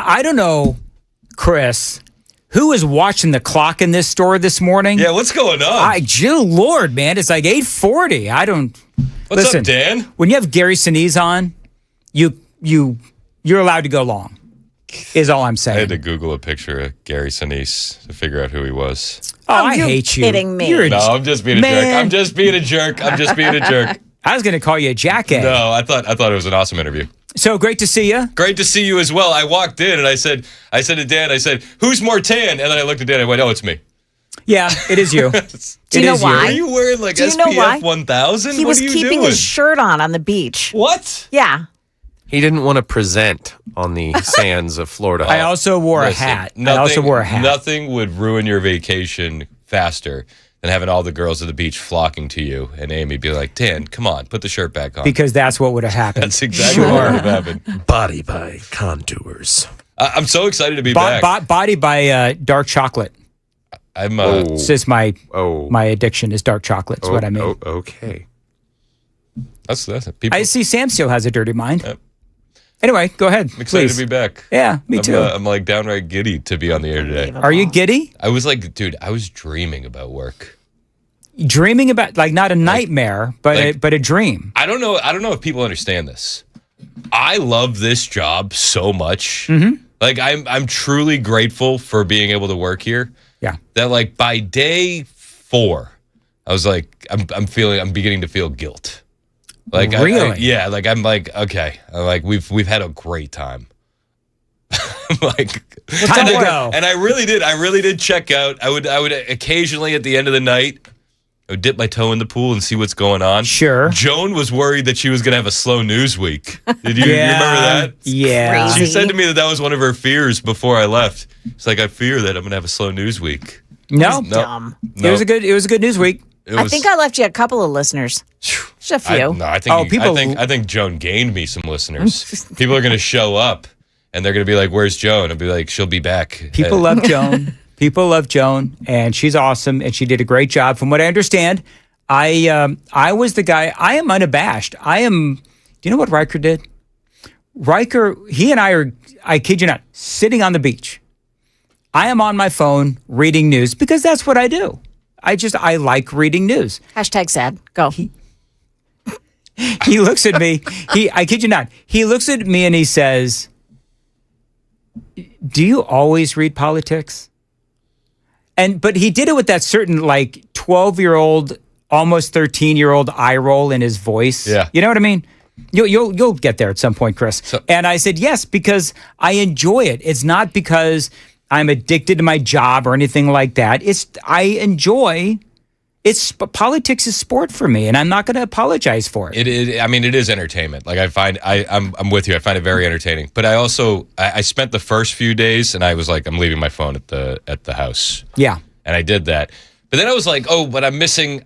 I don't know, Chris, who is watching the clock in this store this morning? Yeah, what's going on? Good Lord, man, it's like 8:40. I don't. What's listen, up, Dan? When you have Gary Sinise on, you're allowed to go long. Is all I'm saying. I had to Google a picture of Gary Sinise to figure out who he was. Oh, I hate you. Kidding me? You're No, I'm just being a jerk. I'm just being a jerk. I was going to call you a jackass. No, I thought it was an awesome interview. So great to see you. Great to see you as well. I walked in and I said to Dan, who's more tan? And then I looked at Dan and I went, oh, it's me. Yeah, it is you. Do you know why? Are you wearing like Do you know why? SPF 1000? He What was are you keeping doing? his shirt on the beach. What? Yeah. He didn't want to present on the sands of Florida. I also wore a hat. Nothing would ruin your vacation faster than having all the girls at the beach flocking to you and Amy be like, Dan, come on, put the shirt back on. Because that's what would have happened. That's exactly what would have happened. Body by contours. I'm so excited to be back. Body by dark chocolate. This is my addiction is dark chocolate. That's what I mean. Okay. That's people. I see Sam still has a dirty mind. Anyway, go ahead. I'm excited please. to be back. Yeah, me too. I'm like downright giddy to be on the air today. Are you giddy? I was like, dude, I was dreaming about work. Dreaming about like not a nightmare, but a dream. I don't know if people understand this. I love this job so much. Mm-hmm. Like I'm truly grateful for being able to work here. Yeah. That like by day 4, I was like, I'm beginning to feel guilt. Like really? I'm like, okay. I'm like we've had a great time. Like time to go. And I really did check out. I would occasionally at the end of the night I would dip my toe in the pool and see what's going on. Sure. Joan was worried that she was going to have a slow news week. Did you remember that? Yeah. She said to me that was one of her fears before I left. It's like, I fear that I'm going to have a slow news week. No. Dumb. It was a good news week. I think I left you a couple of listeners. Just a few. I think Joan gained me some listeners. People are going to show up and they're going to be like, "Where's Joan?" I'll be like, "She'll be back." People love Joan. People love Joan, and she's awesome, and she did a great job. From what I understand, I was the guy. I am unabashed. I am. Do you know what Riker did? Riker, he and I are. I kid you not, sitting on the beach. I am on my phone reading news because that's what I do. I like reading news. Hashtag sad. Go. He looks at me. I kid you not. He looks at me and he says, "Do you always read politics?" But he did it with that certain like 12-year-old, almost 13-year-old eye roll in his voice. Yeah. You know what I mean? You'll get there at some point, Chris. And I said, yes, because I enjoy it. It's not because I'm addicted to my job or anything like that. I enjoy. Politics is sport for me, and I'm not going to apologize for it. It is entertainment. Like I'm with you. I find it very entertaining. But I spent the first few days, and I was like, I'm leaving my phone at the house. Yeah, and I did that. But then I was like, oh, but I'm missing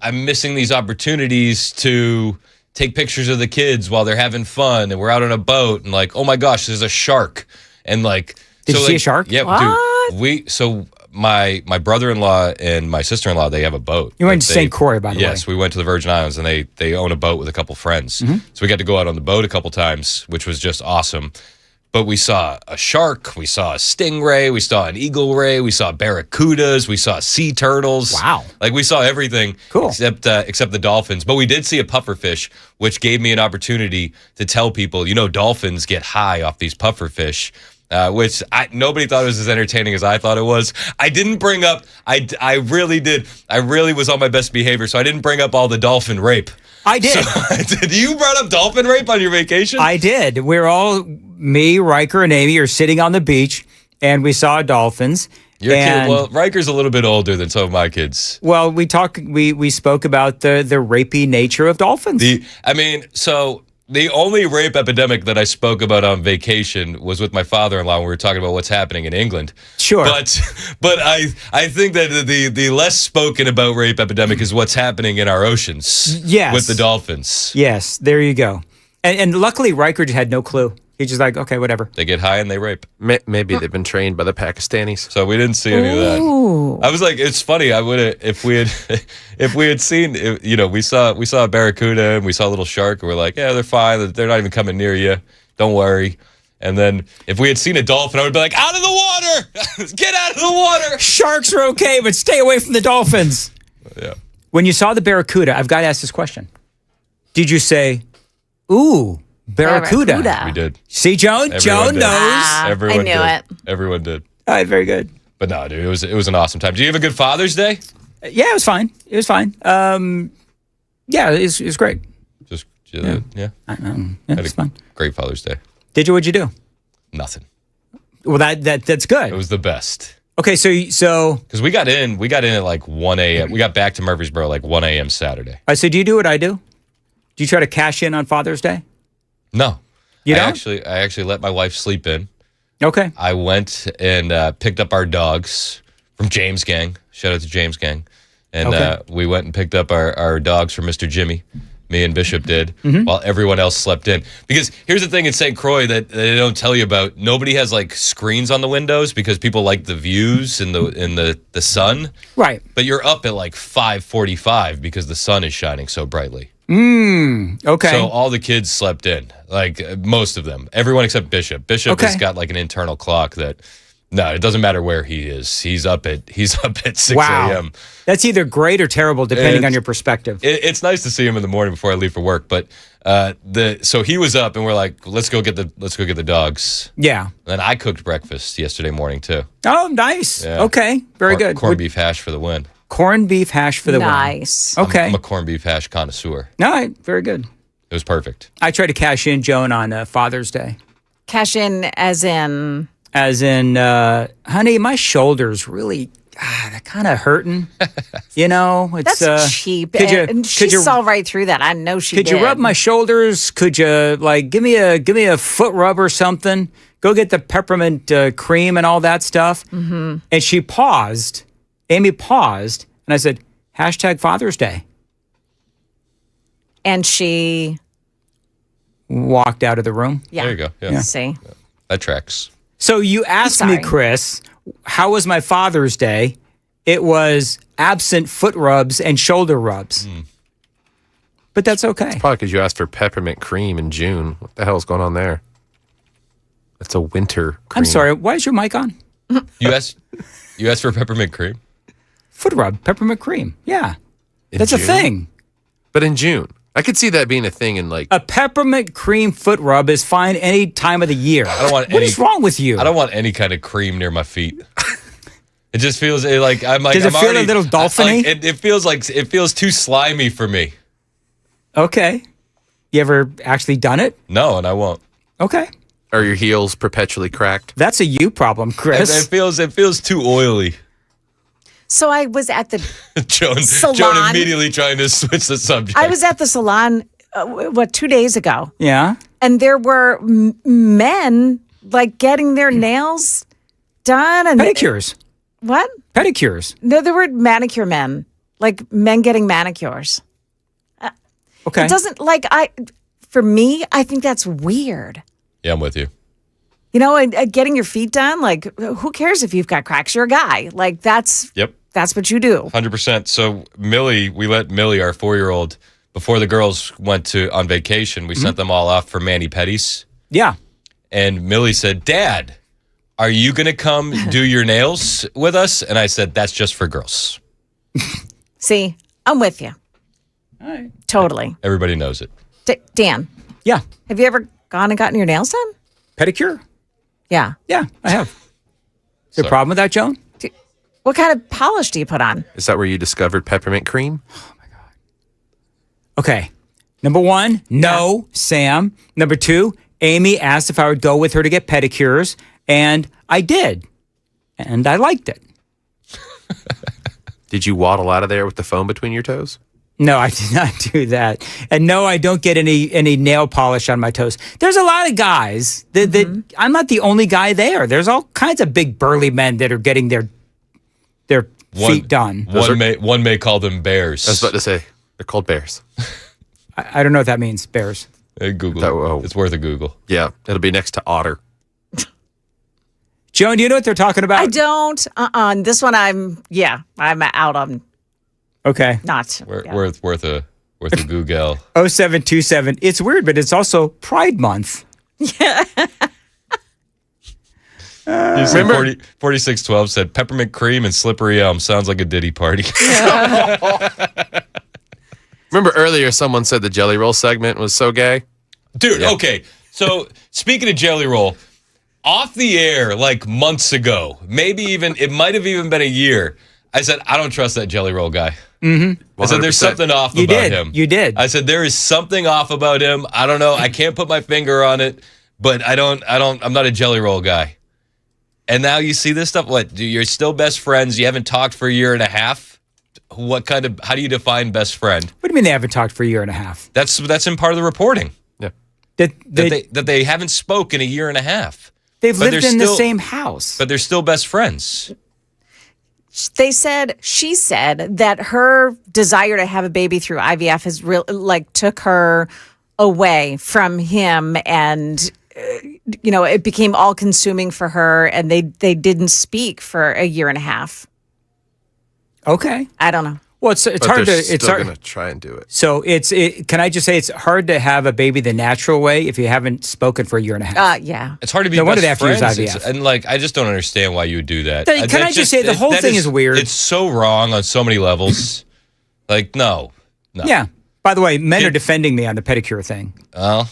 these opportunities to take pictures of the kids while they're having fun, and we're out on a boat, and like, oh my gosh, there's a shark, and like, did you see a shark? Yeah, what? dude. My brother-in-law and my sister-in-law, they have a boat. You went to St. Croix, by the way. Yes, we went to the Virgin Islands, and they own a boat with a couple friends. Mm-hmm. So we got to go out on the boat a couple times, which was just awesome. But we saw a shark, we saw a stingray, we saw an eagle ray, we saw barracudas, we saw sea turtles. Wow. Like we saw everything cool. except the dolphins. But we did see a pufferfish, which gave me an opportunity to tell people, dolphins get high off these pufferfish. Which nobody thought it was as entertaining as I thought it was. I didn't bring up, I really did. I really was on my best behavior, so I didn't bring up all the dolphin rape. I did. So, you brought up dolphin rape on your vacation? I did. Me, Riker, and Amy are sitting on the beach, and we saw dolphins. Your kid, well, Riker's a little bit older than some of my kids. Well, we spoke about the rapey nature of dolphins. The only rape epidemic that I spoke about on vacation was with my father-in-law when we were talking about what's happening in England. Sure. But I think that the less spoken about rape epidemic is what's happening in our oceans. Yes. With the dolphins. Yes, there you go. And luckily Riker had no clue. He's just like, okay, whatever. They get high and they rape. Maybe they've been trained by the Pakistanis. So we didn't see any of that. I was like, it's funny. I would have if we had seen, we saw a barracuda and we saw a little shark and we're like, yeah, they're fine. They're not even coming near you. Don't worry. And then if we had seen a dolphin, I would be like, out of the water! Get out of the water! Sharks are okay, but stay away from the dolphins. Yeah. When you saw the barracuda, I've got to ask this question. Did you say, ooh, barracuda? We did. See, Joan? Joan knows. Everyone I knew did. it. Everyone did. All right, very good. But no, dude, it was an awesome time. Did you have a good Father's Day? Yeah, it was fine. It was fine. Yeah, it was great. Just Yeah. yeah. Yeah, it's fun. Great Father's Day. What'd you do? Nothing. Well, that's good. It was the best. Okay, so because we got in at like 1 a.m. We got back to Murfreesboro like 1 a.m. Saturday. So do you do what I do? Do you try to cash in on Father's Day? No, you don't? I actually let my wife sleep in. Okay. I went and picked up our dogs from James Gang. Shout out to James Gang. And we went and picked up our dogs from Mr. Jimmy. Me and Bishop did, while everyone else slept in. Because here's the thing in St. Croix that they don't tell you about. Nobody has like screens on the windows because people like the views in the sun. Right. But you're up at like 5:45 because the sun is shining so brightly. Okay. So all the kids slept in, like most of them. Everyone except Bishop. Bishop has got like an internal clock that, no, it doesn't matter where he is. He's up at 6 a.m. That's either great or terrible depending on your perspective. It's nice to see him in the morning before I leave for work. But so he was up and we're like, let's go get the dogs. Yeah. And I cooked breakfast yesterday morning too. Oh, nice. Yeah. Okay, very good. Corned beef hash for the win. Corned beef hash for the win. Nice. Okay. I'm a corned beef hash connoisseur. All right, very good. It was perfect. I tried to cash in, Joan, on Father's Day. Cash in as in? As in, honey, my shoulder's really, they're kind of hurting. You know, it's That's cheap. Could you, And she saw right through that. I know she Could did. you rub my shoulders? Could you like give me a foot rub or something? Go get the peppermint cream and all that stuff. Mm-hmm. And she paused. Amy paused, and I said, #Father's Day. And she walked out of the room. Yeah. There you go. Yeah. See? Yeah. That tracks. So you asked me, Chris, how was my Father's Day? It was absent foot rubs and shoulder rubs. But that's okay. It's probably because you asked for peppermint cream in June. What the hell's going on there? That's a winter cream. I'm sorry. Why is your mic on? You asked for peppermint cream? Foot rub, peppermint cream. Yeah. That's a June? thing. But in June. I could see that being a thing in like... A peppermint cream foot rub is fine any time of the year. I don't want What is wrong with you? I don't want any kind of cream near my feet. It just feels like I'm like. Does it I'm feel already, a little dolphin-y? It feels too slimy for me. Okay. You ever actually done it? No, and I won't. Okay. Are your heels perpetually cracked? That's a you problem, Chris. It feels too oily. So I was at the Joan salon. immediately trying to switch the subject. I was at the salon, 2 days ago, Yeah. and there were men like getting their nails done and Pedicures. What? Pedicures. No, there were manicure men, like men getting manicures. Okay. It doesn't for me, I think that's weird. Yeah, I'm with you. You know, and getting your feet done, like who cares if you've got cracks? You're a guy. Like that's what you do. 100%. So we let Millie, our 4-year-old, before the girls went on vacation, we sent them all off for mani-pedis. Yeah. And Millie said, "Dad, are you going to come do your nails with us?" And I said, "That's just for girls." See, I'm with you. All right. Totally. Everybody knows it. Dan. Yeah. Have you ever gone and gotten your nails done? Pedicure? Yeah. Yeah, I have. Is there a problem with that, Joan? What kind of polish do you put on? Is that where you discovered peppermint cream? Okay. Number 1, no, Sam. Number 2, Amy asked if I would go with her to get pedicures, and I did. And I liked it. Did you waddle out of there with the foam between your toes? No, I did not do that. And no, I don't get any nail polish on my toes. There's a lot of guys that I'm not the only guy there. There's all kinds of big burly men that are getting their feet done. One may call them bears. I was about to say, they're called bears. I don't know what that means, bears. Google it. It's worth a Google. Yeah, it'll be next to otter. Joan, do you know what they're talking about? I don't. This one I'm out on. Okay. Not. Worth a Google. 0727. It's weird, but it's also Pride Month. Yeah. Remember 4612 said peppermint cream and slippery elm sounds like a Diddy party. Remember earlier someone said the Jelly Roll segment was so gay? Dude, okay. So speaking of Jelly Roll, off the air like months ago, maybe even, it might have even been a year, I said, I don't trust that Jelly Roll guy. Mm-hmm. I said, there's something off about him. You did. I said, there is something off about him. I don't know. I can't put my finger on it, but I'm not a Jelly Roll guy. And now you see this stuff. What? You're still best friends. You haven't talked for a year and a half. How do you define best friend? What do you mean they haven't talked for a year and a half? That's in part of the reporting. Yeah. That they haven't spoken a year and a half. They've lived in the same house. But they're still best friends. She said that her desire to have a baby through IVF has took her away from him, and it became all consuming for her, and they didn't speak for a year and a half. Okay. I don't know. Well, it's hard to. It's still going to try and do it. So can I just say it's hard to have a baby the natural way if you haven't spoken for a year and a half. Yeah. It's hard to be no wonder best they have friends. to use IVF. And I just don't understand why you would do that. Can I just say the whole thing is weird? It's so wrong on so many levels. No. Yeah. By the way, men are defending me on the pedicure thing. Well,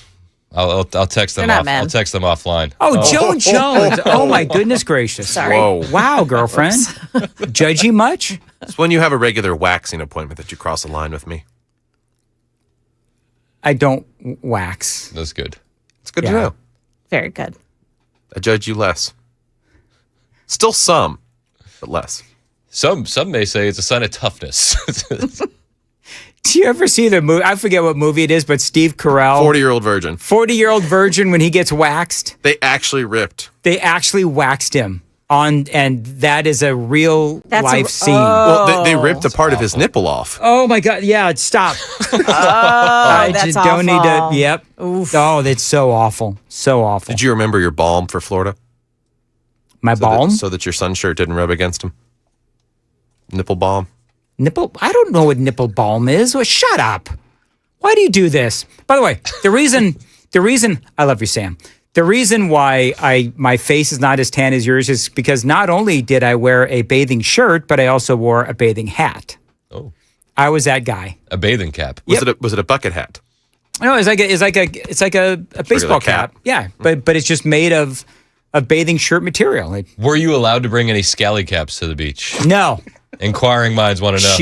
I'll text them off. I'll text them offline. Oh, Joan Jones. Oh my goodness gracious. Sorry. Whoa. Wow, girlfriend. Judgy much? It's when you have a regular waxing appointment that you cross the line with me. I don't wax. That's good. It's good to know. Very good. I judge you less. Still some, but less. Some may say it's a sign of toughness. Do you ever see the movie? I forget what movie it is, but Steve Carell. 40-year-old virgin. 40-year-old virgin when he gets waxed. They actually ripped. They actually waxed him. And that is a real life scene. Well, they ripped a part of his nipple off. Oh my God! Yeah, stop. That's don't need to. awful. Yep. Oof. Oh, that's so awful. So awful. Did you remember your balm for Florida? My balm? So that your sun shirt didn't rub against him. Nipple balm. Nipple? I don't know what nipple balm is. Well, shut up. Why do you do this? By the way, the reason I love you, Sam. The reason why my face is not as tan as yours is because not only did I wear a bathing shirt, but I also wore a bathing hat. Oh, I was that guy. A bathing cap. Was it a bucket hat? No, it's like a baseball cap. Yeah, but it's just made of bathing shirt material. Were you allowed to bring any scally caps to the beach? No. Inquiring minds want to know.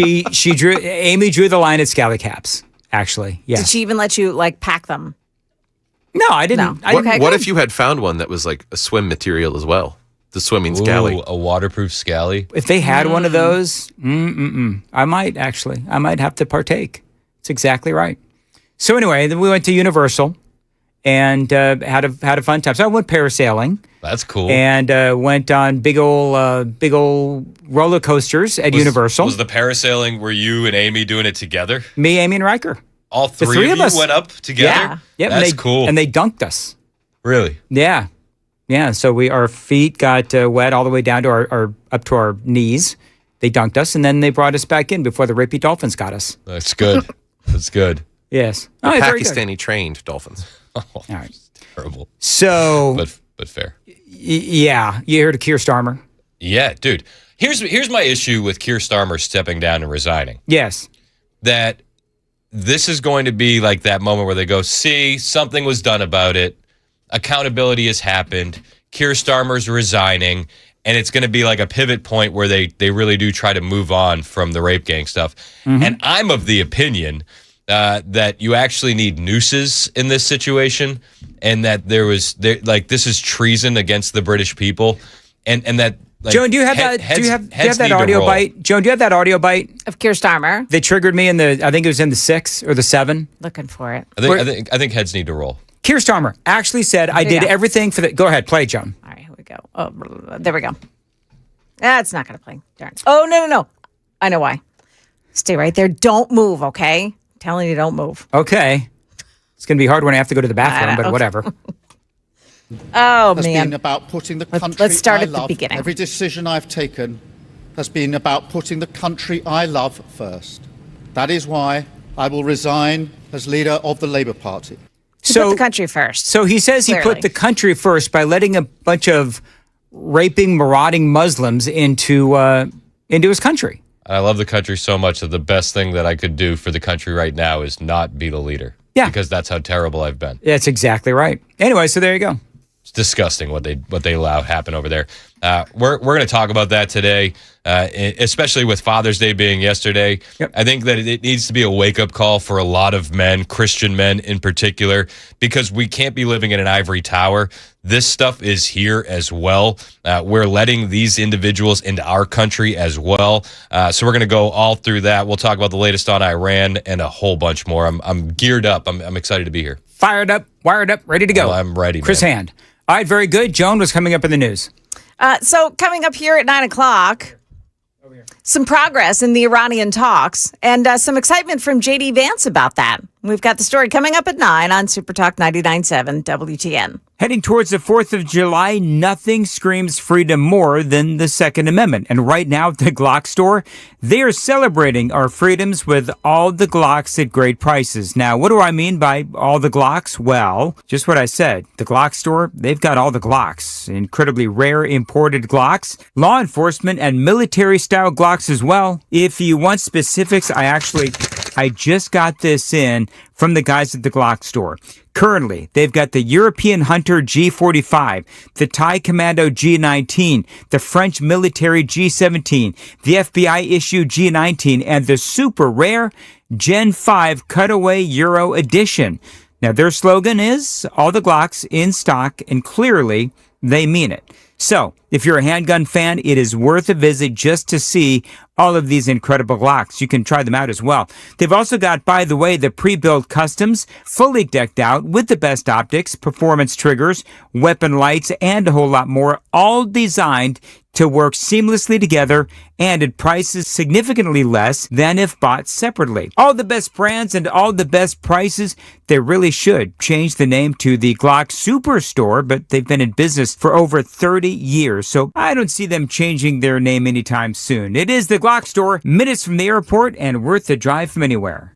Amy drew the line at scally caps. Actually, yeah. Did she even let you pack them? No, I didn't. No. What if you had found one that was like a swim material as well? The swimming scally. A waterproof scally. If they had one of those, I might actually. I might have to partake. It's exactly right. So anyway, then we went to Universal and had a fun time. So I went parasailing. That's cool. And went on big old roller coasters at Universal. Was the parasailing, were you and Amy doing it together? Me, Amy, and Riker. All three of us you went up together? Yeah. That's cool. And they dunked us. Really? Yeah. Yeah. So our feet got wet all the way down to our up to our knees. They dunked us, and then they brought us back in before the rapey dolphins got us. That's good. That's good. Yes. The Pakistani trained dolphins. Oh, all right. Terrible. So, but fair. Yeah. You heard of Keir Starmer? Yeah, dude. Here's my issue with Keir Starmer stepping down and resigning. Yes. That this is going to be like that moment where they go, see, something was done about it. Accountability has happened. Keir Starmer's resigning. And it's going to be like a pivot point where they really do try to move on from the rape gang stuff. Mm-hmm. And I'm of the opinion that you actually need nooses in this situation, and that this is treason against the British people, and that. Joan, do you have that audio bite? Joan, do you have that audio bite of Keir Starmer? They triggered me I think it was in the 6 or the 7. Looking for it. I think heads need to roll. Keir Starmer actually said, I did everything for the. Go ahead, play it, Joan. All right, here we go. Oh, there we go. That's not going to play. Darn. Oh, no. I know why. Stay right there. Don't move, okay? I'm telling you, don't move. Okay. It's going to be hard when I have to go to the bathroom, but whatever. Oh, has man. been about putting the country Let's start I at the love. beginning. Every decision I've taken has been about putting the country I love first. That is why I will resign as leader of the Labour Party. Put the country first. So he says he put the country first by letting a bunch of raping, marauding Muslims into his country. I love the country so much that the best thing that I could do for the country right now is not be the leader. Yeah. Because that's how terrible I've been. That's exactly right. Anyway, so there you go. It's disgusting what they allow happen over there. We're going to talk about that today, especially with Father's Day being yesterday. Yep. I think that it needs to be a wake-up call for a lot of men, Christian men in particular, because we can't be living in an ivory tower. This stuff is here as well. We're letting these individuals into our country as well. So we're going to go all through that. We'll talk about the latest on Iran and a whole bunch more. I'm geared up. I'm excited to be here. Fired up, wired up, ready to go. Well, I'm ready, Chris man. Hand. All right, very good. Joan, was coming up in the news? So coming up here at 9 o'clock, some progress in the Iranian talks and some excitement from J.D. Vance about that. We've got the story coming up at 9 on Super Talk 99.7 WTN. Heading towards the 4th of July, nothing screams freedom more than the Second Amendment. And right now at the Glock store, they are celebrating our freedoms with all the Glocks at great prices. Now, what do I mean by all the Glocks? Well, just what I said. The Glock store, they've got all the Glocks. Incredibly rare imported Glocks, law enforcement and military-style Glocks as well. If you want specifics, I just got this in from the guys at the Glock store. Currently, they've got the European Hunter G45, the Thai Commando G19, the French military G17, the FBI issue G19, and the super rare Gen 5 Cutaway Euro Edition. Now, their slogan is, all the Glocks in stock, and clearly, they mean it. So, if you're a handgun fan, it is worth a visit just to see all of these incredible Glocks. You can try them out as well. They've also got, by the way, the pre-built customs, fully decked out with the best optics, performance triggers, weapon lights, and a whole lot more, all designed to work seamlessly together and at prices significantly less than if bought separately. All the best brands and all the best prices. They really should change the name to the Glock Superstore, but they've been in business for over 30 years, so I don't see them changing their name anytime soon. It is the Glock Store, minutes from the airport and worth the drive from anywhere.